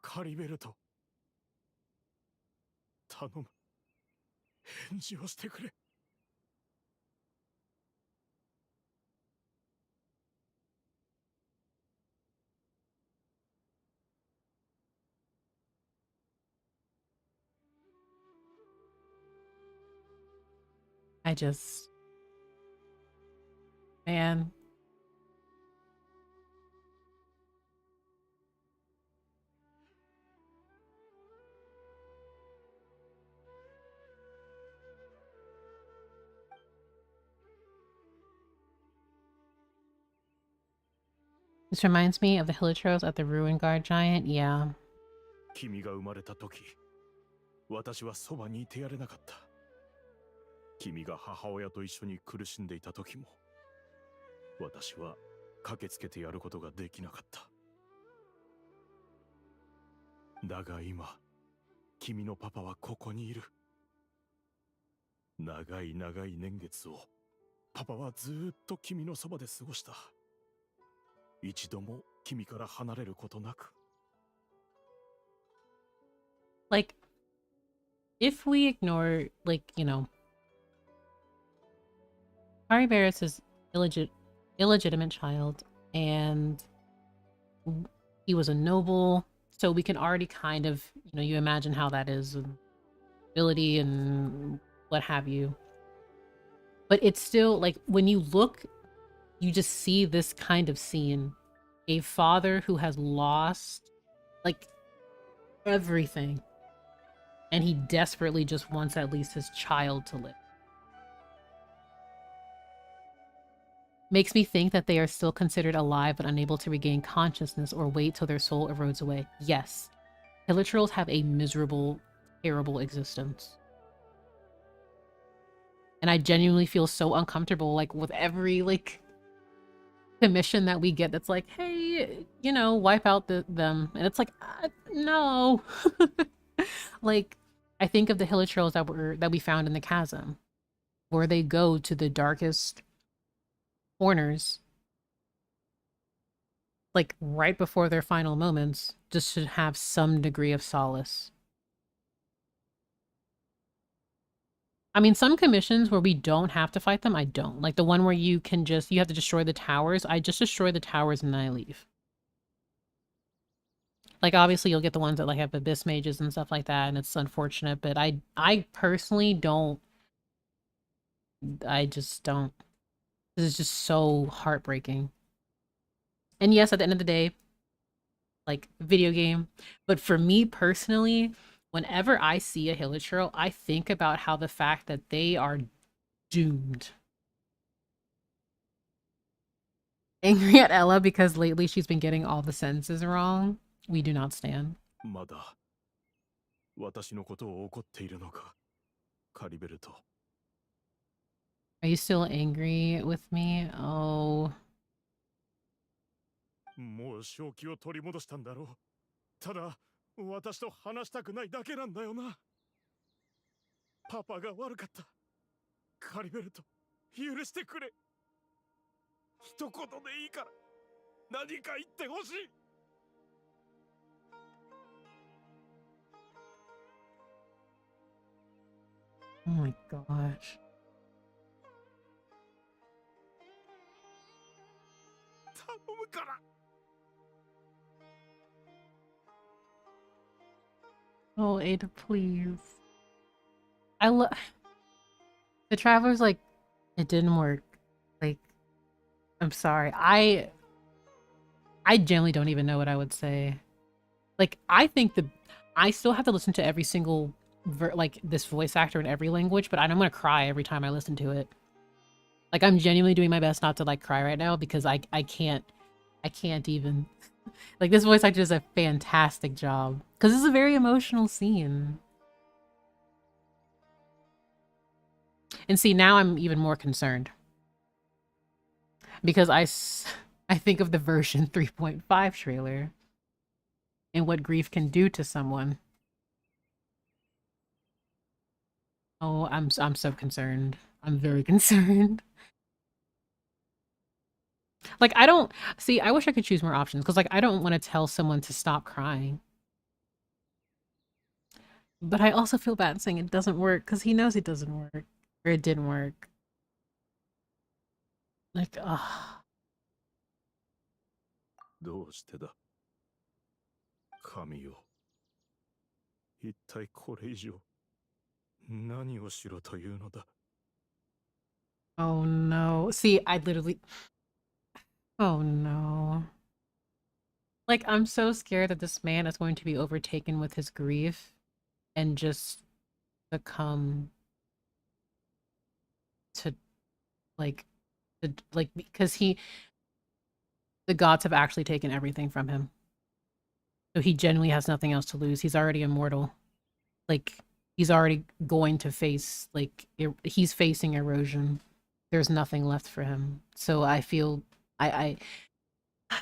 カリベルト。頼む。返事をしてくれ。I just... Man. This reminds me of the hilichurls at the Ruin Guard Giant. Yeah. 君が生まれた時、私はそばにいてやれなかった。君が母親と一緒に苦しんでいた時も、私は駆けつけてやることができなかった。だが今、君のパパはここにいる。長い長い年月を、パパはずーっと君のそばで過ごした。一度も君から離れることなく。Like, if we ignore, like, you know, Caribert is his illegitimate child, and he was a noble, so we can already kind of, you know, you imagine how that is, ability and what have you. But it's still, like, when you look, you just see this kind of scene a father who has lost, like, everything. And he desperately just wants at least his child to live. Makes me think that they are still considered alive but unable to regain consciousness or wait till their soul erodes away. Yes. Hilichurls have a miserable, terrible existence. And I genuinely feel so uncomfortable, like, with every, like, commission that we get that's like, hey, you know, wipe out them. And it's like, no. Like, I think of the Hilichurls that we found in the chasm, where they go to the darkest corners, like, right before their final moments, just to have some degree of solace. I mean, some commissions where we don't have to fight them, I don't. Like the one where you have to destroy the towers. I just destroy the towers and then I leave. Like, obviously you'll get the ones that like have abyss mages and stuff like that, and it's unfortunate, but I personally don't. I just don't. This is just so heartbreaking. And yes, at the end of the day, like, video game. But for me personally, whenever I see a Hilichurl, I think about how the fact that they are doomed. Angry at Ella because lately she's been getting all the sentences wrong. We do not stand. まだ私のことを怒っているのか、カリベルト。 Are you still angry with me? Oh. もう正気を取り戻したんだろう。ただ私と話したくないだけなんだよな。パパが悪かった。カリベルト、許してくれ。一言でいいから何か言ってほしい。 Oh my gosh. 頼むから。 Oh, Ada, please. I love the Traveler's like, it didn't work. Like, I'm sorry. I generally don't even know what I would say. Like, I think I still have to listen to every single like this voice actor in every language, but I'm gonna cry every time I listen to it. Like, I'm genuinely doing my best not to like cry right now because I can't even. Like, this voice actor does a fantastic job because it's a very emotional scene. And see, now I'm even more concerned because I think of the version 3.5 trailer and what grief can do to someone. Oh, I'm so concerned. I'm very concerned. Like, I don't see, I wish I could choose more options because, like, I don't want to tell someone to stop crying. But I also feel bad saying it doesn't work because he knows it doesn't work. Or it didn't work. Like, ah. どうしてだ。神よ。一体これ以上何をしろというのだ。 Oh no. See, I literally... Oh no. Like, I'm so scared that this man is going to be overtaken with his grief and just succumb to, like, because the gods have actually taken everything from him. So he genuinely has nothing else to lose. He's already immortal. Like, he's already going to face, like, he's facing erosion. There's nothing left for him. So I feel, I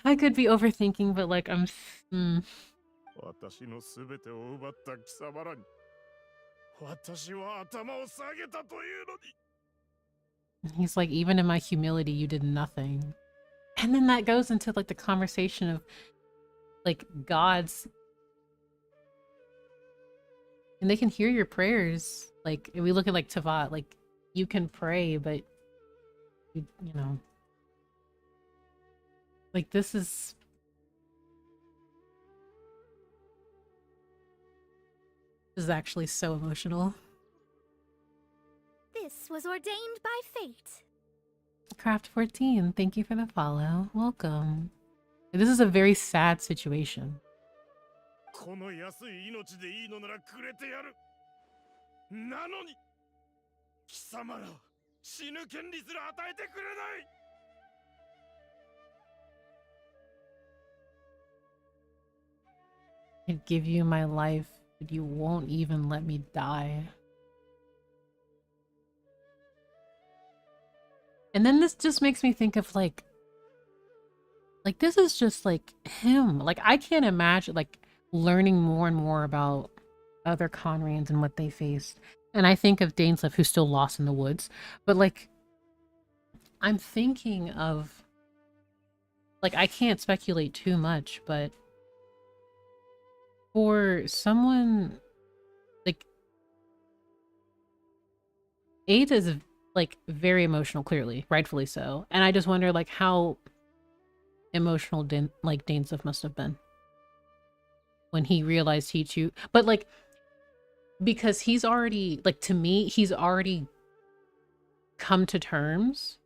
could be overthinking, but like, I'm, 私のすべてを奪った貴様らに私は頭を下げたというのに。 He's like, even in my humility, you did nothing. And then that goes into like the conversation of like gods. And they can hear your prayers. Like, if we look at like Tavat, like, you can pray, but you know. Like, this is actually so emotional. This was ordained by fate. Craft14, thank you for the follow. Welcome. This is a very sad situation. この安い命でいいのならくれてやる。なのに貴様ら死ぬ権利すら与えてくれない。 I'd give you my life, but you won't even let me die. And then this just makes me think of like this is just like him. Like I can't imagine like learning more and more about other Khaenri'ahs and what they faced. And I think of dainsleif, who's still lost in the woods. But like I'm thinking of like I can't speculate too much, but for someone like Ada is like very emotional, clearly, rightfully so. And I just wonder like how emotional dainsleif must have been when he realized he too, but like because he's already like, to me, he's already come to terms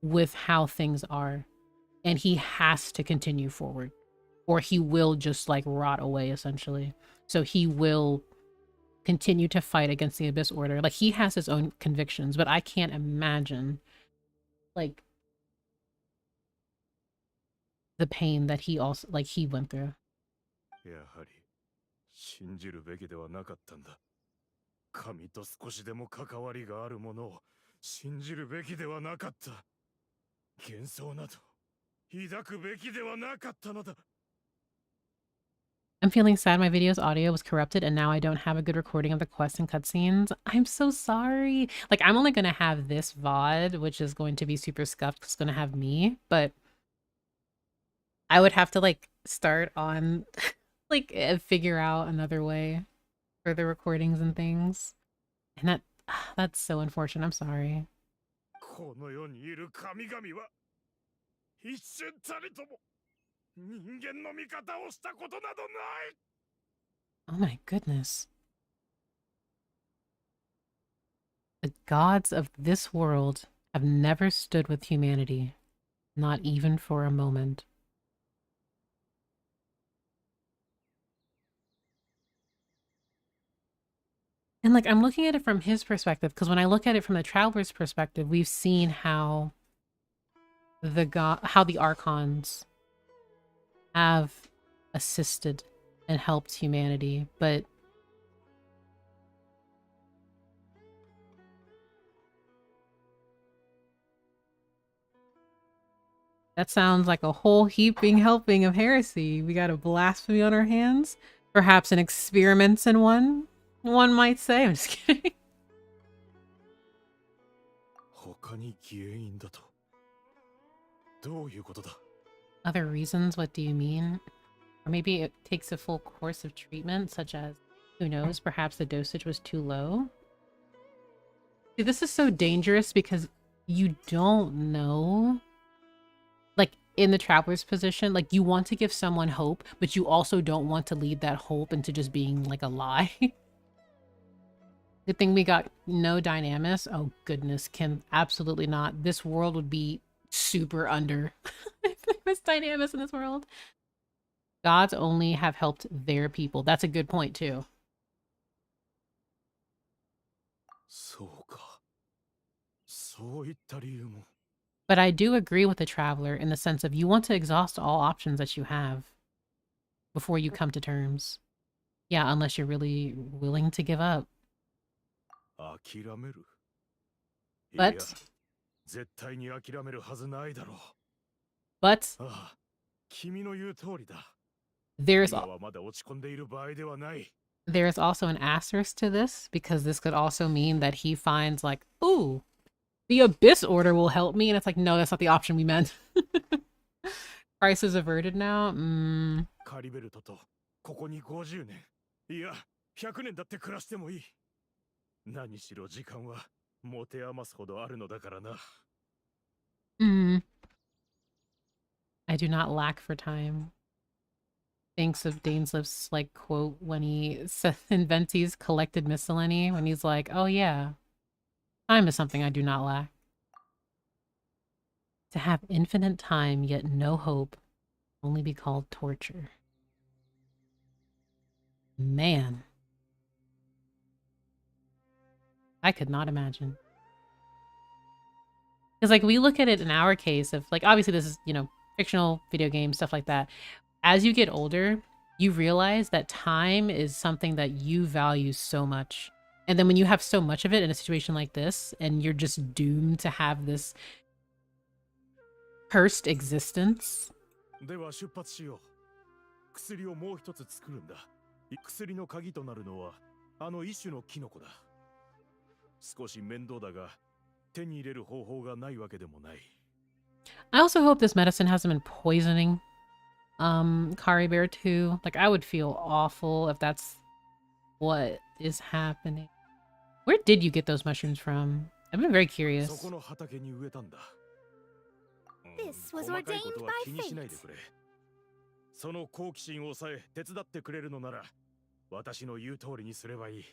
with how things are, and he has to continue forward or he will just like rot away essentially. So he will continue to fight against the Abyss Order. Like he has his own convictions, but I can't imagine like the pain that he also like he went through. やはり信じるべきではなかったんだ。神と少しでも関わりがあるものを信じるべきではなかった。幻想など抱くべきではなかったのだ。 I'm feeling sad my video's audio was corrupted and now I don't have a good recording of the quests and cutscenes. I'm so sorry. Like, I'm only going to have this VOD, which is going to be super scuffed because it's going to have me, but I would have to, like, start on, like, figure out another way for the recordings and things. And that's so unfortunate. I'm sorry. この世にいる神々は一瞬たりとも 人間の味方をしたことなどない。 Oh my goodness. The gods of this world have never stood with humanity, not even for a moment. And like, I'm looking at it from his perspective, because when I look at it from the traveler's perspective, we've seen how the Archons have assisted and helped humanity, but that sounds like a whole heaping helping of heresy. We got a blasphemy on our hands, perhaps an experiment in one might say. I'm just kidding. 他に原因だとどういうことだ。 Other reasons? What do you mean? Or maybe it takes a full course of treatment, such as, who knows, perhaps the dosage was too low? See, this is so dangerous because you don't know. Like, in the traveler's position, like, you want to give someone hope, but you also don't want to lead that hope into just being, like, a lie. Good thing we got no dynamis. Oh, goodness, Kim, absolutely not. This world would be super under if there was dynamis in this world. Gods only have helped their people. That's a good point too. そうか。そういった理由も。 But I do agree with the traveler in the sense of you want to exhaust all options that you have before you come to terms. Yeah, unless you're really willing to give up. 諦める。 But いや、絶対に諦めるはずないだろう。 But ああ、君の言う通りだ。 there's 今はまだ落ち込んでいる場合ではない。 there's also an asterisk to this, because this could also mean that he finds like, ooh, the Abyss Order will help me, and it's like, no, that's not the option we meant. Crisis averted now? カリベルトとここに50年、いや100年だって暮らしてもいい。何しろ時間は持て余すほどあるのだからな。 I do not lack for time. Thinks of Dainsleif's like quote when he invents his collected miscellany, when he's like, oh yeah, time is something I do not lack. To have infinite time yet no hope Only be called torture. Man. I could not imagine. Because, like, we look at it in our case of, like, obviously this is, you know, fictional video games, stuff like that. As you get older, you realize that time is something that you value so much. And then when you have so much of it in a situation like this, and you're just doomed to have this cursed existence. では出発しよう。薬をもう一つ作るんだ。薬の鍵となるのはあの一種のキノコだ。少し面倒だが手に入れる方法がないわけでもない。I also hope this medicine hasn't been poisoning Caribert too. Like, I would feel awful if that's what is happening. Where did you get those mushrooms from? I've been very curious. そこの畑に植えたんだ。This was 細かい ordained ことは by 気にしないで fate. くれ。その好奇心をさえ手伝ってくれるのなら、私の言う通りにすればいい。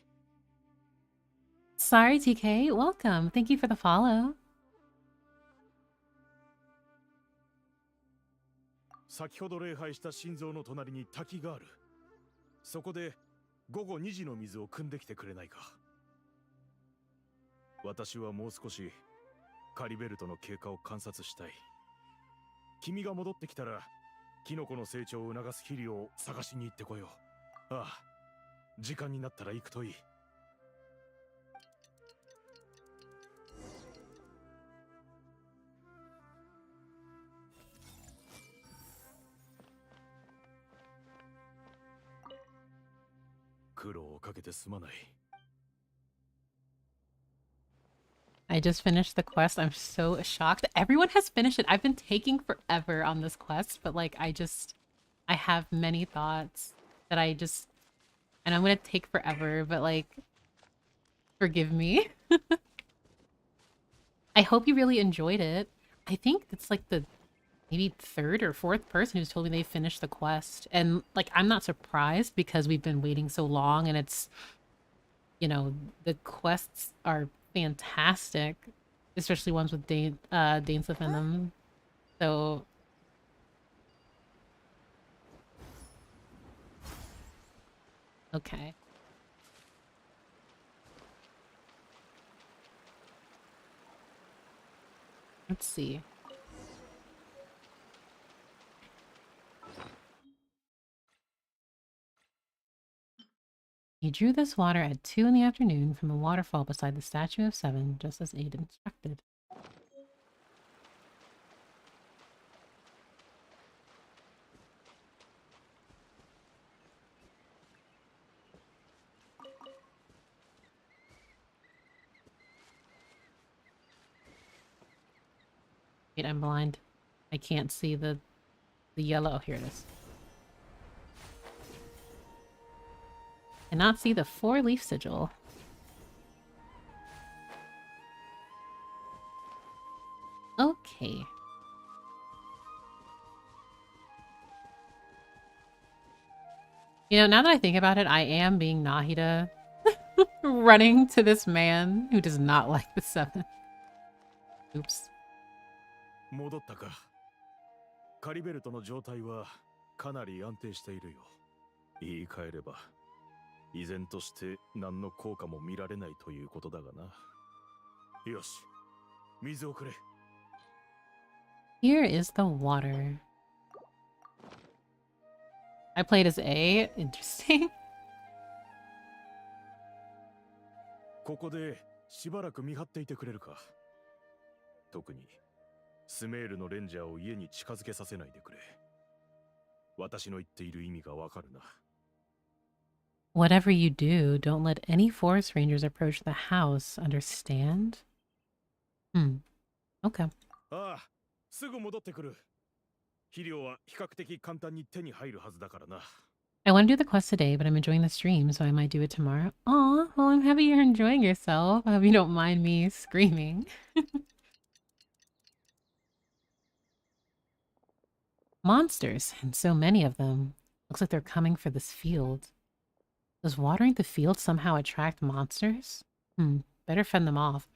Sorry, TK. Welcome. Thank you for the follow. 先ほど礼拝した心臓の隣に滝がある。そこで午後2時の水を汲んできてくれないか。私はもう少しカリベルトの経過を観察したい。君が戻ってきたらキノコの成長を促す肥料を探しに行ってこよう。ああ、時間になったら行くといい。苦労をかけてすまない。I just finished the quest. I'm so shocked. Everyone has finished it. I've been taking forever on this quest, but like I have many thoughts that and I'm gonna take forever, but like, forgive me. I hope you really enjoyed it. I think it's like the maybe third or fourth person who's told me they finished the quest. And like, I'm not surprised because we've been waiting so long and it's, you know, the quests are fantastic, especially ones with dainsleif in them. So okay. Let's see. He drew this water at 2 in the afternoon from a waterfall beside the statue of 7, just as Aid instructed. Wait, I'm blind. I can't see the yellow. Oh, here it is. Cannot see the 4-leaf sigil. Okay. You know, now that I think about it, I am being Nahida running to this man who does not like the 7. Oops. 戻ったか。カリベルトの状態はかなり安定しているよ。言い換えれば、依然として何の効果も見られないということだがな。よし、水をくれ。Here is the water. I played as A. Interesting. ここでしばらく見張っていてくれるか。特にスメールのレンジャーを家に近づけさせないでくれ。私の言っている意味がわかるな。Whatever you do, don't let any forest rangers approach the house. Understand? Okay. ああ、すぐ戻ってくる。肥料は比較的簡単に手に入るはずだからな。I want to do the quest today, but I'm enjoying the stream, so I might do it tomorrow. Aw, well, I'm happy you're enjoying yourself. I hope you don't mind me screaming. Monsters, and so many of them. Looks like they're coming for this field. Does watering the field somehow attract monsters? Better fend them off.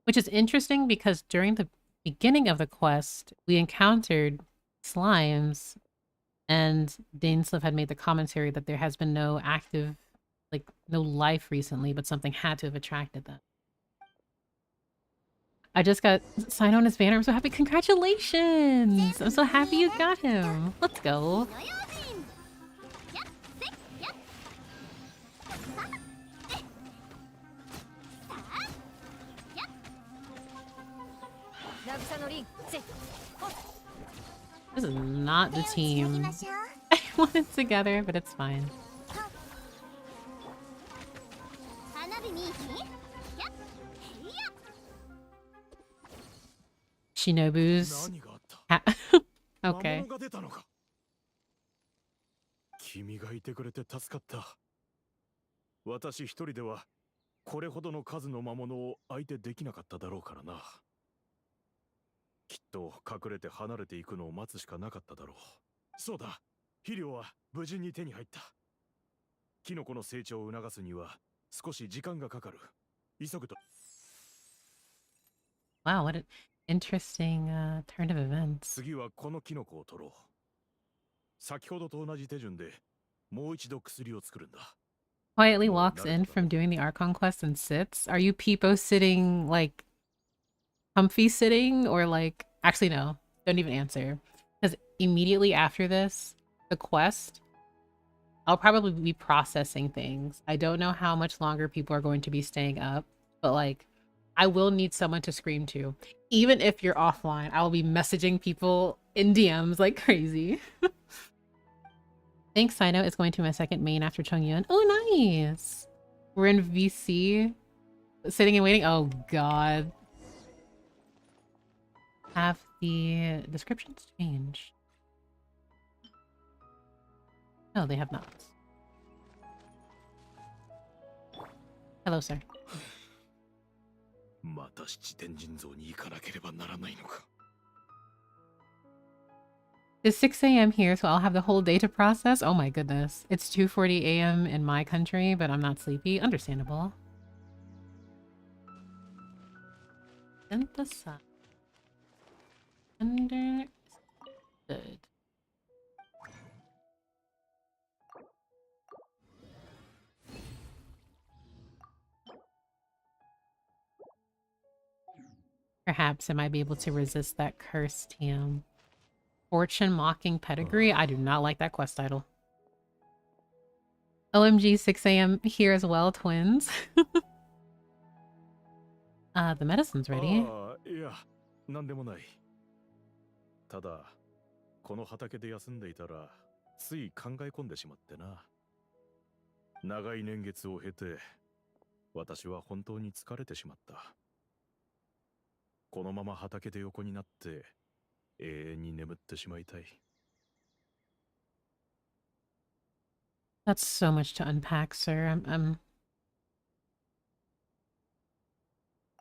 Which is interesting because during the beginning of the quest, we encountered slimes, and dainsleif had made the commentary that there has been no active, like, no life recently, but something had to have attracted them. I just got signed on his banner. I'm so happy. Congratulations! I'm so happy you got him. Let's go. This is not the team I wanted together, but it's fine. Shinobu's 何があった okay. 魔物が出たのか君がいてくれて助かった。私一人ではこれほどの数の魔物を相手できなかっただろうからな。きっと隠れて離れていくのを待つしかなかっただろう。そうだ、肥料は無事に手に入った。キノコの成長を促すには少し時間がかかる。急ぐと。Wow, what an interesting turn of events. 次はこのキノコを取ろう。先ほどと同じ手順でもう一度薬を作るんだ。Quietly walks in from doing the Archon quest and sits. Are you peepo sitting, like, comfy sitting, or like, actually no, don't even answer. Because immediately after this, the quest, I'll probably be processing things. I don't know how much longer people are going to be staying up, but like, I will need someone to scream to. Even if you're offline, I will be messaging people in DMs like crazy. Thanks, Sino. It's going to my second main after Chongyun. Oh, nice! We're in VC. Sitting and waiting. Oh, God. Have the descriptions changed? No, they have not. Hello, sir. また七天神像に行かなければならないのか。It's 6 a.m. here, so I'll have the whole day to process. Oh my goodness. It's 2:40 a.m. in my country, but I'm not sleepy. Understandable. Synthesize. Understood. Perhaps I might be able to resist that curse, TM. Fortune Mocking Pedigree? I do not like that quest title. OMG, 6 a.m. here as well, twins. The medicine's ready. ああ、いや、なんでもない。ただ、この畑で休んでいたら、つい考え込んでしまってな。長い年月を経て、私は本当に疲れてしまった。このまま畑で横になって、永遠に眠ってしまいたい。That's so much to unpack, sir.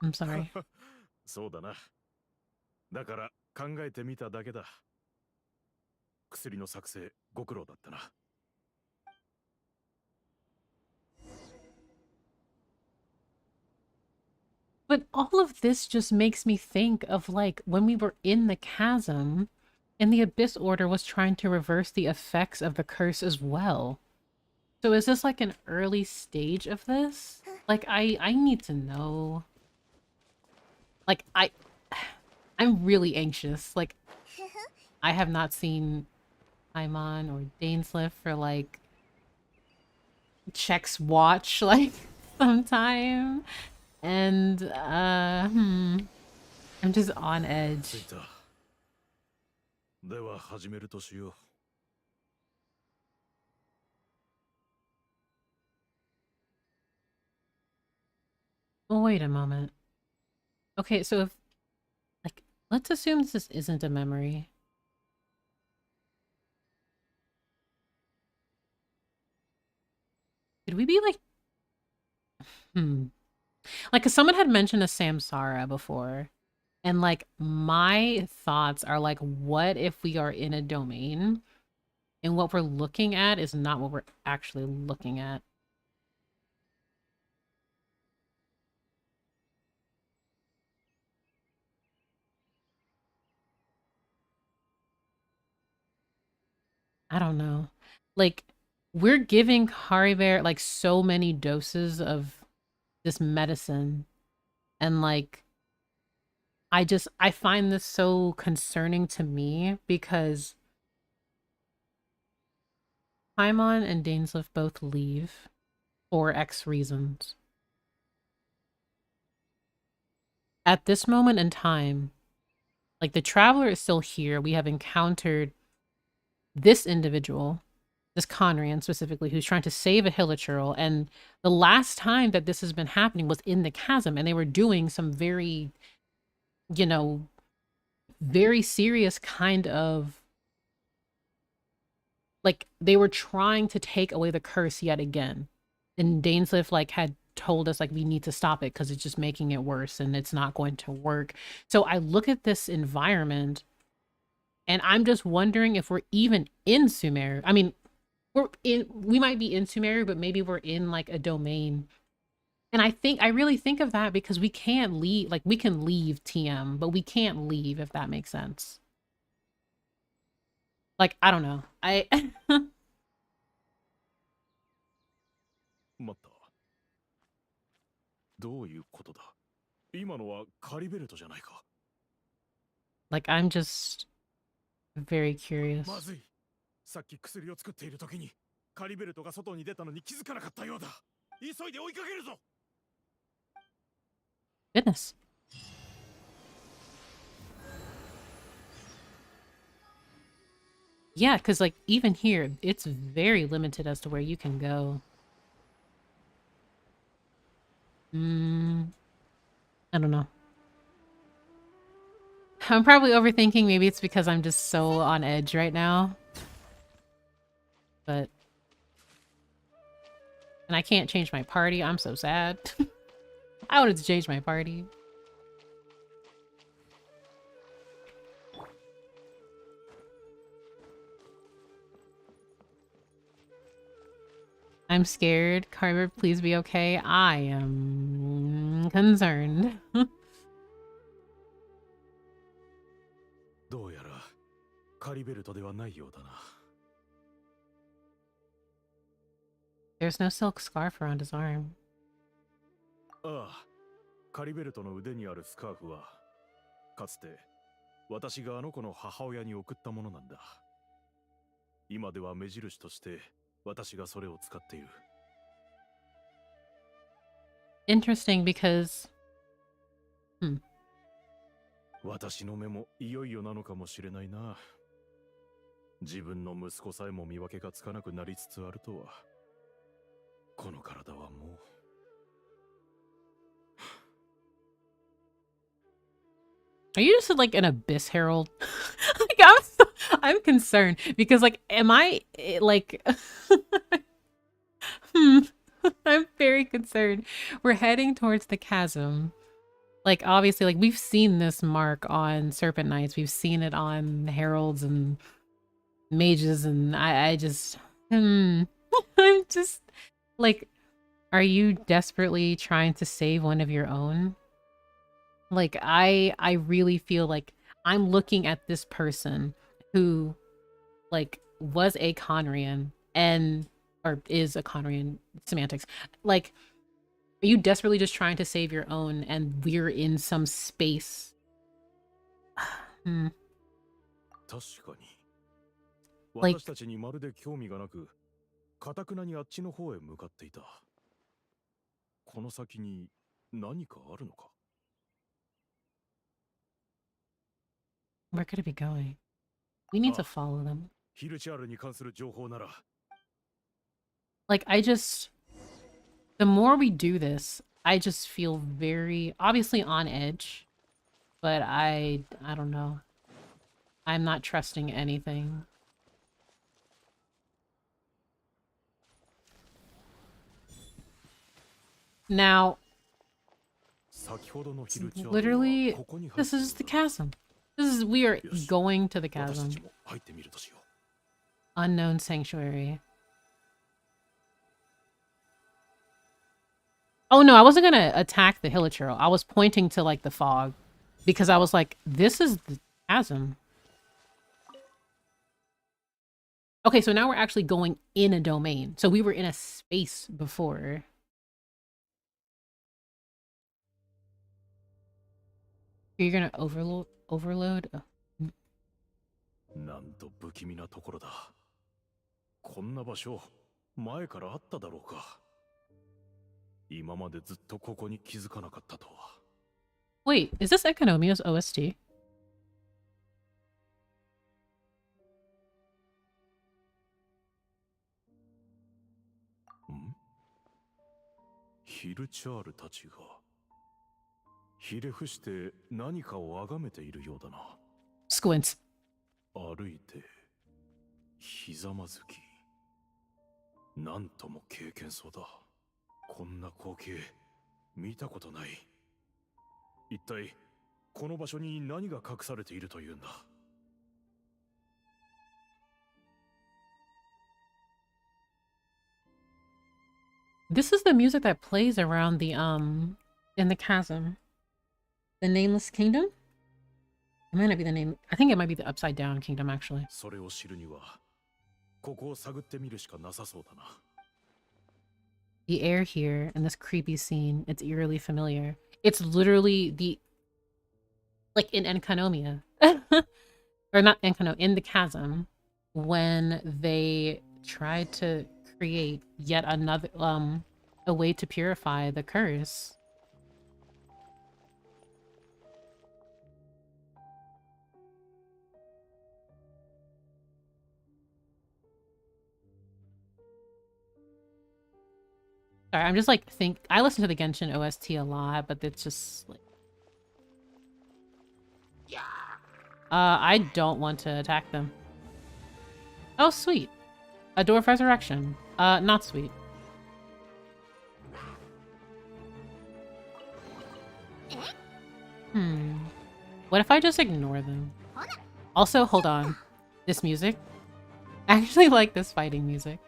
I'm sorry. そうだな。だから考えてみただけだ。薬の作成、ご苦労だったな。But all of this just makes me think of, like, when we were in the chasm, and the Abyss Order was trying to reverse the effects of the curse as well. So is this like an early stage of this? Like, I need to know. Like, I'm really anxious. Like, I have not seen Paimon or dainsleif for, like, Check's watch, like, some time. And, I'm just on edge. では始めるとしよう。Well, wait a moment. Okay, so if, like, let's assume this isn't a memory. Could we be like, like, 'cause someone had mentioned a Samsara before, and like my thoughts are like, what if we are in a domain and what we're looking at is not what we're actually looking at? I don't know. Like, we're giving Caribert like so many doses of this medicine, and like I find this so concerning to me because Paimon and Dainsleif both leave for X reasons. At this moment in time, like the Traveler is still here. We have encountered this individual, this khaenri'ah specifically, who's trying to save a hilichurl, and the last time that this has been happening was in the chasm, and they were doing some very, you know, very serious kind of, like, they were trying to take away the curse yet again. And Dainsleif like had told us like we need to stop it because it's just making it worse and it's not going to work. So I look at this environment and I'm just wondering if we're even in Sumeru. I mean, we might be in Sumeru, but maybe we're in like a domain. And I really think of that because we can't leave, like we can leave TM, but we can't leave, if that makes sense. Like, I don't know. Like, I'm just very curious. まずい。さっき薬を作っている時にカリベルトが外に出たのに気づかなかったようだ。急いで追いかけるぞ。Goodness. Yeah, because like even here, it's very limited as to where you can go. I don't know. I'm probably overthinking. Maybe it's because I'm just so on edge right now. But... And I can't change my party. I'm so sad. I wanted to change my party. I'm scared. Caribert, please be okay. I am concerned. どうやらカリベルトではないようだな。There's no silk scarf around his arm. ああ、カリベルトの腕にあるスカーフはかつて私があの子の母親に送ったものなんだ。今では目印として私がそれを使っている。Interesting because... 私の目もいよいよなのかもしれないな。自分の息子さえも見分けがつかなくなりつつあるとは。この体はもう。Are you just like an abyss herald? Like I'm concerned because like am I like I'm very concerned. We're heading towards the chasm. Like obviously like we've seen this mark on Serpent Knights. We've seen it on heralds and mages, and I just I'm just like, are you desperately trying to save one of your own? Like, I really feel like I'm looking at this person who, like, was a khaenri'ah or is a khaenri'ah, semantics. Like, are you desperately just trying to save your own and we're in some space? 確かに。私たちにまるで興味がなく、堅くなにあっちの方へ向かっていた。この先に何かあるのか? Where could it be going? We need to follow them. ヒルチャールに関する情報なら。Like, the more we do this, I just feel very, obviously on edge, but I don't know. I'm not trusting anything. Now, literally, this is the chasm. We are going to the chasm. Unknown sanctuary. Oh no, I wasn't gonna attack the hilichurl. I was pointing to like the fog because I was like, this is the chasm. Okay, so now we're actually going in a domain. So we were in a space before. You're gonna overload? Oh. なんと不気味なところだ。こんな場所、前からあっただろうか。今までずっとここに気づかなかったとは。Wait, is this Economia's OST? ヒルチャールたちがひれ伏して何かを崇めているようだな。Squints. 歩いてひざまずき。なんとも経験そうだ。こんな光景見たことない。一体この場所に何が隠されているというんだ。This is the music that plays around the in the chasm. The Nameless Kingdom? It might not be the name. I think it might be the Upside Down Kingdom, actually. それを知るにはここを探ってみるしかなさそうだな。The air here in this creepy scene, it's eerily familiar. It's literally the like in Enkanomiya. Or not Enkanomiya, in the chasm when they tried to create yet another a way to purify the curse. Sorry, I'm just like I listen to the Genshin OST a lot, but it's just like I don't want to attack them. Oh, sweet. A Dwarf Resurrection. Not sweet. What if I just ignore them? Also, hold on. This music? I actually like this fighting music.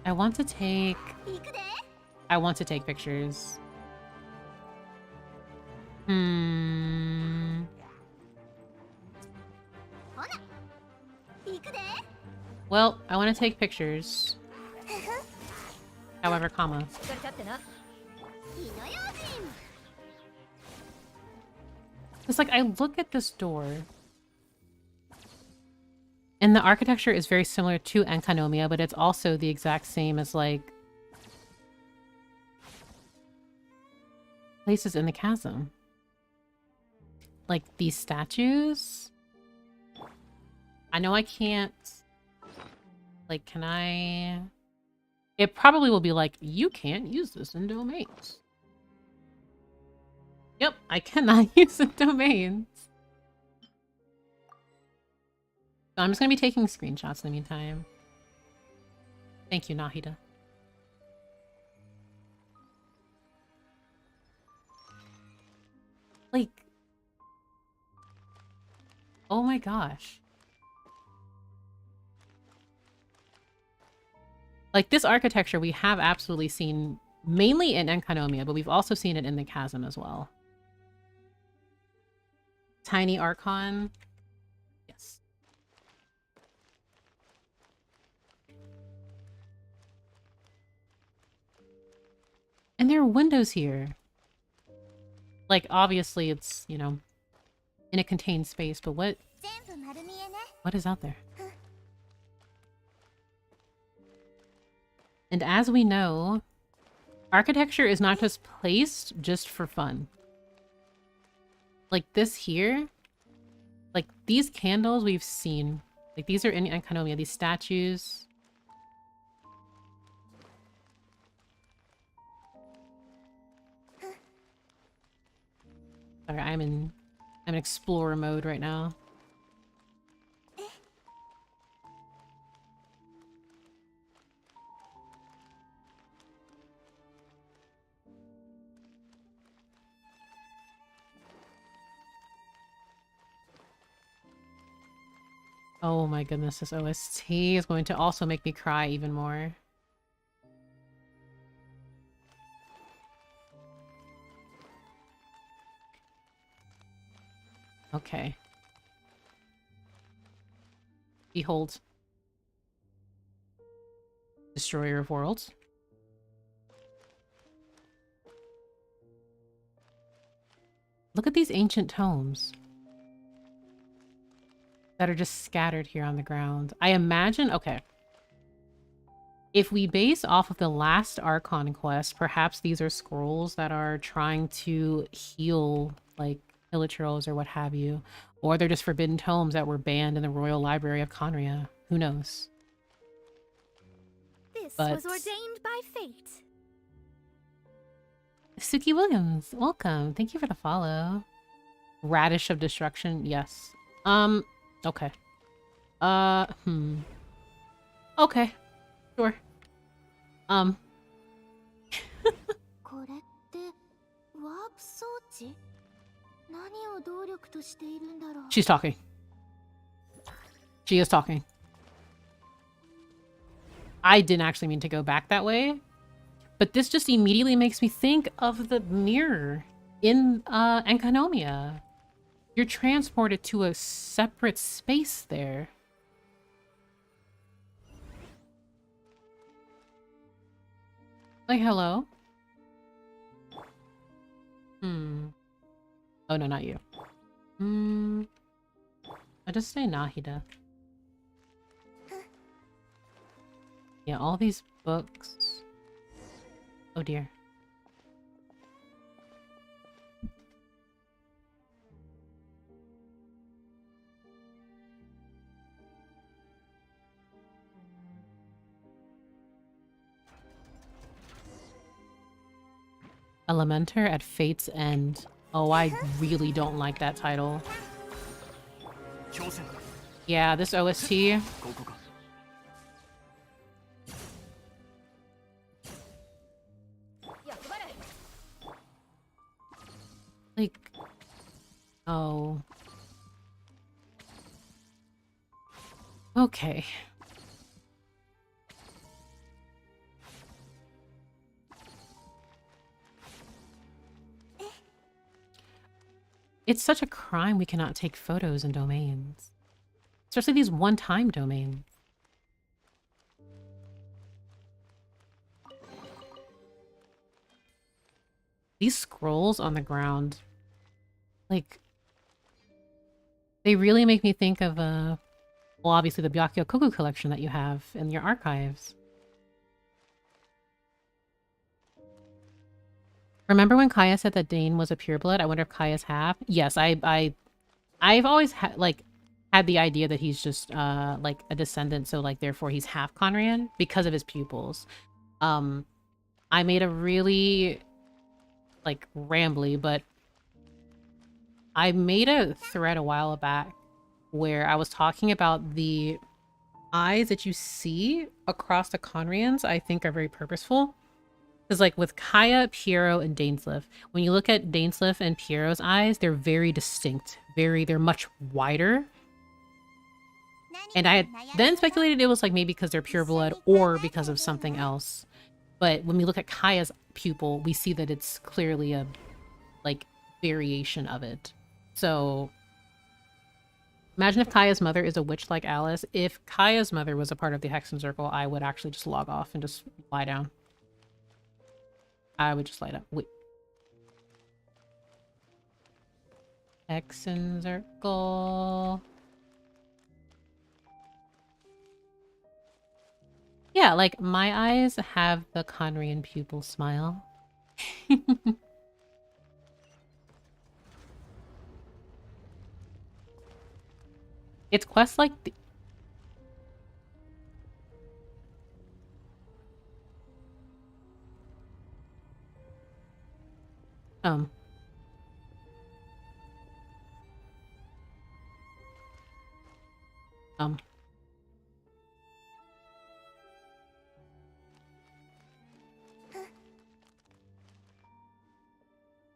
I want to take pictures. Well, I want to take pictures. However, comma. It's like I look at this door, and the architecture is very similar to Enkanomiya, but it's also the exact same as like places in the chasm. Like these statues. I know I can't. Like, can I? It probably will be like, you can't use this in domains. Yep, I cannot use in domains. So I'm just gonna be taking screenshots in the meantime. Thank you, Nahida. Like, oh my gosh. Like, this architecture we have absolutely seen mainly in Enkanomiya, but we've also seen it in the chasm as well. Tiny Archon. Yes. And there are windows here. Like, obviously it's, you know, in a contained space, but what is out there? And as we know, architecture is not just placed just for fun. Like this here, like these candles we've seen, like these are in Enkanomiya, these statues. Sorry, I'm in explorer mode right now. Oh my goodness, this OST is going to also make me cry even more. Okay. Behold. Destroyer of worlds. Look at these ancient tomes that are just scattered here on the ground. I imagine, okay. If we base off of the last Archon quest, perhaps these are scrolls that are trying to heal, like, Hilichurls or what have you. Or they're just forbidden tomes that were banned in the Royal Library of khaenri'ah. Who knows? This But... was ordained by fate. Suki Williams, welcome. Thank you for the follow. Radish of Destruction, yes. Okay. Okay. Sure. これってワープ装置？何を動力としているんだろう。 She's talking. She is talking. I didn't actually mean to go back that way, but this just immediately makes me think of the mirror in Enkanomiya. You're transported to a separate space there. Like, hello? Oh, no, not you. I just say Nahida. Yeah, all these books. Oh, dear. Elementor at Fate's End. Oh, I really don't like that title. Yeah, this OST. Like... Oh. Okay. It's such a crime we cannot take photos in domains. Especially these one-time domains. These scrolls on the ground, like, they really make me think of, well, obviously the Byakuya Koku collection that you have in your archives. Remember when Kaya said that Dane was a pureblood? I wonder if Kaya's half. Yes, I've always had the idea that he's just like a descendant, so like therefore he's half khaenri'ah because of his pupils. I made a really like rambly, but I made a thread a while back where I was talking about the eyes that you see across the khaenri'ahs. I think are very purposeful. Because, like, with Kaya, Piero, and dainsleif, when you look at dainsleif and Piero's eyes, they're very distinct. They're much wider. And I had then speculated it was, like, maybe because they're pureblood or because of something else. But when we look at Kaya's pupil, we see that it's clearly a, like, variation of it. So, imagine if Kaya's mother is a witch like Alice. If Kaya's mother was a part of the Hexen Circle, I would actually just log off and just lie down. I would just light up. Wait. Hexen Circle. Yeah, like, my eyes have the khaenri'ah pupil smile. It's quests like...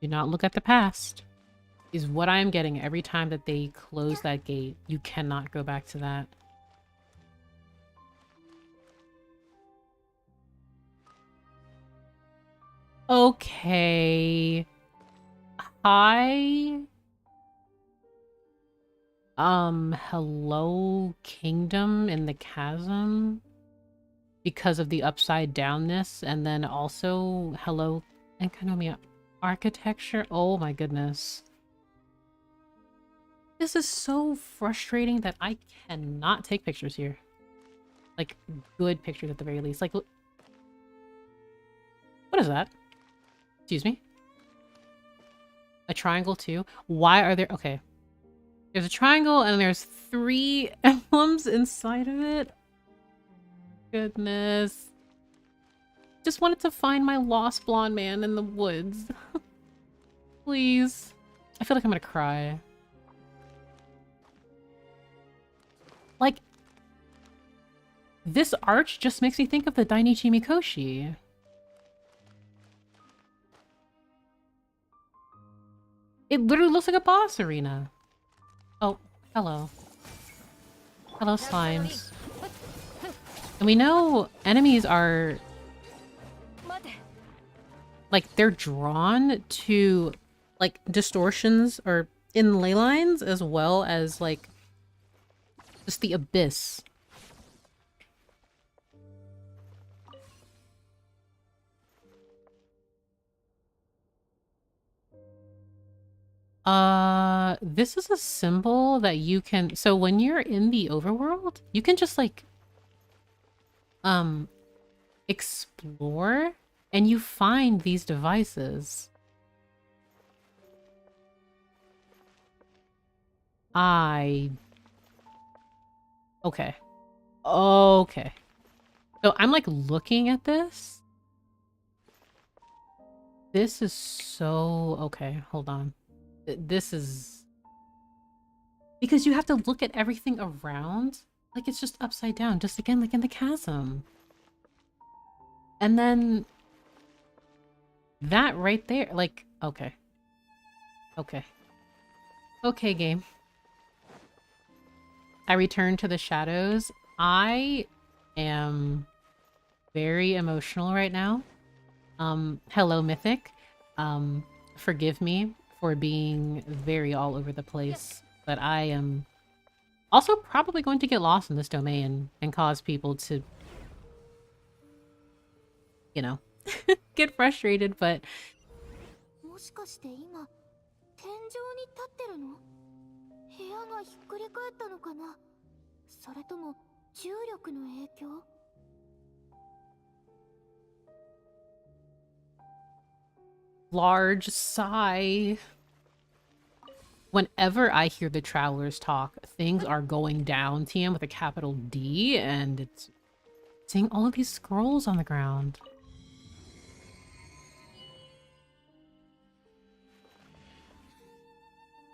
Do not look at the past. Is what I am getting every time that they close that gate. You cannot go back to that. Okay. Hi. Hello Kingdom in the Chasm because of the upside downness, and then also Hello Economia Architecture. Oh my goodness. This is so frustrating that I cannot take pictures here. Like, good pictures at the very least. Like, what is that? Excuse me? A triangle too? Why are there... Okay. There's a triangle and there's 3 emblems inside of it. Goodness. Just wanted to find my lost blonde man in the woods. Please. I feel like I'm gonna cry. Like, this arch just makes me think of the Dainichi Mikoshi. It literally looks like a boss arena. Oh, hello. Hello, slimes. And we know enemies are... like, they're drawn to, like, distortions or in ley lines as well as, like, just the abyss. This is a symbol that you can... So when you're in the overworld, you can just, like, explore, and you find these devices. Okay. Okay. So I'm, like, looking at this. This is so... Okay, hold on. This is... Because you have to look at everything around like it's just upside down. Just again, like in the chasm. And then... that right there. Like, okay. Okay. Okay, game. I return to the shadows. I am very emotional right now. Hello, Mythic. Forgive me for being very all over the place, but I am also probably going to get lost in this domain and cause people to, you know, get frustrated, but... もしかして今天井に立ってるの？部屋がひっくり返ったのかな？それとも重力の影響？ Large sigh. Whenever I hear the travelers talk, things are going down, TM with a capital D, and it's seeing all of these scrolls on the ground.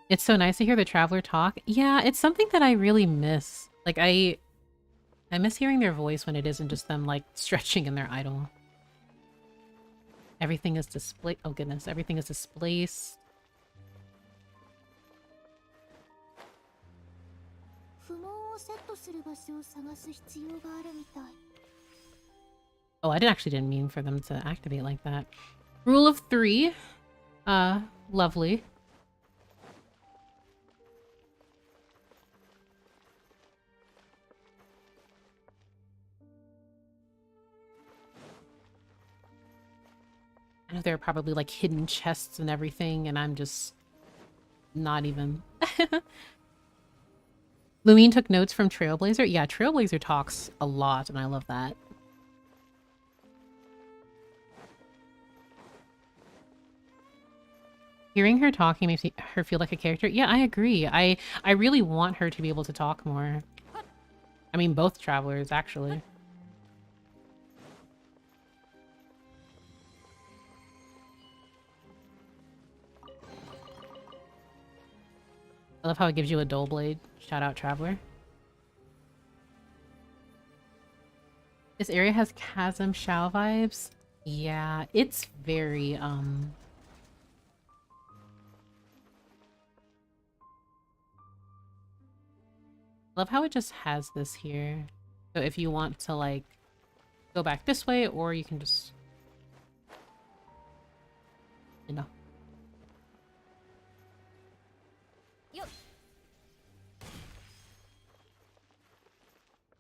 It's so nice to hear the traveler talk. Yeah, it's something that I really miss. Like, I miss hearing their voice when it isn't just them, like, stretching in their idle. Everything is displaced. Oh goodness, everything is displaced. Oh, I actually didn't mean for them to activate like that. Rule of 3. Lovely. I know there are probably like hidden chests and everything, and I'm just not even. Lumine took notes from Trailblazer. Yeah, Trailblazer talks a lot, and I love that. Hearing her talking makes her feel like a character. Yeah, I agree. I really want her to be able to talk more. I mean, both travelers, actually. I love how it gives you a dull blade. Shout out, Traveler. This area has Chasm Shao vibes. Yeah, it's very, love how it just has this here. So if you want to, like, go back this way, or you can just... you know.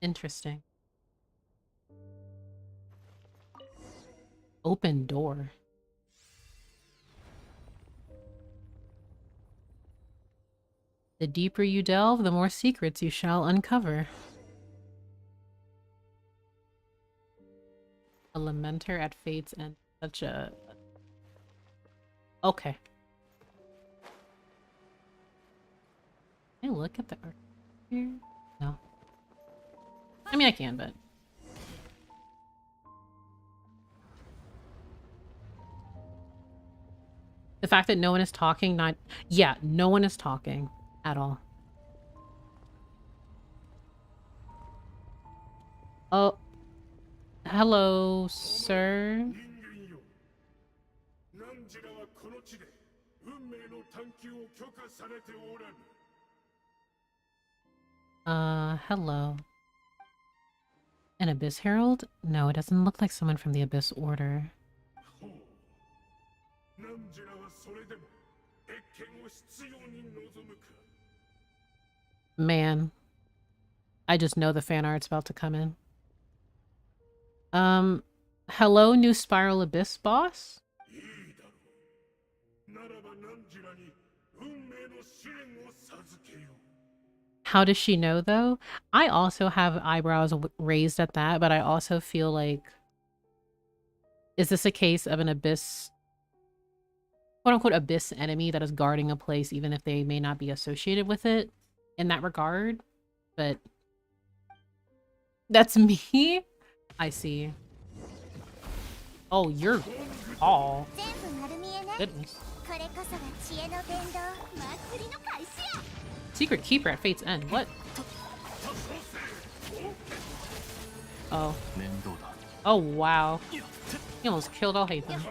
Interesting. Open door. The deeper you delve, the more secrets you shall uncover. A lamenter at fate's end. Such a... Okay. Can I look at the art here? No. I mean, I can, but... The fact that no one is talking, not... Yeah, no one is talking at all. Oh. Hello, sir. Hello. An Abyss Herald? No, it doesn't look like someone from the Abyss Order. Man. I just know the fan art's about to come in. Hello, new Spiral Abyss boss? How does she know, though? I also have eyebrows raised at that, but I also feel like... Is this a case of an Abyss... quote-unquote Abyss enemy that is guarding a place even if they may not be associated with it in that regard? But... That's me? I see. Oh, you're tall. Goodness. Secret Keeper at Fate's End. What? Oh. Oh, wow. He almost killed Alhaitham.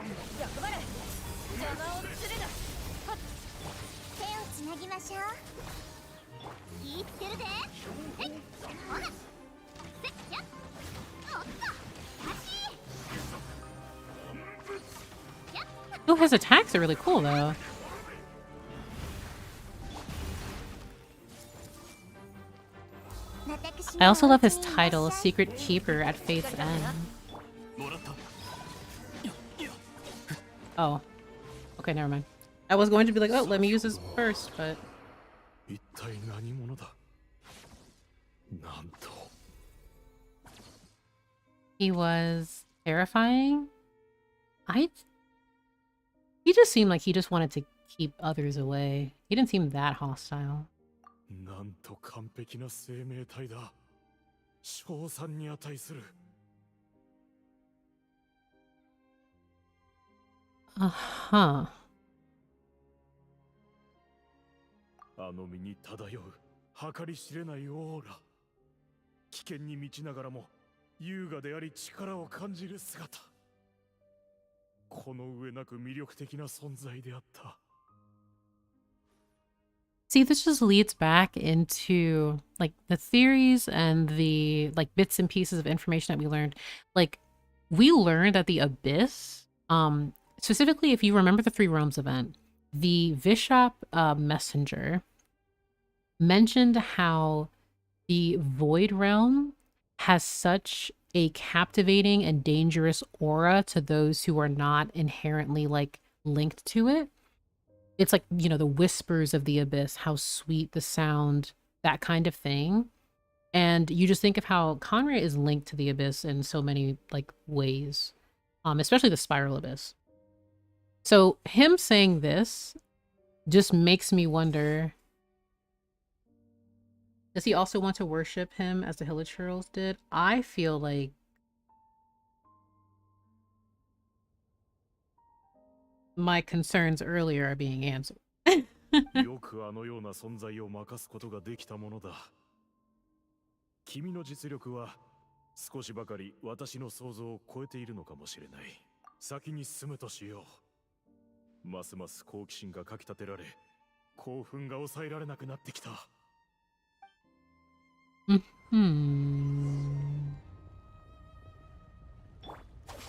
Oh, his attacks are really cool, though. I also love his title, Secret Keeper at Fate's End. Oh. Okay, never mind. I was going to be like, oh, let me use this first, but... He was terrifying? He just seemed like he just wanted to keep others away. He didn't seem that hostile. Uh-huh. あの身に漂う計り知れないオーラ。危険に満ちながらも優雅であり力を感じる姿。この上なく魅力的な存在であった。 See, this just leads back into like the theories and the like bits and pieces of information that we learned. Like we learned that the Abyss, specifically if you remember the Three Realms event, the Bishop messenger mentioned how the Void Realm has such a captivating and dangerous aura to those who are not inherently like linked to it. It's like, you know, the whispers of the abyss, how sweet the sound, that kind of thing. And you just think of how khaenri'ah is linked to the abyss in so many like ways, especially the spiral abyss. So him saying this just makes me wonder, does he also want to worship him as the Hilichurls did? I feel like my concerns earlier are being answered. よくあのような存在を任すことができたものだ。君の実力は少しばかり私の想像を超えているのかもしれない。先に進むとしよう。ますます好奇心がかきたてられ、興奮が抑えられなくなってきた。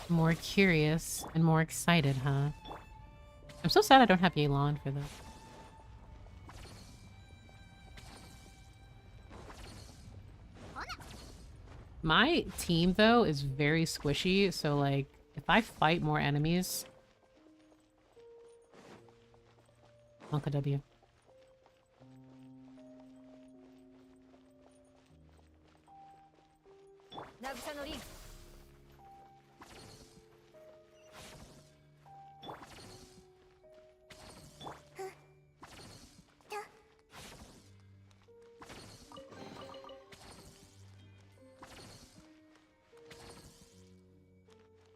More curious and more excited, huh? I'm so sad I don't have Yelan for this. My team, though, is very squishy, so, like, if I fight more enemies... Monka W.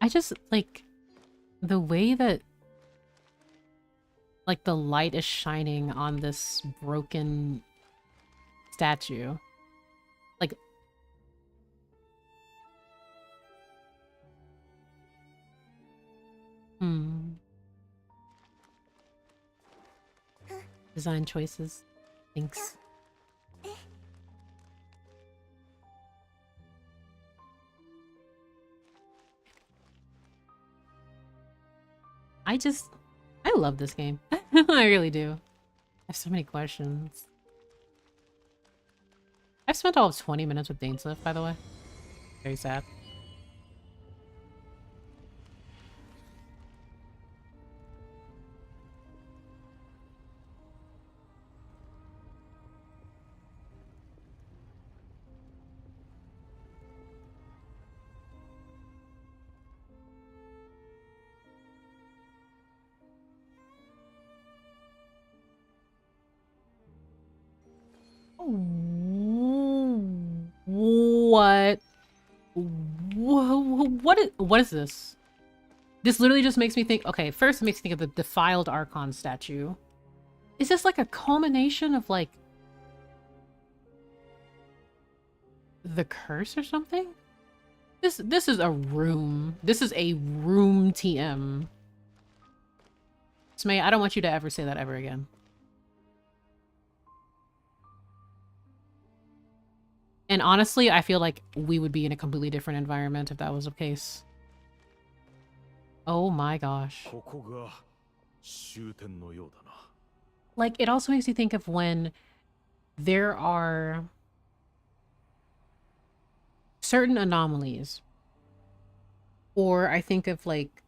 I just, like, the way that, like, the light is shining on this broken statue. Like, Design choices. Thanks. I love this game. I really do. I have so many questions. I've spent all of 20 minutes with dainsleif, by the way. Very sad. What? What is this? This literally just makes me think... Okay, first it makes me think of the defiled Archon statue. Is this like a culmination of like... the curse or something? This is a room. This is a room TM. Smay, I don't want you to ever say that ever again. And honestly, I feel like we would be in a completely different environment if that was the case. Oh my gosh. Like, it also makes me think of when there are certain anomalies. Or I think of, like,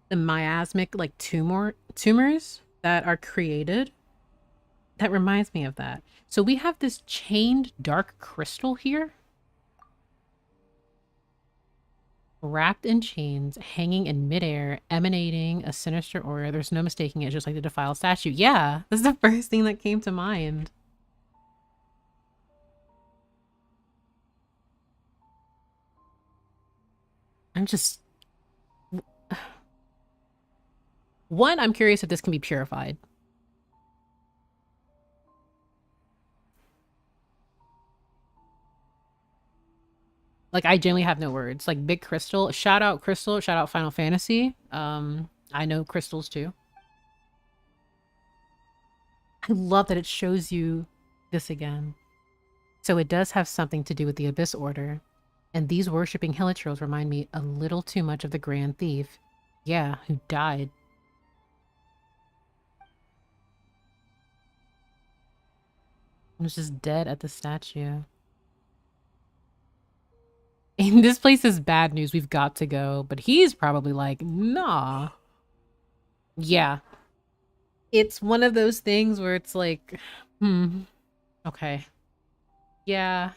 the miasmic, like, tumors that are created. That reminds me of that. So we have this chained dark crystal here. Wrapped in chains, hanging in midair, emanating a sinister aura. There's no mistaking it, just like the defiled statue. Yeah, this is the first thing that came to mind. I'm just... One, I'm curious if this can be purified. Like, I genuinely have no words. Like, big crystal. Shout out Crystal. Shout out Final Fantasy. I know crystals too. I love that it shows you this again. So it does have something to do with the Abyss Order. And these worshipping hilichurls remind me a little too much of the Grand Thief. Yeah, who died. He was just dead at the statue. And this place is bad news. We've got to go. But he's probably like, nah. Yeah. It's one of those things where it's like, okay. Yeah.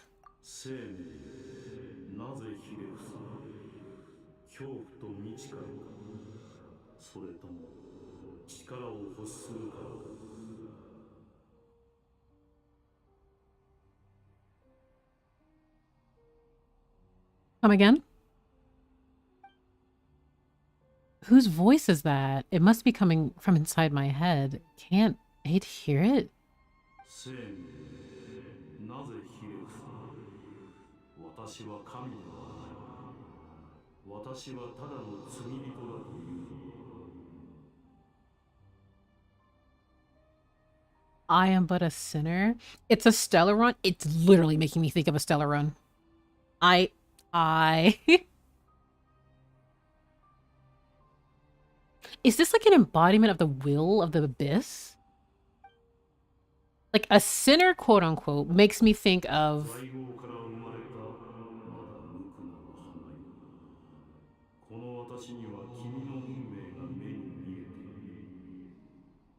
Come again? Whose voice is that? It must be coming from inside my head. Can't I hear it? I am but a sinner. It's a stellar run. It's literally making me think of a stellar run. I Is this like an embodiment of the will of the abyss? Like, a sinner, quote unquote, makes me think of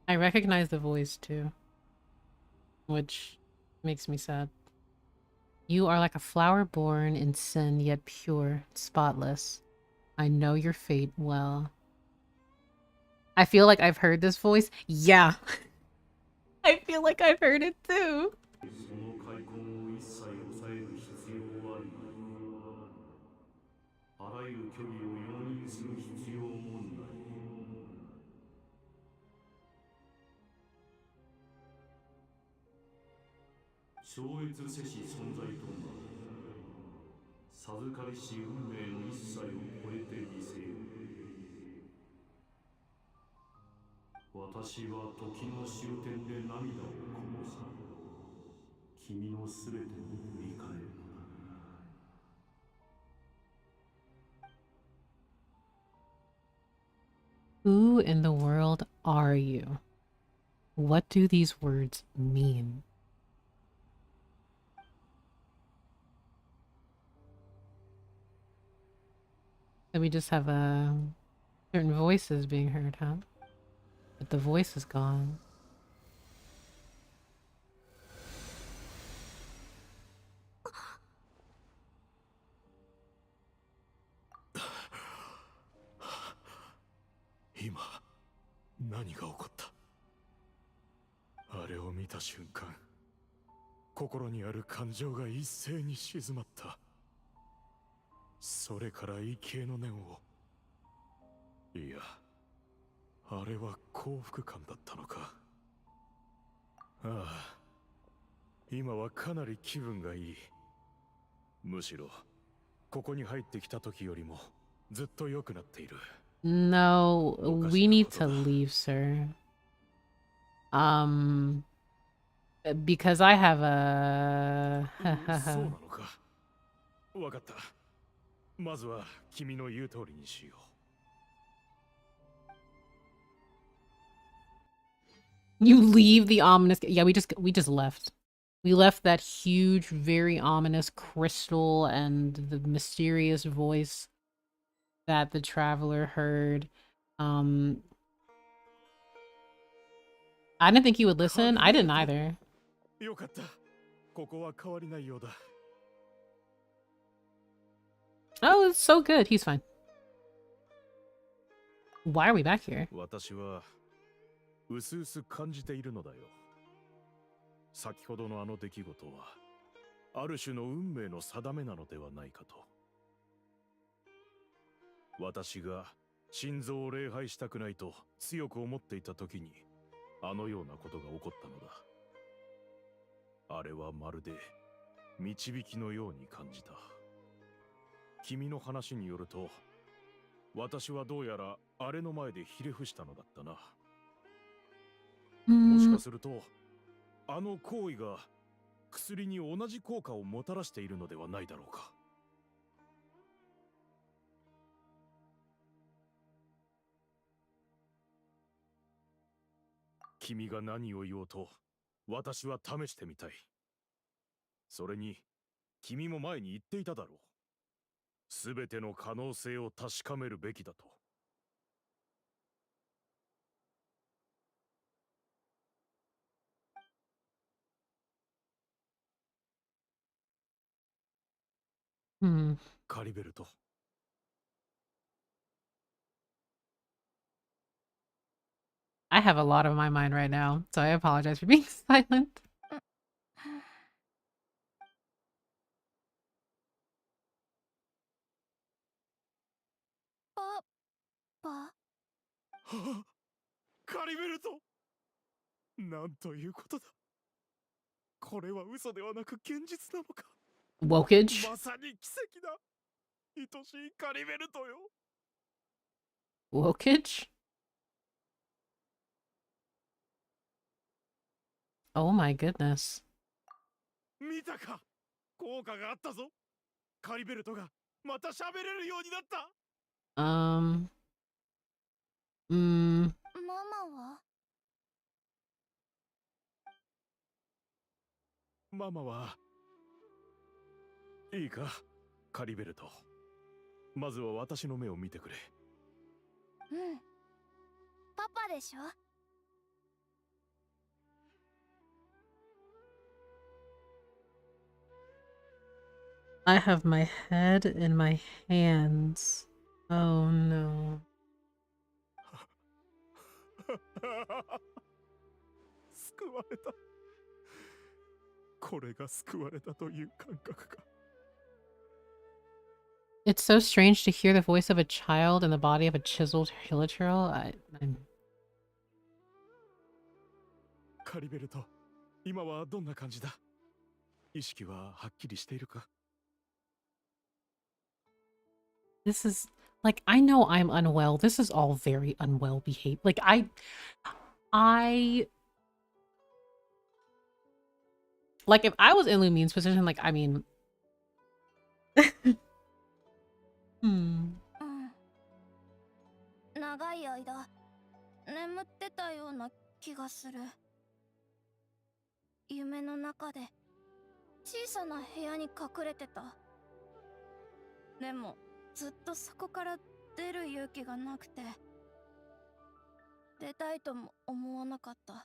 I recognize the voice too, which makes me sad. You are like a flower born in sin, yet pure, spotless. I know your fate well. I feel like I've heard this voice. Yeah. I feel like I've heard it too. Who in the world are you? What do these words mean? So we just have certain voices being heard, huh? But the voice is gone. Ima, 何が起こった？あれを見た瞬間、心にある感情が一斉に静まった。それから畏敬の念を。いや、あれは幸福感だったのか。ああ、今はかなり気分がいい。むしろ、ここに入ってきた時よりもずっと良くなっている。No, we need to leave, sir. Because I have a そうなのか。わかった。まずは君の言う通りにしよう。You leave the ominous. Yeah, we just left. We left that huge, very ominous crystal and the mysterious voice that the traveler heard. I didn't think he would listen. I didn't either. よかった。ここは変わりないようだ。Oh, it's so good. He's fine. Why are we back here? 私はうすうす感じているのだよ。先ほどのあの出来事はある種の運命の定めなのではないかと。私が心臓を礼拝したくないと強く思っていた時にあのようなことが起こったのだ。あれはまるで導きのように感じた。君の話によると、私はどうやらあれの前でひれ伏したのだったな。もしかすると、あの行為が薬に同じ効果をもたらしているのではないだろうか。君が何を言おうと、私は試してみたい。それに、君も前に言っていただろう。すべての可能性を確かめるべきだと。カリベルト。I have a lot on my mind right now, so I apologize for being silent. Papa? カリベルト、なんということだ。これは嘘ではなく現実なのか。Wokage? まさに奇跡だ。愛しいカリベルトよ。Wokage? Oh my goodness. 見たか、効果があったぞ。カリベルトがまた喋れるようになった。ママはママはいいか、カリベルト。まずは私の目を見てくれ。うん。パパでしょ？ I have my head in my hands. Oh no. 救われた。これが救われたという感覚か。It's so strange to hear the voice of a child in the body of a chiseled hilichurl. I'm... カリベルト、今はどんな感じだ？意識ははっきりしているか？ This is like, I know I'm unwell. This is all very unwell behaved. Like like if I was in Lumine's position, like I mean, hmm. うん。長い間眠ってたような気がする。夢の中で小さな部屋に隠れてた。でもずっとそこから出る勇気がなくて、出たいとも思わなかった。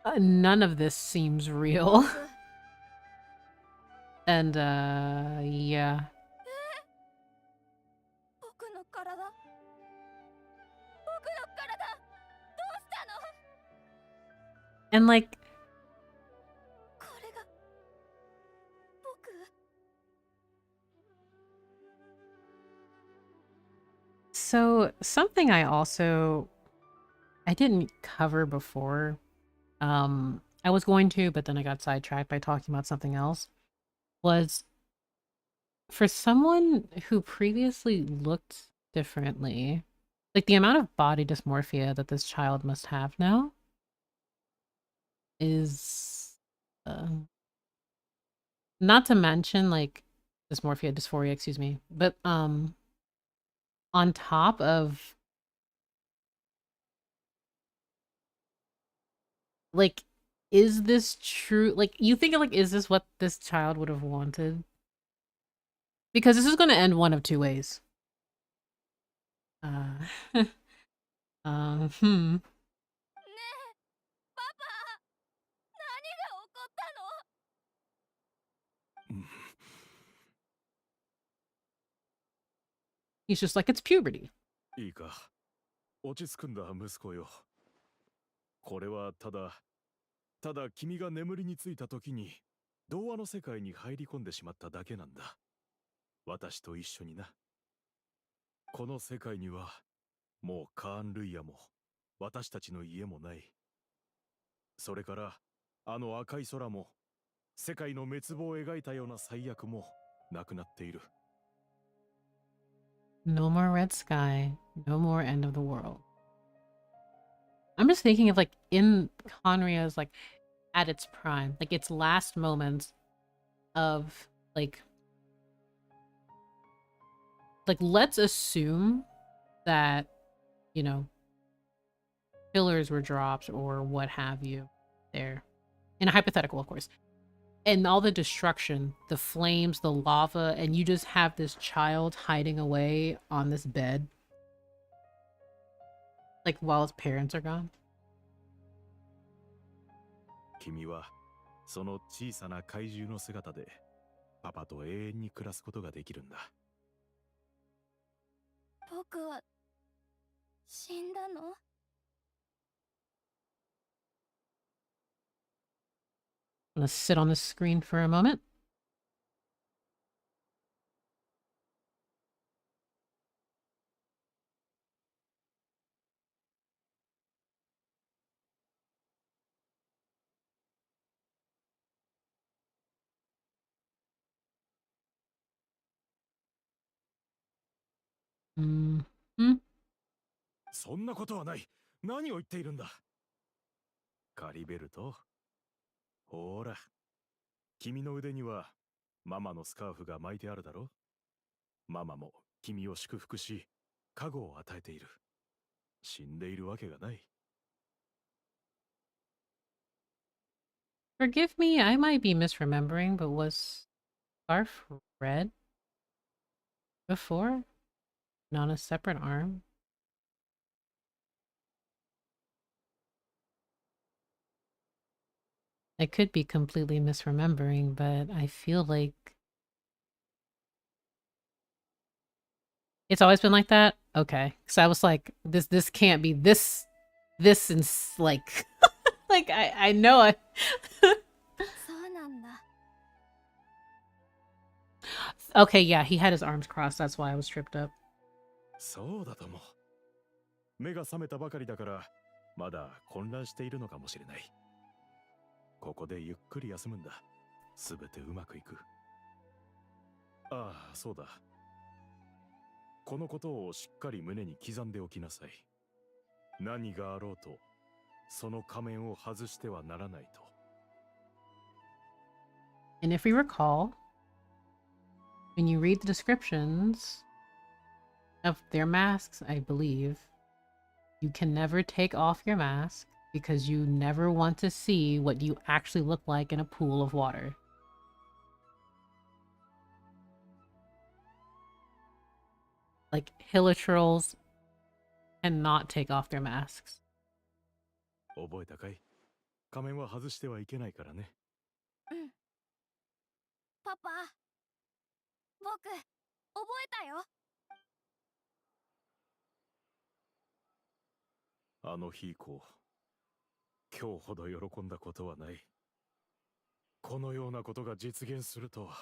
None of this seems real. And yeah. 僕の体、どうしたの？ And like, これが僕？ so something I didn't cover before. I was going to, but then I got sidetracked by talking about something else. Was for someone who previously looked differently, like the amount of body dysmorphia that this child must have now is not to mention like dysphoria, excuse me, but on top of like, is this true? Like, you think like, is this what this child would have wanted? Because this is going to end one of two ways. Hmm. ねえ、パパ、何が起こったの？ He's just like, it's puberty. いいか、落ち着くんだ息子よ。これはただ君が眠りについた時に童話の世界に入り込んでしまっただけなんだ。私と一緒にな。この世界にはもうカーン・ルイヤも私たちの家もない。それからあの赤い空も世界の滅亡を描いたような最悪もなくなっている。No more red sky. No more end of the world. I'm just thinking of like in khaenri'ah's like at its prime, like its last moments of like let's assume that, you know, pillars were dropped or what have you there. In a hypothetical, of course. And all the destruction, the flames, the lava, and you just have this child hiding away on this bed. Like, while his parents are gone. 君はその小さな怪獣の姿でパパと永遠に暮らすことができるんだ。僕は死んだの？ I'm gonna sit on the screen for a moment. Hmm. そんなことはない。何を言っているんだ。カリベルト。ほら、君の腕にはママのスカーフが巻いてあるだろ。ママも君を祝福し、加護を与えている。死んでいるわけがない。Forgive me, I might be misremembering, but was Scarf red before? Not a separate arm? I could be completely misremembering, but I feel like it's always been like that? Okay. So I was like, this can't be this and like like I know I そうなんだ。 Okay, yeah, he had his arms crossed, that's why I was tripped up. そうだとも。目が覚めたばかりだから、まだ混乱しているのかもしれない。ここでゆっくり休むんだ。すべてうまくいく。ああ、そうだ。このことをしっかり胸に刻んでおきなさい。何があろうと、その仮面を外してはならないと。And if we recall, when you read the descriptions of their masks, I believe, you can never take off your mask because you never want to see what you actually look like in a pool of water. Like, hilichurls cannot take off their masks. 覚えたかい？仮面は外してはいけないからね。うん。パパ、僕、覚えたよ。あの日以降、今日ほど喜んだことはない。このようなことが実現するとは。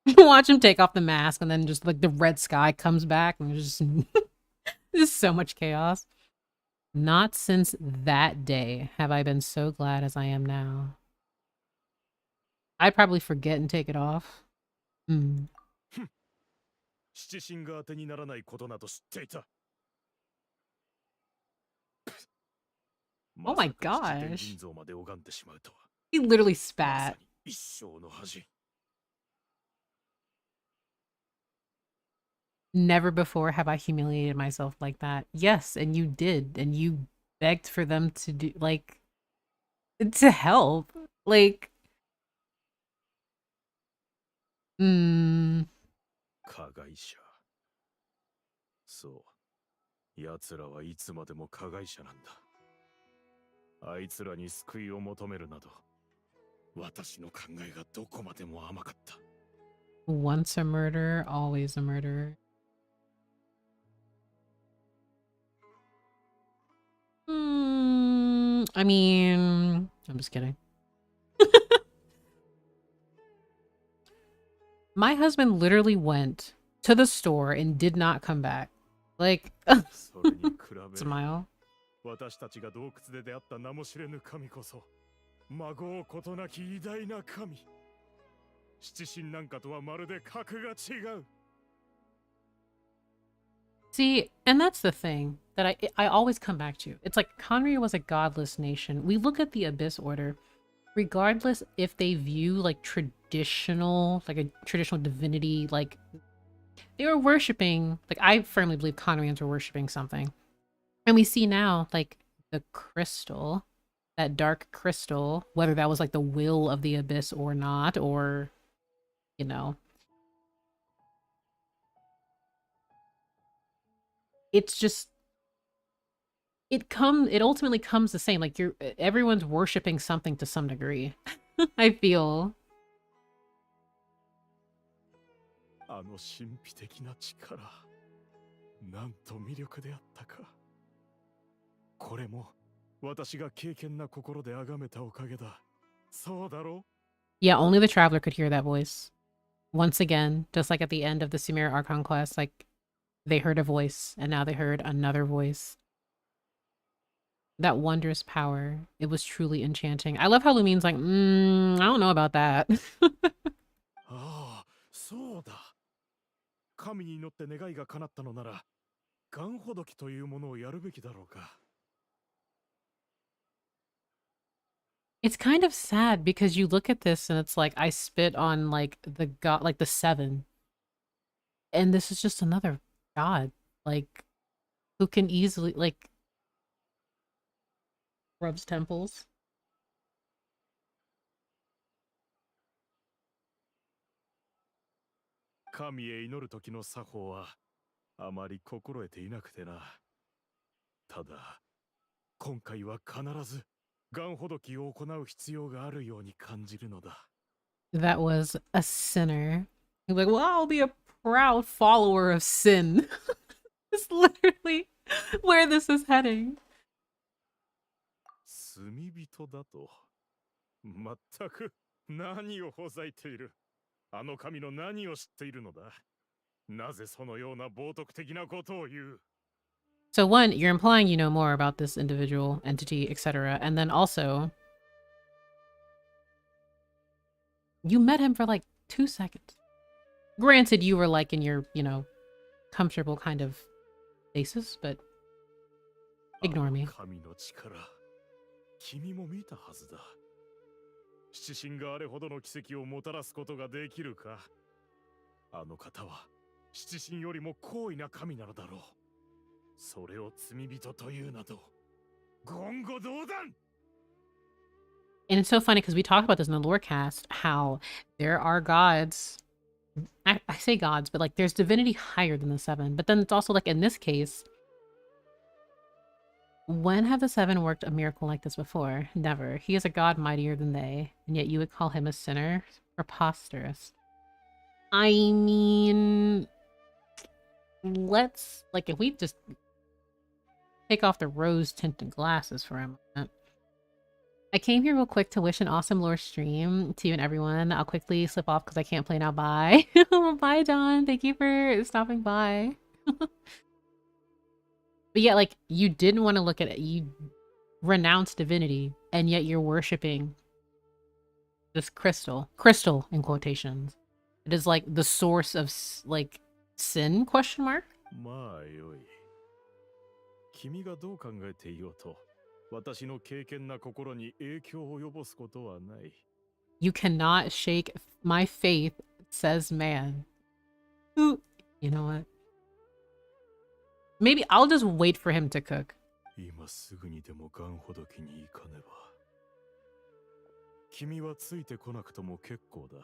You watch him take off the mask and then just like the red sky comes back and there's just there's so much chaos. Not since that day have I been so glad as I am now. I'd probably forget and take it off. 七神が当てにならないことなど知っていた。Oh my gosh. 人像まで拝んでしまうとは。He literally まさ spat. に一生の恥。Never before have I humiliated myself like that. Yes, and you did, and you begged for them to do like to help. Like 加害者。そう。奴らはいつまでも加害者なんだ。あいつらに救いを求めるなど、私の考えがどこまでも甘かった。once a murderer, always a murderer. I mean, I'm just kidding. My husband literally went to the store and did not come back. Like, それに比べ、 smile. 私たちが洞窟で出会った名も知れぬ神こそ、孫うことなき偉大な神。七神なんかとはまるで格が違う。See, and that's the thing that I always come back to. It's like khaenri'ah was a godless nation. We look at the Abyss Order, regardless if they view like traditional, like a traditional divinity, like they were worshipping, like I firmly believe khaenri'ahs were worshipping something. And we see now, like the crystal, that dark crystal, whether that was like the will of the Abyss or not, or, you know, it's just it ultimately comes the same. Like everyone's worshiping something to some degree. I feel. あの神秘的な力、なんと魅力であったか。これも私が敬虔な心で崇めたおかげだ。そうだろう? Yeah, only the traveler could hear that voice. Once again, just like at the end of the Sumeria Archon quest, like they heard a voice, and now they heard another voice. That wondrous power. It was truly enchanting. I love how Lumine's like, I don't know about that. ああ、そうだ。神に祈って願いが叶ったのなら、ガンほどきというものをやるべきだろうか。It's kind of sad because you look at this and it's like I spit on like the god, like the seven, and this is just another god, like who can easily like rubs temples. 神へ祈る時の作法はあまり心得ていなくてな。ただ、今回は必ずガンほどきを行う必要があるように感じるのだ。That was a sinner. He's like, well, I'll be a proud follower of sin. It's literally where this is heading. 罪人だと。まったく何をほざいている。あの神の何を知っているのだ。なぜそのような冒涜的なことを言う。 So one, you're implying you know more about this individual, entity, etc. And then also, you met him for like 2 seconds. Granted, you were like in your, you know, comfortable kind of basis, but ignore me. 神の力、君も見たはずだ。七神があれほどの奇跡をもたらすことができるか。あの方は七神よりも高位な神なのだろう。それを罪人というなど言語道断。 And it's so funny because we talked about this in the lore cast, how there are gods. I say gods, but like there's divinity higher than the seven. But then it's also like in this case, when have the seven worked a miracle like this before? Never. He is a god mightier than they, and yet you would call him a sinner? Preposterous. I mean, let's, like, if we just take off the rose-tinted glasses for a moment. I came here real quick to wish an awesome lore stream to you and everyone. I'll quickly slip off because I can't play now. Bye. Bye, Don. Thank you for stopping by. But yeah, like, you didn't want to look at it. You renounced divinity, and yet you're worshipping this crystal. Crystal, in quotations. It is, like, the source of, like, sin, question mark? まあよい。君がどう考えていようと、私の敬虔な心に影響を及ぼすことはない。 You cannot shake my faith, says man. Ooh, you know what? Maybe I'll just wait for him to cook. 今すぐにでもガンほどきに行かねば。君はついてこなくとも結構だ。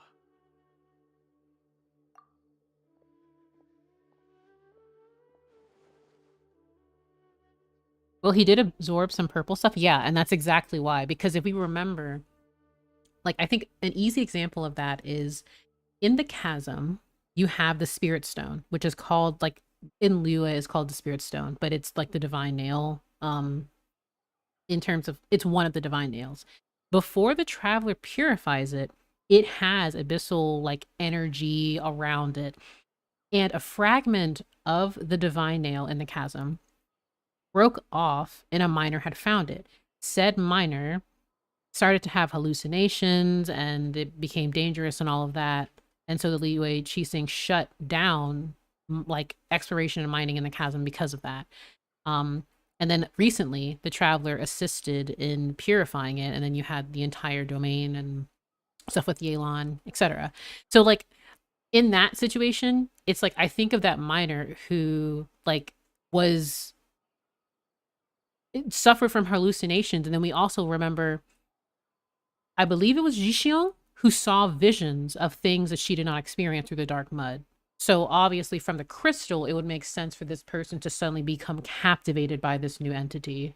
Well, he did absorb some purple stuff. Yeah, and that's exactly why. Because if we remember, like, I think an easy example of that is in the chasm, you have the spirit stone, which is called, like, in Lua is called the spirit stone, but it's like the divine nail. In terms of, it's one of the divine nails. Before the traveler purifies it, it has abyssal, like, energy around it. And a fragment of the divine nail in the chasm broke off and a miner had found it. Said miner started to have hallucinations and it became dangerous and all of that. And so the Liyue Qixing shut down like exploration and mining in the chasm because of that. And then recently the traveler assisted in purifying it, and then you had the entire domain and stuff with Yelan, etc. So like in that situation, it's like I think of that miner who like was suffered from hallucinations, and then we also remember, I believe it was Jixiong who saw visions of things that she did not experience through the dark mud. So obviously from the crystal, it would make sense for this person to suddenly become captivated by this new entity.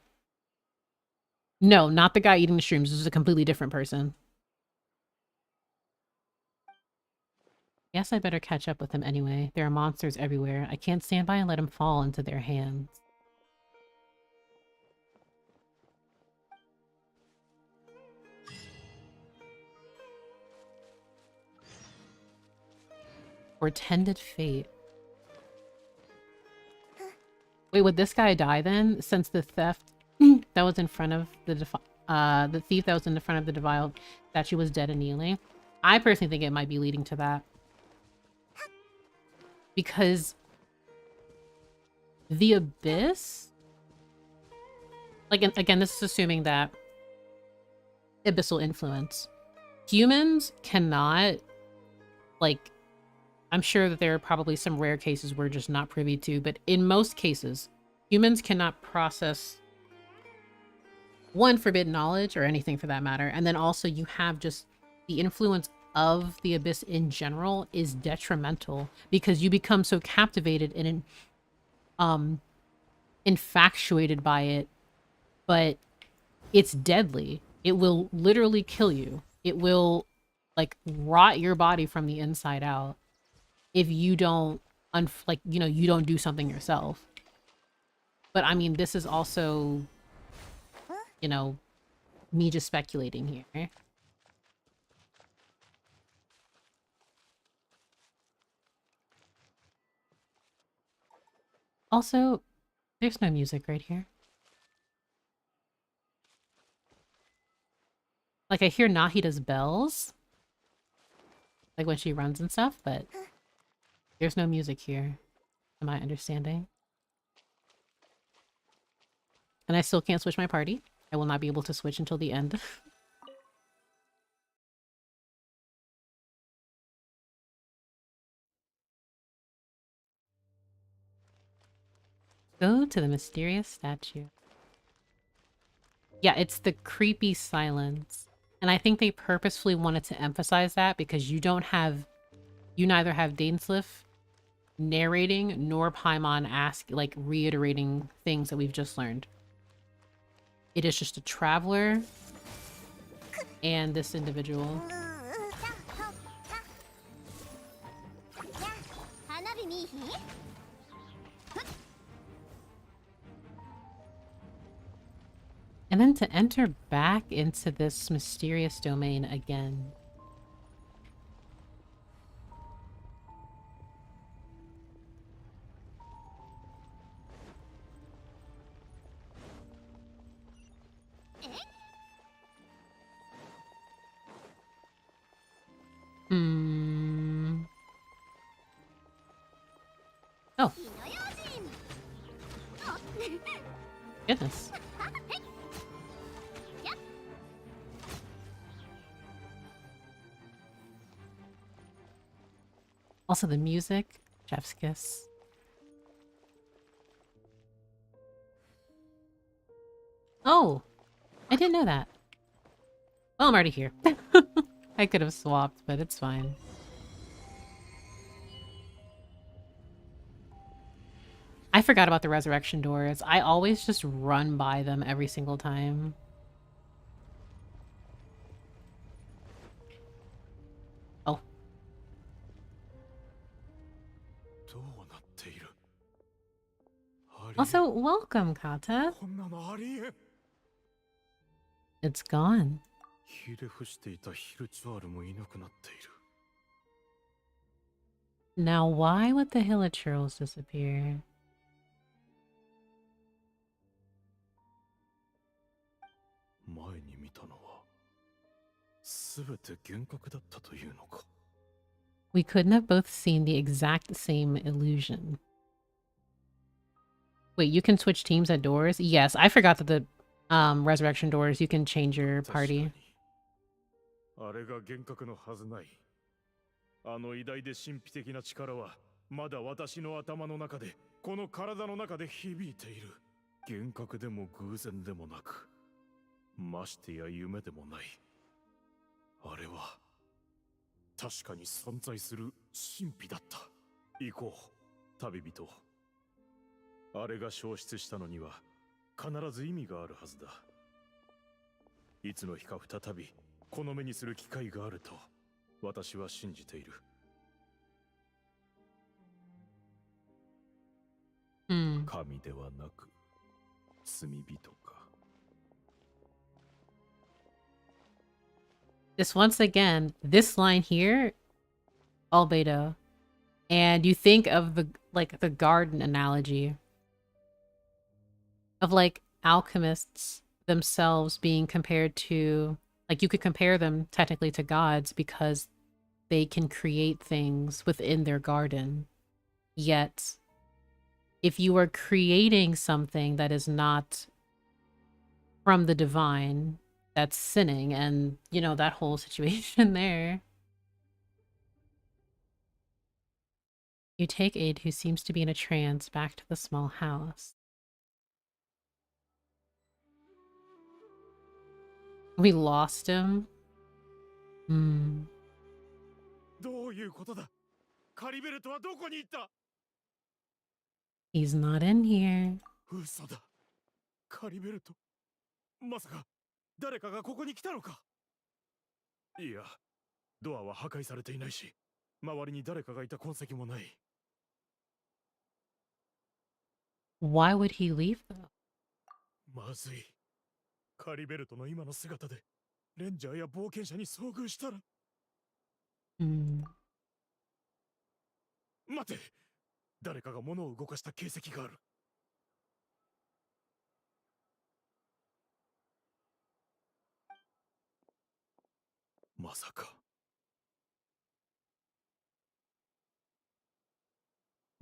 No, not the guy eating the shrooms. This is a completely different person. Guess I better catch up with him anyway. There are monsters everywhere. I can't stand by and let him fall into their hands. Portended fate. Wait, would this guy die then? Since the theft that was in front of the thief that was in the front of the defiled statue was dead and kneeling? I personally think it might be leading to that. Because the abyss, like, again, this is assuming that abyssal influence. Humans cannot, like, I'm sure that there are probably some rare cases we're just not privy to, but in most cases, humans cannot process one, forbidden knowledge or anything for that matter. And then also you have just the influence of the Abyss in general is detrimental because you become so captivated and infatuated by it, but it's deadly. It will literally kill you. It will like rot your body from the inside out if you don't you don't do something yourself. But I mean, this is also, you know, me just speculating here. Also, there's no music right here. Like, I hear Nahida's bells, like when she runs and stuff, but there's no music here, to my understanding. And I still can't switch my party. I will not be able to switch until the end. Go to the mysterious statue. Yeah, it's the creepy silence. And I think they purposefully wanted to emphasize that because you neither have dainsleif narrating nor Paimon reiterating things that we've just learned. It is just a traveler and this individual. And then to enter back into this mysterious domain again. Oh. Goodness. Also the music, chef's kiss. Oh, I didn't know that. Well, I'm already here. I could have swapped, but it's fine. I forgot about the resurrection doors. I always just run by them every single time. Oh. Also, welcome, Kata. It's gone. Now, why would the hilichurls disappear? We couldn't have both seen the exact same illusion. Wait, you can switch teams at doors? Yes, I forgot that the resurrection doors, you can change your party. あれが幻覚のはずない。あの偉大で神秘的な力はまだ私の頭の中で、この体の中で響いている。幻覚でも偶然でもなく、ましてや夢でもない。あれは確かに存在する神秘だった。行こう、旅人。あれが消失したのには必ず意味があるはずだ。いつの日か再びこの目にする機会があると私は信じている。神ではなく罪人か。This once again, this line here, albedo, and you think of the garden analogy of like alchemists themselves being compared to, like you could compare them technically to gods because they can create things within their garden. Yet, if you are creating something that is not from the divine, that's sinning, and, you know, that whole situation there. You take Aid, who seems to be in a trance, back to the small house. We lost him? ういうことだ。カリベルトはどこに行った？ He's not in here. 嘘だ。カリベルト。まさか誰かがここに来たのか？いや、ドアは破壊されていないし、周りに誰かがいた痕跡もない。Why would he leave though? まずい。カリベルトの今の姿で、レンジャーや冒険者に遭遇したら。Hmm. 待て！誰かが物を動かした形跡がある。まさか。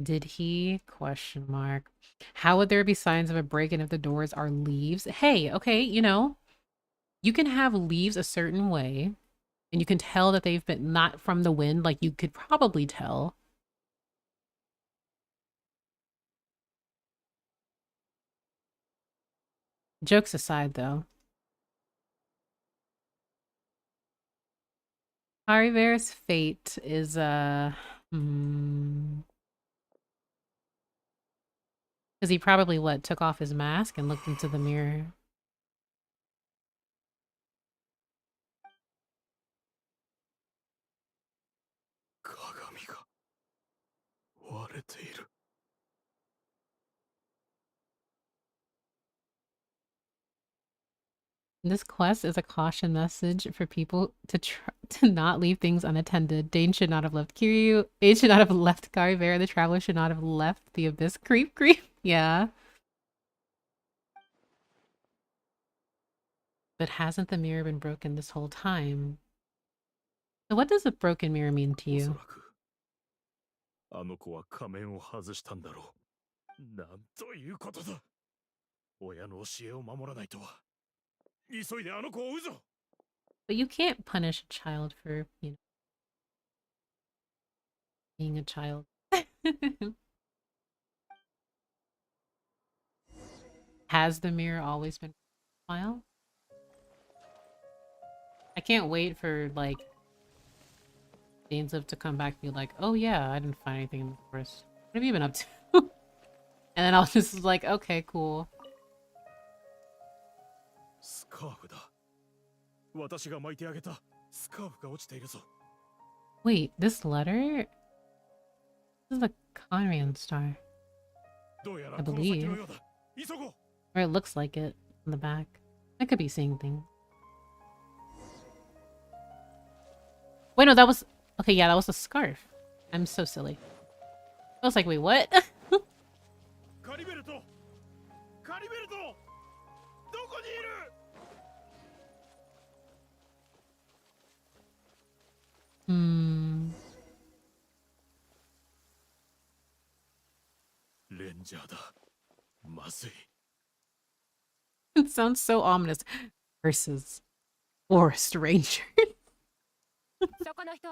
Did he? Question mark. How would there be signs of a break-in if the doors are leaves? Hey, okay, you know, you can have leaves a certain way, and you can tell that they've been not from the wind, like you could probably tell. Jokes aside, though. Caribert's fate is, because he probably, what, took off his mask and looked into the mirror. 鏡が割れている。This quest is a caution message for people to not leave things unattended. Dane should not have left Kiryu. Dane should not have left Caribert. The traveler should not have left the abyss. Creep. Yeah. But hasn't the mirror been broken this whole time? So what does a broken mirror mean to おそ you? らくあの子は仮面を外したんだろう。なんということだ。親の教えを守らないとは。急いであの子を追うぞ。 But you can't punish a child for, you know, being a child. Has the mirror always been a smile? I can't wait for, like, dainsleif to come back and be like, oh yeah, I didn't find anything in the forest. What have you been up to? And then I'll just like, okay, cool. スカーフだ。私が巻いてあげたスカーフが落ちているぞ。 Wait, this letter? This is the khaenri'ah star. どうやら I この先 believe. のようだ。急ごう。 Or it looks like it in the back. I could be seeing things. Wait, no, that was... Okay, yeah, that was a scarf. I'm so silly. I was like, wait, what? カリベルト！カリベルト！どこにいる？ レンジャーだ。まずい。 It sounds so ominous. Versus Forest Ranger. そこの人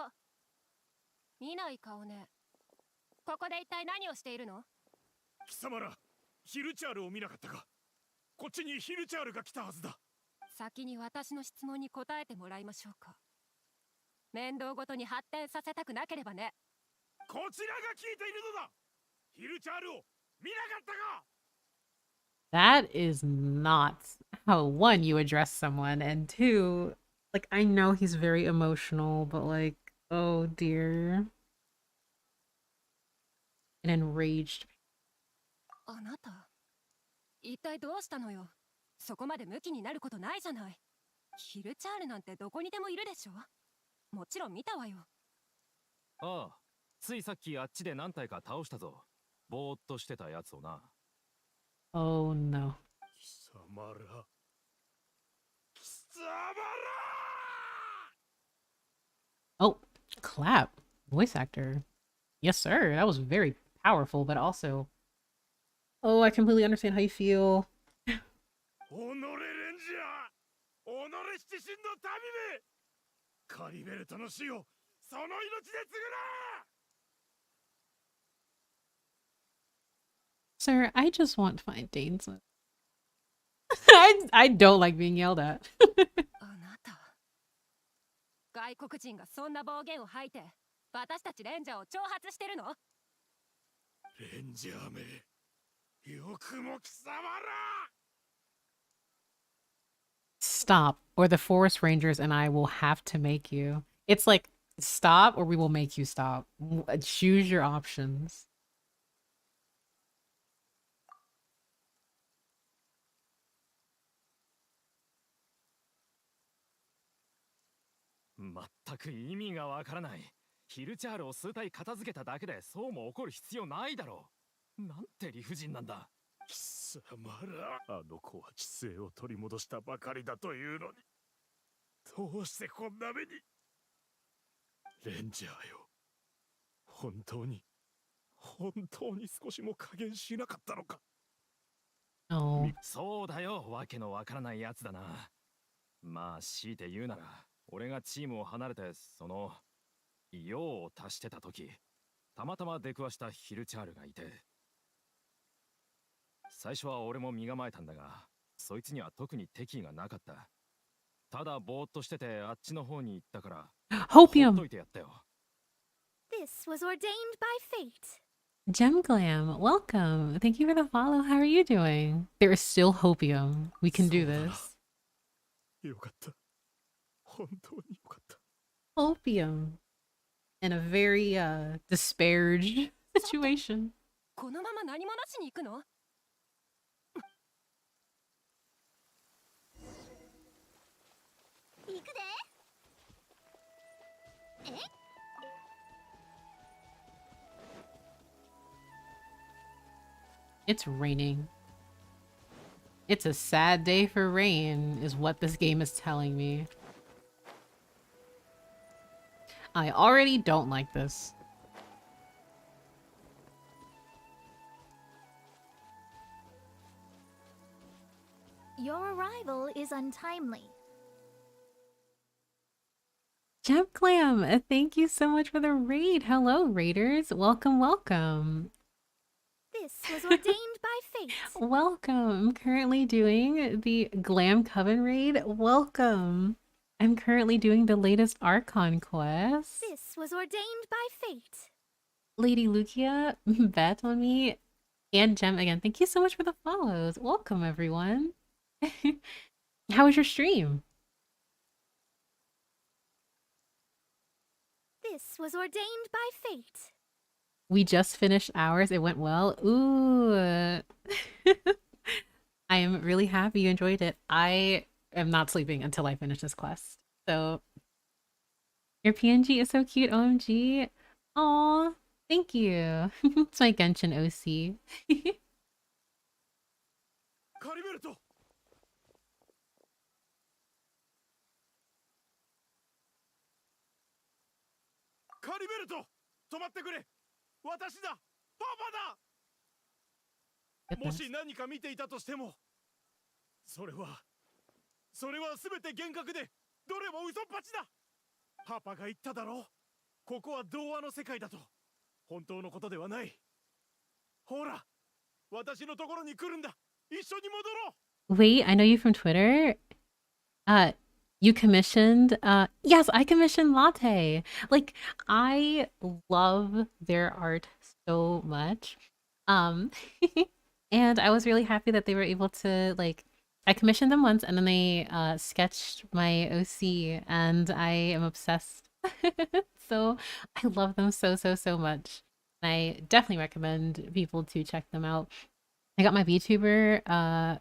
見ない顔ね。ここで一体何をしているの？貴様ら、ヒルチャールを見なかったか？こっちにヒルチャールが来たはずだ。先に私の質問に答えてもらいましょうか。面倒ごとに発展させたくなければね。こちらが聞いているのだ。ヒルチャールを見なかったか？ That is not how, one, you address someone, and two, like, I know he's very emotional, but like, oh dear. An enraged. あなた、一体どうしたのよ。そこまでムキになることないじゃない。ヒルチャールなんてどこにでもいるでしょ。もちろん見たわよ。ああ、ついさっきあっちで何体か倒したぞ。ぼーっとしてたやつをな。 Oh no. 貴様ら。貴様ら。 Oh, clap. Voice actor. Yes, sir. That was very powerful, but also... Oh, I completely understand how you feel. おのれレンジャー、おのれ七神の民め。カリベルトの死をその命で償え。 Sir, I just want to find dainsleif. I don't like being yelled at. あなた、外国人がそんな暴言を吐いて私たちレンジャーを挑発してるの？レンジャーめ、よくも貴様ら。 Stop, or the forest rangers and I will have to make you. It's like, stop or we will make you stop. Choose your options. 全く意味がわからない。ヒルチャールを数体片付けただけでそうも怒る必要ないだろう。なんて理不尽なんだ。貴様ら、あの子は知性を取り戻したばかりだというのに、どうしてこんな目に。レンジャーよ、本当に少しも加減しなかったのか。Oh. そうだよ、わけのわからないやつだな。まあ強いて言うなら、俺がチームを離れてその用を足してた時、たまたま出くわしたヒルチャールがいて、最初は俺も身構えたんだが、そいつには特に敵意がなかった。ただぼーっとしててあっちの方に行ったから、Hopium. ほっといてやったよ。 This was ordained by fate. Gemglam, welcome. Thank you for the follow. How are you doing? There is still hopium. We can do this. よかった。本当によかった。Opium. In a very disparaged situation. このまま何もなしに行くの？行くで。え？ It's raining. It's a sad day for rain, is what this game is telling me. I already don't like this. Your arrival is untimely. Gemclam, thank you so much for the raid. Hello, raiders. Welcome, welcome. This was ordained by fate. Welcome. I'm currently doing the Glam Coven raid. Welcome. I'm currently doing the latest Archon quest. This was ordained by fate. Lady Lukia, bet on me, and Gem again. Thank you so much for the follows. Welcome, everyone. How was your stream? This was ordained by fate. We just finished ours. It went well. Ooh. I am really happy you enjoyed it. I am not sleeping until I finish this quest. So, your PNG is so cute. OMG. Aw, thank you. It's my Genshin OC. Caribert! カリベルト、止まってくれ。私だ、パパだ。もし何か見ていたとしても、それは全て幻覚で、どれも嘘っぱちだ。パパが言っただろう。ここは童話の世界だと。本当のことではない。ほら、私のところに来るんだ。一緒に戻ろう。Wait, I know you from Twitter. You commissioned, yes, I commissioned Latte. Like, I love their art so much. And I was really happy that they were able to, like, I commissioned them once and then they sketched my OC and I am obsessed. So I love them so, so, so much. I definitely recommend people to check them out. I got my VTuber,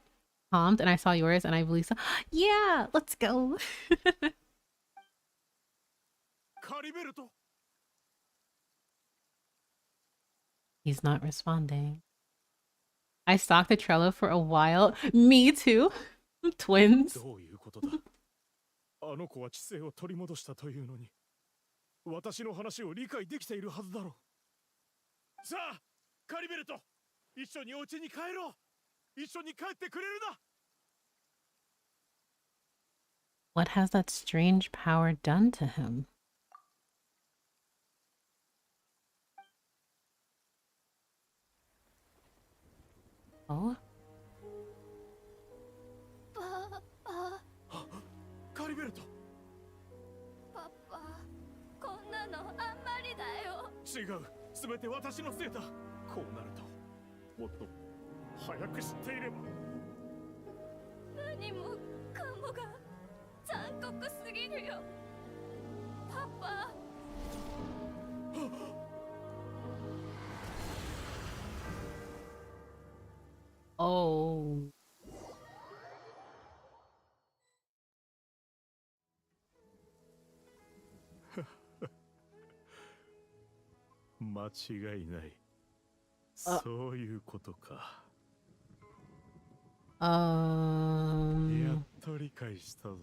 pumped and I saw yours and I believe so. Yeah, let's go. He's not responding. I stalked the Trello for a while. Me too. Twins. どういうことだ。あの子は知性を取り戻したというのに、私の話を理解できているはずだろう。さあ、カリベルト、一緒にお家に帰ろう。一緒に帰ってくれるな。What has that strange power done to him? Oh? パパ。カリベルト。パパ、こんなのあんまりだ違う。すべて私のせいだ。こうなると、もっと早く知っていれば。何もかもが残酷すぎるよ。パパ。Oh. 間違いない。あそういうことか。やっと理解したぞ。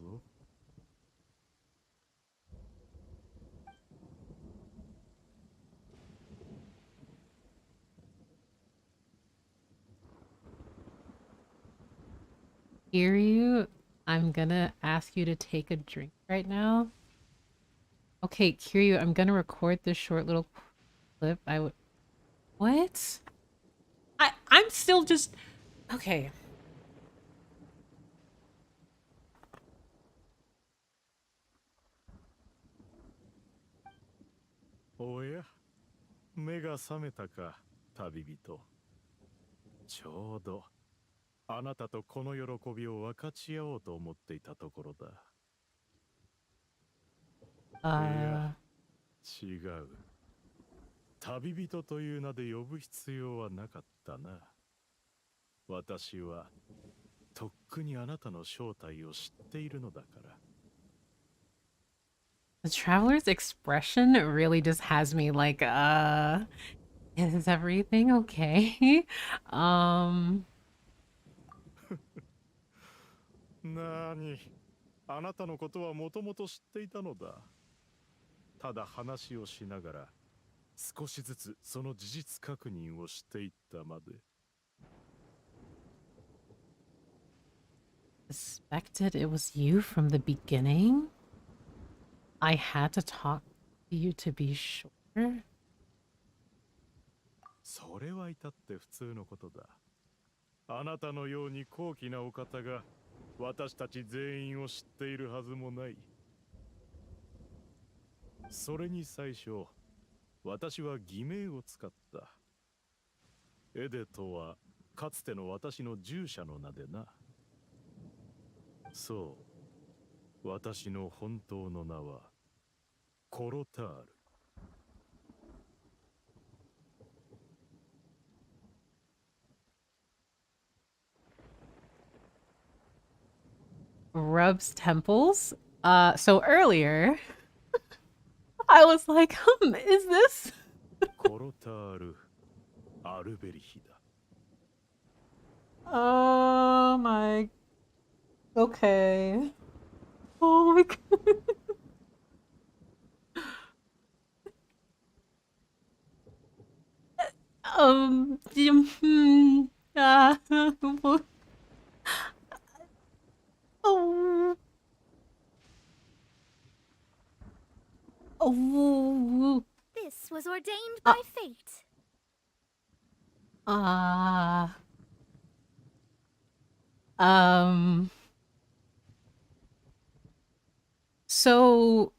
Kiryu, I'm gonna ask you to take a drink right now. Okay, Kiryu, I'm gonna record this short little clip. What? I'm still just... Okay. おや、目が覚めたか、旅人。ちょうどあなたとこの喜びを分かち合おうと思っていたところだ。いや、違う。旅人という名で呼ぶ必要はなかったな。私はとっくにあなたの正体を知っているのだから。The traveler's expression really just has me like, is everything okay? なに、あなたのことはもともと知っていたのだ。ただ話をしながら少しずつその事実確認をしていったまで。Suspected it was you from the beginning? I had to talk to you to be sure? それは至って普通のことだ。あなたのように高貴なお方が私たち全員を知っているはずもない。それに最初、私は偽名を使った。エデとはかつての私の従者の名でな。そう、私の本当の名はコロタール。Rubs temples? So earlier, I was like, is this? コロタール・アルベリヒだ。Oh my... Okay. Oh my god. Oh. Oh. This was ordained by fate. So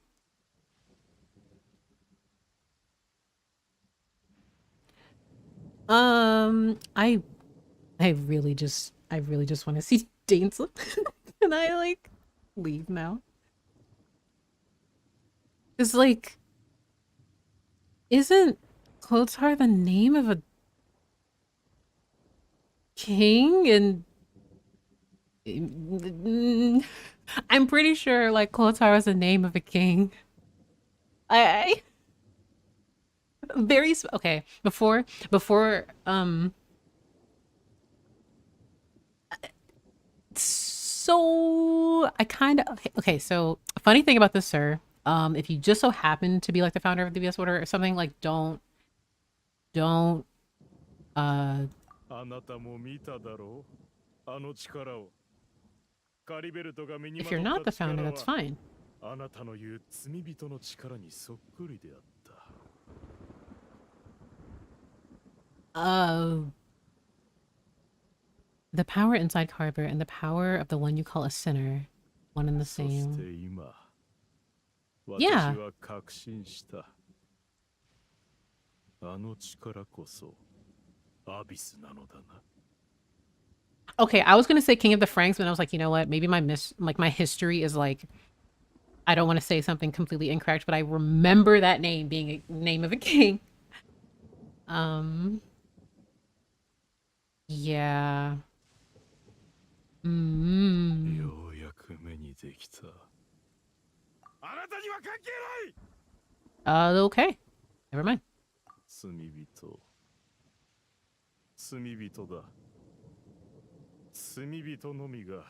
I really just want to see dainsleif. Can I like leave now? It's like, isn't Clothar the name of a king? And I'm pretty sure like Clothar was the name of a king. I very okay, before so I kind of okay, so funny thing about this, sir, if you just so happen to be like the founder of the VS Order or something, like don't あなたも見ただろう、あの力を。カリベルトが身に if ま you're と not った the founder, 力 that's は fine. あなたの言う罪人の力にそっくりであった。The power inside Caribert and the power of the one you call a sinner, one and the そして same. 今、 Yeah. 私は確信した。あの力こそアビスなのだな。 Okay, I was gonna say King of the Franks, but I was like, you know what? Maybe my my history is like, I don't want to say something completely incorrect, but I remember that name being a name of a king. Yeah. ようやく目にできた。あなたには関係ない。 Okay. Never mind. 罪人だ。罪人のみが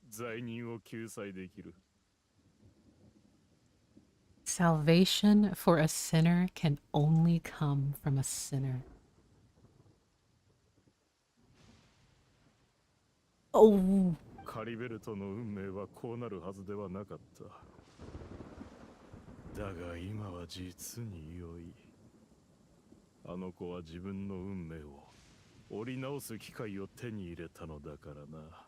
罪人を救済できる。 Salvation for a sinner can only come from a sinner. Oh. カリベルトの運命はこうなるはずではなかった。だが今は実に良い。あの子は自分の運命を折り直す機会を手に入れたのだからな。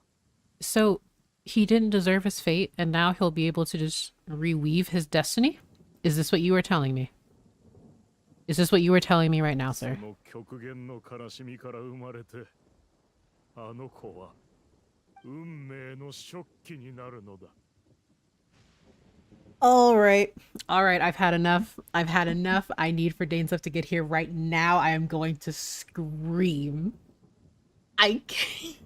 So he didn't deserve his fate, and now he'll be able to just reweave his destiny? Is this what you were telling me? Is this what you were telling me right now, sir? その極限の悲しみから生まれて、あの子は運命の食器になるのだ。 All right. I've had enough. I need for dainsleif to get here right now. I am going to scream. I can't.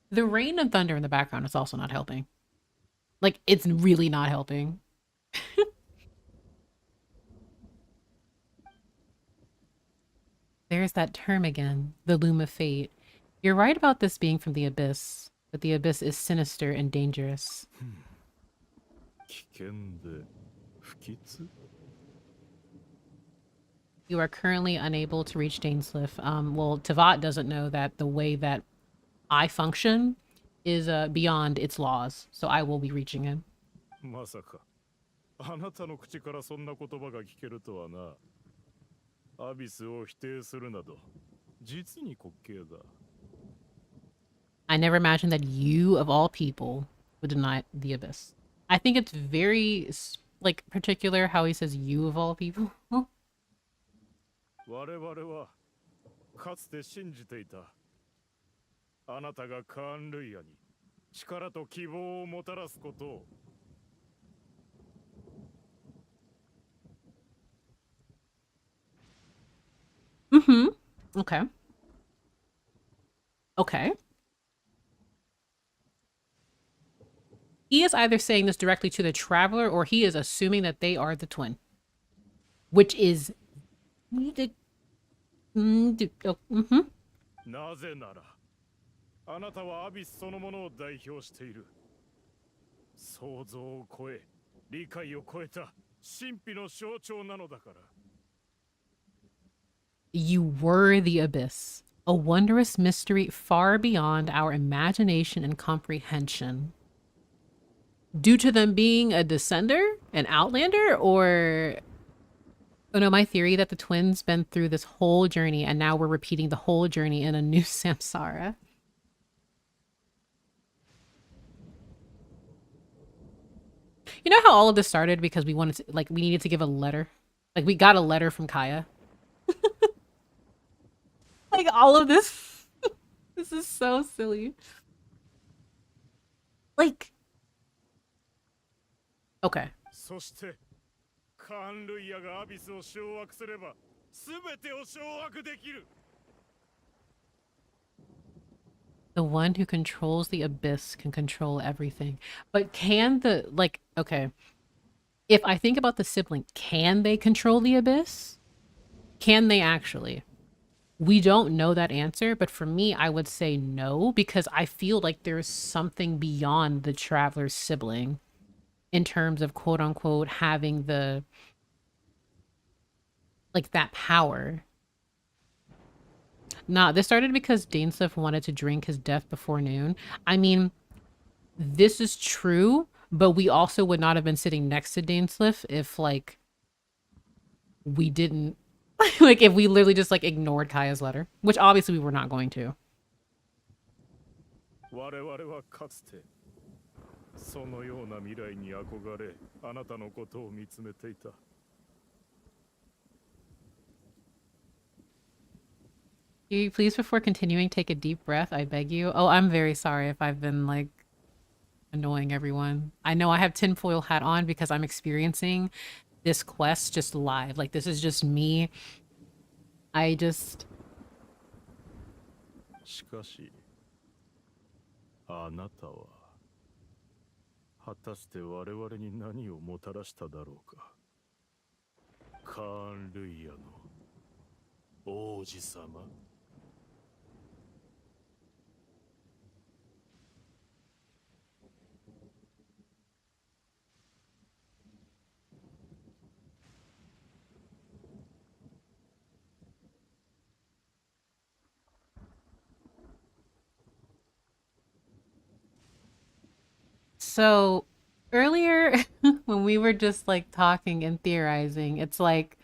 The rain and thunder in the background is also not helping. Like, it's really not helping. There's that term again, the loom of fate. You're right about this being from the abyss, but the abyss is sinister and dangerous. 危険で不吉? You are currently unable to reach dainsleif. Well, Tavat doesn't know that the way that I function is beyond its laws, so I will be reaching him. まさか、あなたの口からそんな言葉が聞けるとはな。アビスを否定するなど、実に滑稽だ。 I never imagined that you, of all people, would deny the abyss. I think it's very, like, particular how he says you, of all people. 我々はかつて信じていた。あなたがカーン・ルイヤに力と希望をもたらすことを。 Okay. Okay. He is either saying this directly to the traveler or he is assuming that they are the twin. Which is... なぜなら、あなたはアビスそのものを代表している。想像を超え、理解を超えた神秘の象徴なのだから。 You were the abyss, a wondrous mystery far beyond our imagination and comprehension. Due to them being a descender, an outlander, or... Oh no, my theory that the twins been through this whole journey and now we're repeating the whole journey in a new samsara. You know how all of this started because we wanted to, like, we needed to give a letter? Like, we got a letter from Kaya. Like, all of this. This is so silly. Like... Okay. そして、カーン・ルイヤがアビスを掌握すれば、すべてを掌握できる。 The one who controls the abyss can control everything. But can the, like, okay. If I think about the sibling, can they control the abyss? Can they actually? We don't know that answer, but for me, I would say no, because I feel like there's something beyond the traveler's sibling in terms of quote unquote having the, like, that power. Nah, this started because dainsleif wanted to drink his death before noon. I mean, this is true, but we also would not have been sitting next to dainsleif if, like, we didn't Like if we literally just like ignored Kaya's letter, which obviously we were not going to. 我々はかつてそのような未来に憧れ、あなたのことを見つめていた。You please, before continuing, take a deep breath. I beg you. Oh, I'm very sorry if I've been like annoying everyone. I know I have tinfoil hat on because I'm experiencing this quest just live. Like this is just me. I just. しかし、あなたは果たして我々に何をもたらしただろうか。カーン・ルイヤの王子様。So earlier when we were just like talking and theorizing, it's like,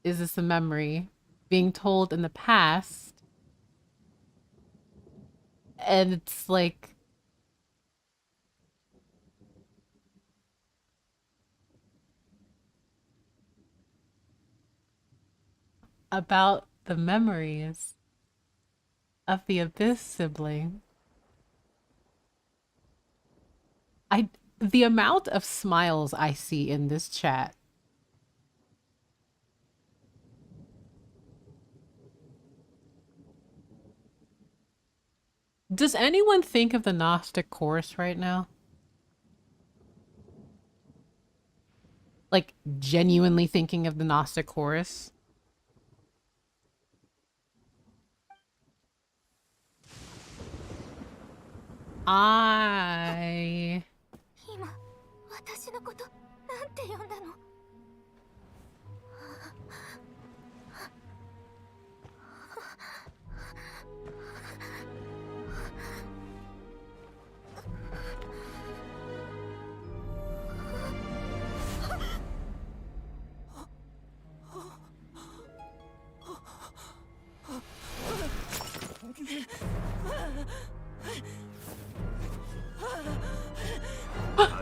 is this a memory being told in the past? And it's like, about the memories of the Abyss sibling. The amount of smiles I see in this chat. Does anyone think of the Gnostic chorus right now? Like genuinely thinking of the Gnostic chorus? I 今私のことなんて呼んだの？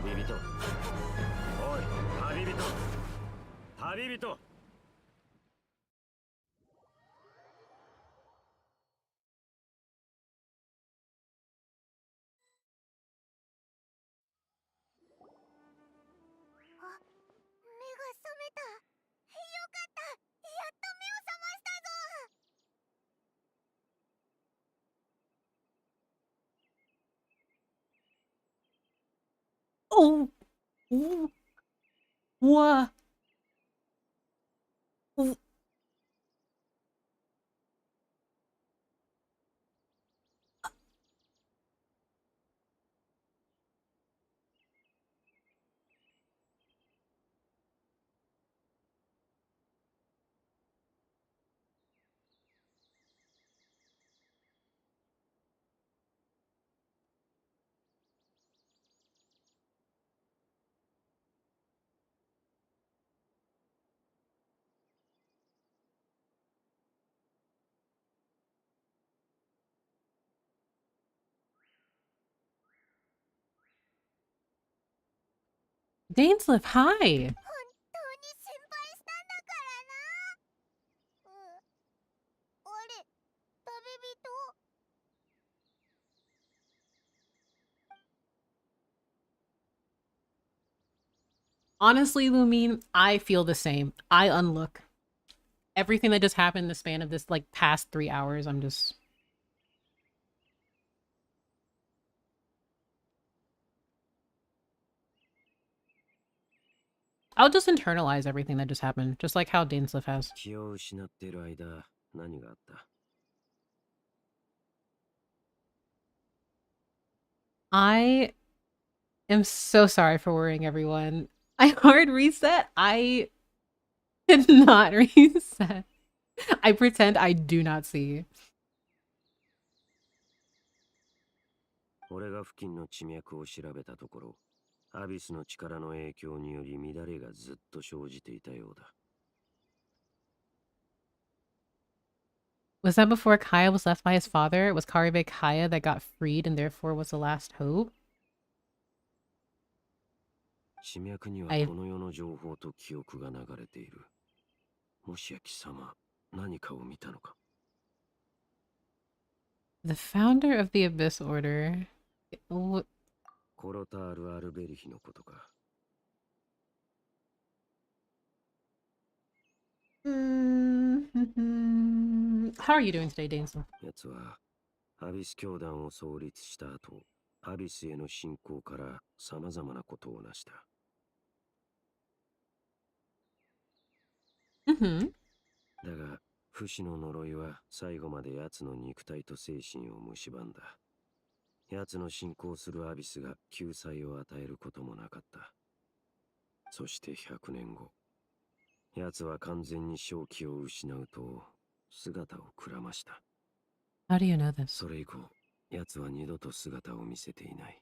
旅人。おい、旅人。旅人。あ、目が覚めた。よかった。やっと目を覚ましたぞ。Oh, ooh, what? Dainsleif, hi. 本当に心配したんだからな。あれ、旅人？Honestly, Lumine, I feel the same. I unlook. Everything that just happened in the span of this, like, past 3 hours, I'm just... I'll just internalize everything that just happened, just like how Dainsleif has. 気を失っている間、何があった？ I am so sorry for worrying everyone. I hard reset. I did not reset. I pretend I do not see. 俺が付近の地脈を調べたところ、アビスの力の影響により乱れがずっと生じていたようだ。Was that before Kaya was left by his father? Was Caribert Kaya that got freed and therefore was the last hope? 地脈にはこの世の情報と記憶が流れている。もしや貴様、何かを見たのか？ The founder of the Abyss Order. コロタール・アルベリヒのことか。How are you doing today, dainsleif? やつはアビス教団を創立した後、アビスへの信仰から様々なことを成した。だが、不死の呪いは最後まで奴の肉体と精神を蝕んだ。奴の信仰するアビスが救済を与えることもなかった。そして100年後、奴は完全に正気を失うと姿をくらました。How do you know this? それ以降、奴は二度と姿を見せていない。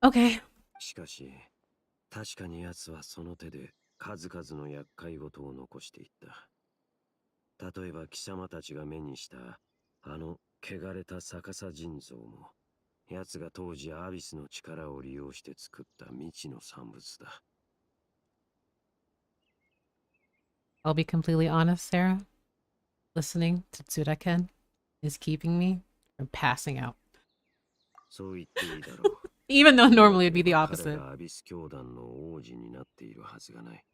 Okay. しかし、確かに奴はその手で数々の厄介事を残していった。例えば貴様たちが目にしたあの汚れた逆さ人像も、奴が当時アビスの力を利用して作った未知の産物だ。I'll be completely honest, Sarah. Listening to Tsuraken is keeping me from passing out. そう言っていいだろう。Even though normally it'd be the 彼 opposite. がアビス教団の王子になっているはずがない。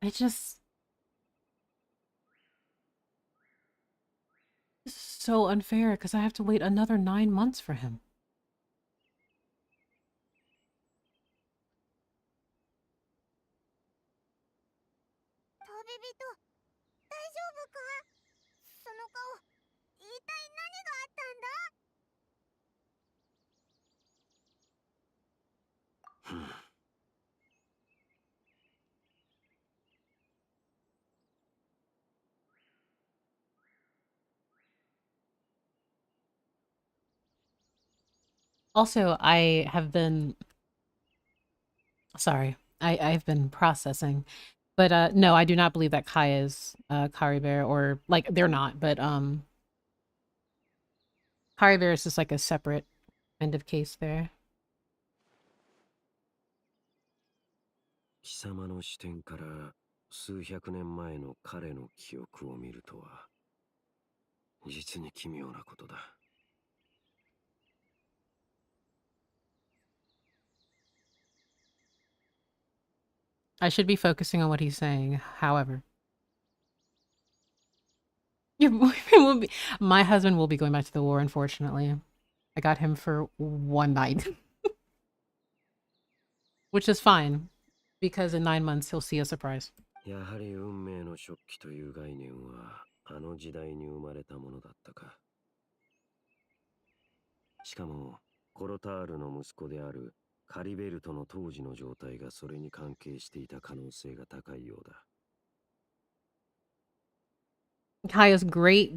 It's so unfair because I have to wait another 9 months for him. 旅人、大丈夫か？その顔、一体何があったんだ？ Also, I have been sorry. I've been processing. But no, I do not believe that Kai is Caribert, or like they're not, but Caribert is just like a separate kind of case there. 貴様の視点から数百年前の彼の記憶を見るとは、実に奇妙なことだ。I should be focusing on what he's saying, however. Your boyfriend will be... My husband will be going back to the war, unfortunately. I got him for 1 night. Which is fine, because in 9 months he'll see a surprise. やはり運命の食器という概念はあの時代に生まれたものだったか。しかもコロタールの息子であるカリベルトの当時の状態がそれに関係していた可能性が高いようだ。Kaya's great,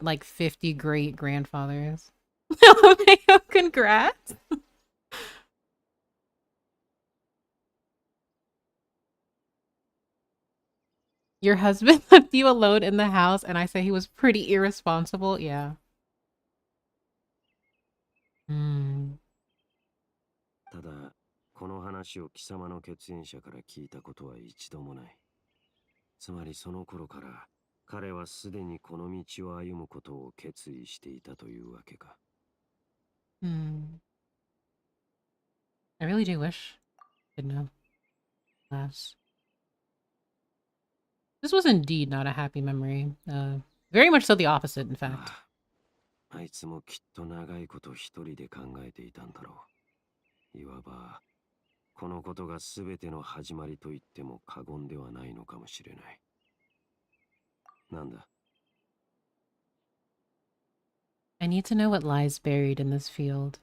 like 50 great grandfathers. Congrats. Your husband left you alone in the house, and I say he was pretty irresponsible. Yeah. ただ、この話を貴様の血縁者から聞いたことは一度もない。つまりその頃から彼はすでにこの道を歩むことを決意していたというわけか。I really do wish I'd know less. This was indeed not a happy memory. Very much so the opposite, in fact. あいつもきっと長いこと一人で考えていたんだろう。いわばこのことが全ての始まりと言っても過言ではないのかもしれない。なんだ？ I need to know what lies buried in this field.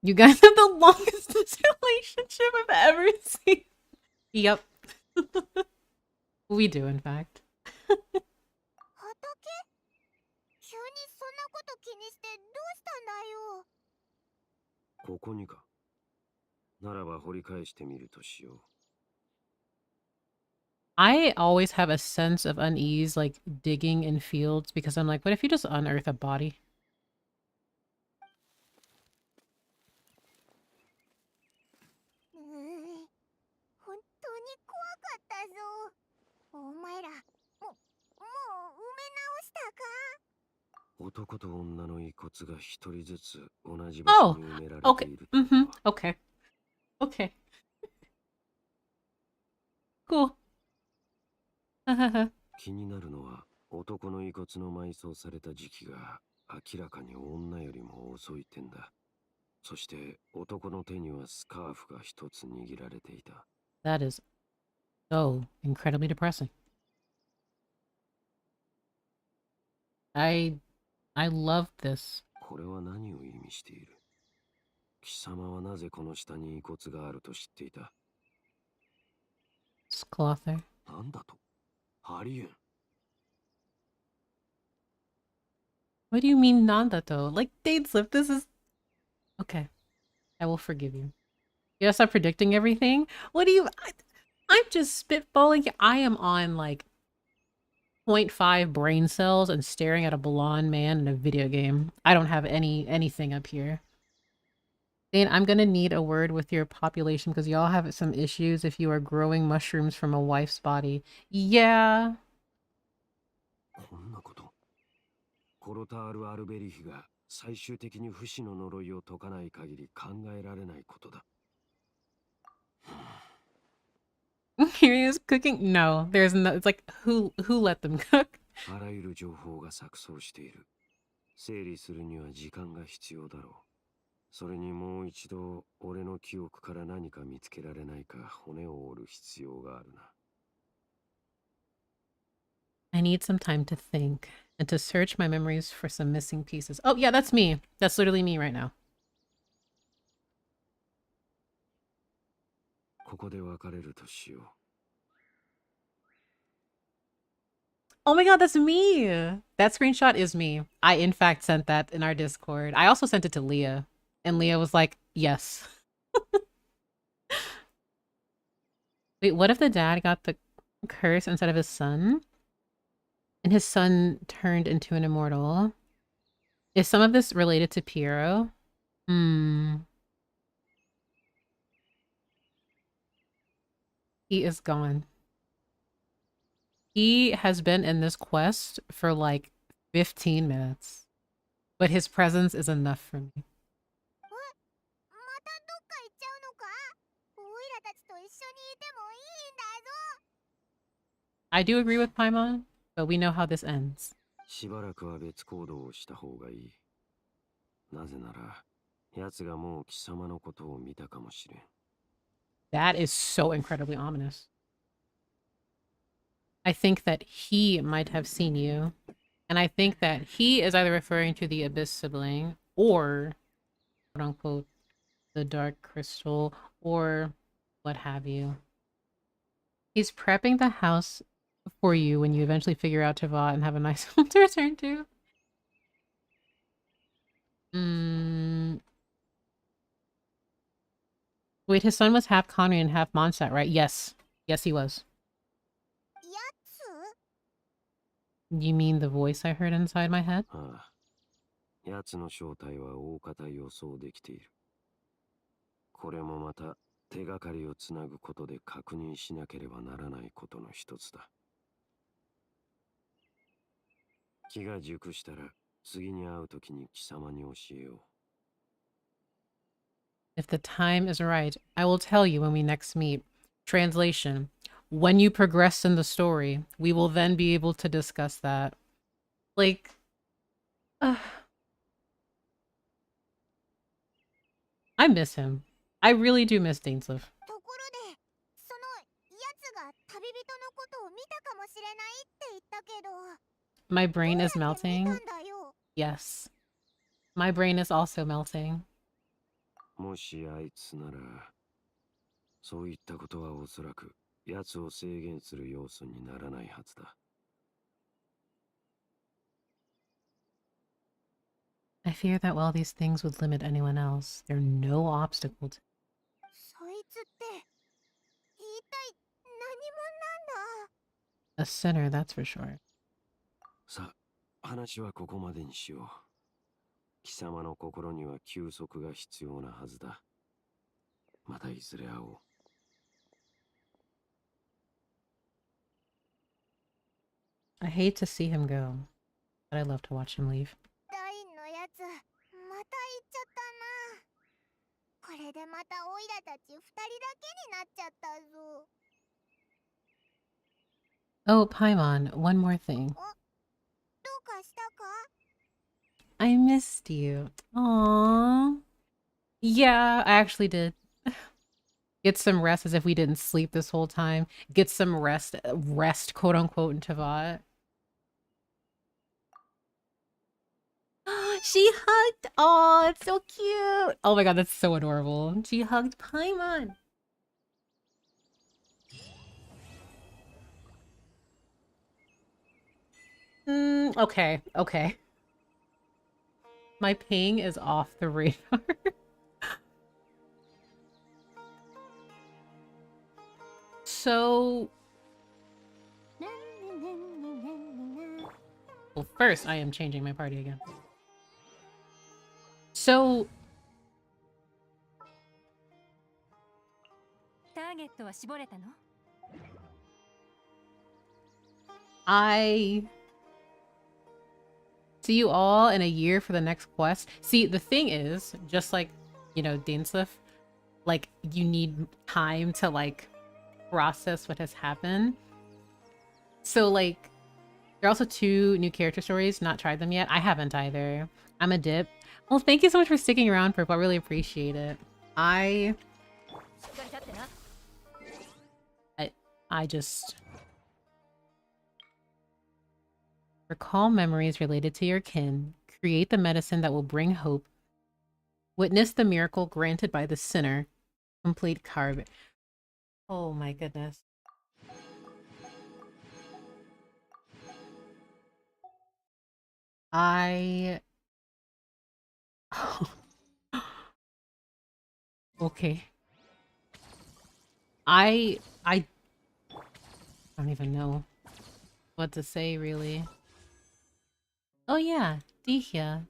You guys have the longest relationship I've ever seen. Yep. We do, in fact. 畑？急にそんなこと気にしてどうしたんだよ。ここにか。ならば掘り返してみるとしよう。I always have a sense of unease, like digging in fields, because I'm like, what if you just unearth a body? 本当に怖かったぞ。お前ら、もう埋め直したか？男と女の遺骨が一人ずつ同じ場所に埋められて Okay. いるとは。Okay. Okay. Cool. 気になるのは、男の遺骨の埋葬された時期が明らかに女よりも遅い点だ。そして男の手にはスカーフが一つ握られていた。That is so incredibly depressing. I love this. これは何を意味している？貴様はなぜこの下に遺骨があると知っていた？ Sclother. なんだと？ありえん。 What do you mean nanda though? Like dainsleif, this is okay. I will forgive you. You gotta stop predicting everything. What do you? I'm just spitballing. I am on like 0.5 brain cells and staring at a blonde man in a video game. I don't have anything up here. Dane, I'm gonna need a word with your population because y'all have some issues if you are growing mushrooms from a wife's body. Yeah. こんなこと。コロタール・アルベリヒが最終的に不死の呪いを解かない限り考えられないことだ。Here is cooking? No, there's no. It's like who let them cook? あらゆる情報が錯綜している。整理するには時間が必要だろう。それにもう一度俺の記憶から何か見つけられないか骨を折る必要があるな。I need some time to think and to search my memories for some missing pieces. Oh yeah, that's me. That's literally me right now. ここで別れるとしよう。 Oh my god, that's me! That screenshot is me. I in fact sent that in our Discord. I also sent it to Leah. And Leah was like, yes. Wait, what if the dad got the curse instead of his son? And his son turned into an immortal? Is some of this related to Piero? Hmm. He is gone. He has been in this quest for like 15 minutes. But his presence is enough for me. I do agree with Paimon, but we know how this ends. しばらくは別行動をした方がいい。なぜなら、奴がもう貴様のことを見たかもしれん。That is so incredibly ominous. I think that he might have seen you. And I think that he is either referring to the Abyss sibling or, quote unquote, the Dark Crystal or what have you. He's prepping the house for you when you eventually figure out Teyvat and have a nice home to return to. Wait, his son was half Conry and half Mondstadt, right? Yes. Yes, he was. You mean the voice I heard inside my head? ああ。奴の正体は大方予想できている。これもまた手がかりをつなぐことで確認しなければならないことの一つだ。気が熟したら次に会うときに貴様に教えよう。If the time is right, I will tell you when we next meet. Translation. When you progress in the story, we will then be able to discuss that. Like... I miss him. I really do miss dainsleif. ところで、そのやつが旅人のことを見たかもしれないって言ったけど、 My どう brain やっ is て見た melting. んだよ。 Yes. My brain is also melting. もしあいつなら、そういったことはおそらく奴を制限する要素にならないはずだ。I fear that while these things would limit anyone else, they're no obstacle to そいつって一体何者なんだ。 a sinner, that's for sure. さあ、話はここまでにしよう。貴様の心には休息が必要なはずだ。またいずれ会おう。I hate to see him go, but I love to watch him leave. ダインのやつ、また行っちゃったな。これでまたオイラたち二人だけになっちゃったぞ。 Oh, Paimon, one more thing. どうかしたか？ I missed you. Aww. Yeah, I actually did. Get some rest as if we didn't sleep this whole time. Get some rest, quote unquote, in Tavat. She hugged. Oh, it's so cute. Oh my god, that's so adorable. She hugged Paimon. Okay, okay. My ping is off the radar. So... Well, first, I am changing my party again. So... ターゲットは絞れたの？ I... See you all in a year for the next quest. See, the thing is, just like, you know, dainsleif, like, you need time to, like, process what has happened. So, like, there are also 2 new character stories, not tried them yet. I haven't either. I'm a dip. Well, thank you so much for sticking around, Purple. I really appreciate it. I just... Recall memories related to your kin. Create the medicine that will bring hope. Witness the miracle granted by the sinner. Complete Caribert. Oh my goodness. Okay. I don't even know what to say, really. Oh yeah, Dihya.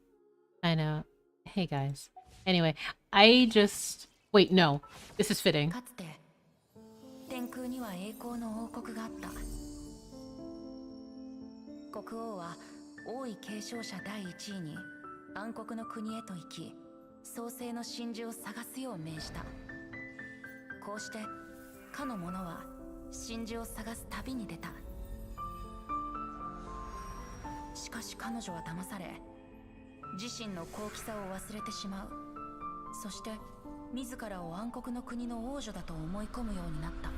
I know. Hey guys. Anyway, I just... Wait, no. This is fitting. かつて天空には栄光の王国があった。国王は王位継承者第一位に暗黒の国へと行き、創世の真珠を探すよう命じた。こうしてかの者は真珠を探す旅に出た。しかし彼女は騙され、自身の高貴さを忘れてしまう。そして自らを暗黒の国の王女だと思い込むようになった。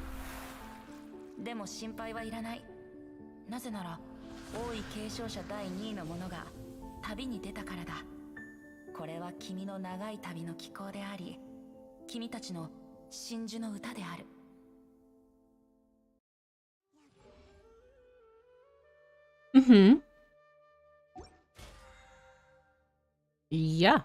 でも心配はいらない。なぜなら王位継承者第2位の者が旅に出たからだ。これは君の長い旅の寄稿であり、君たちの真珠の歌である。Mm-hmm. Yeah.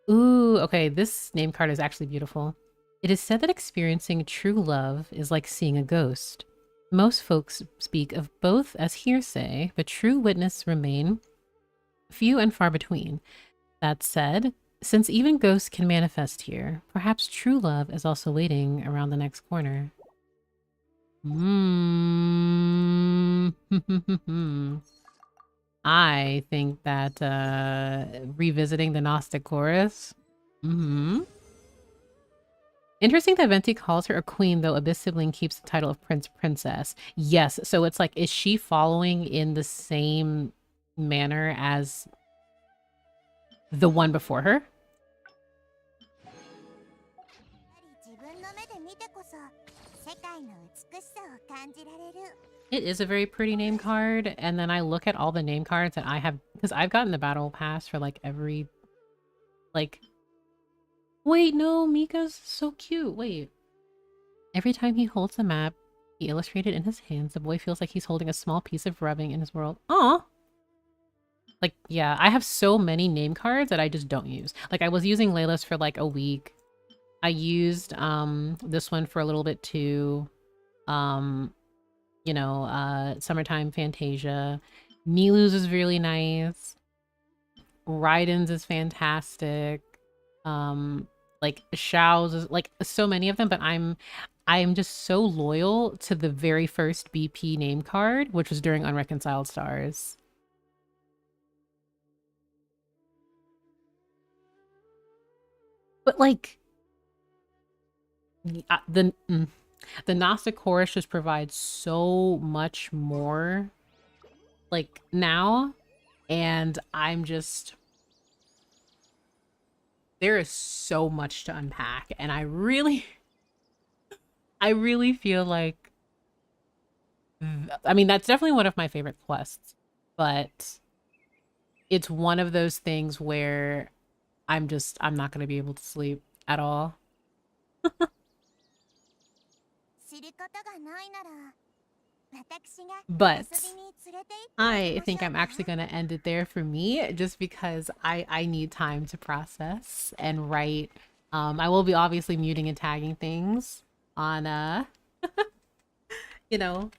Ooh, okay, this name card is actually beautiful. It is said that experiencing true love is like seeing a ghost. Most folks speak of both as hearsay, but true witnesses remain few and far between. That said, since even ghosts can manifest here, perhaps true love is also waiting around the next corner. I think that revisiting the Gnostic Chorus. Interesting that Venti calls her a queen, though Abyss Sibling keeps the title of Princess. Yes, so it's like, is she following in the same manner as The one before her? 自分の目で見てこそ世界の美しさを感じられる。 It is a very pretty name card. And then I look at all the name cards that I have, because I've gotten the battle pass for like every, like, wait, no, Mika's so cute. Wait. Every time he holds the map, he illustrated in his hands, the boy feels like he's holding a small piece of rubbing in his world. Aw. Like, yeah, I have so many name cards that I just don't use. Like, I was using Layla's for like a week. I used this one for a little bit too. You know, Summertime Fantasia. Nilu's is really nice. Raiden's is fantastic. Like Xiao's is like so many of them, but I'm just so loyal to the very first BP name card, which was during Unreconciled Stars. But like the Gnostic Chorus just provides so much more like now, and I'm just, there is so much to unpack, and I really feel like, I mean, that's definitely one of my favorite quests, but it's one of those things where I'm not going to be able to sleep at all. But I think I'm actually going to end it there for me, just because I need time to process and write. I will be obviously muting and tagging things on, you know,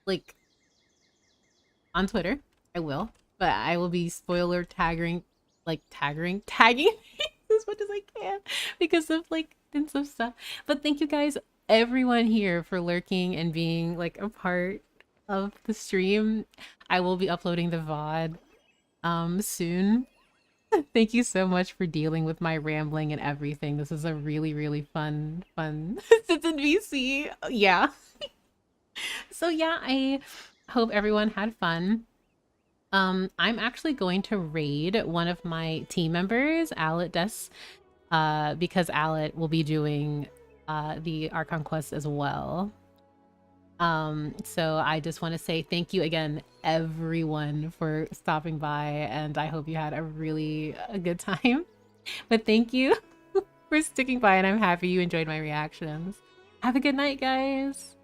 like on Twitter. I will, but I will be spoiler tagging as much as I can because of like and some stuff. But thank you guys, everyone here, for lurking and being like a part of the stream. I will be uploading the VOD soon. Thank you so much for dealing with my rambling and everything. This is a really fun Citizen VC. Yeah. So yeah, I hope everyone had fun. I'm actually going to raid one of my team members, Alet Des, because Alet will be doing the Archon quest as well. So I just want to say thank you again, everyone, for stopping by, and I hope you had a good time. But thank you for sticking by, and I'm happy you enjoyed my reactions. Have a good night, guys.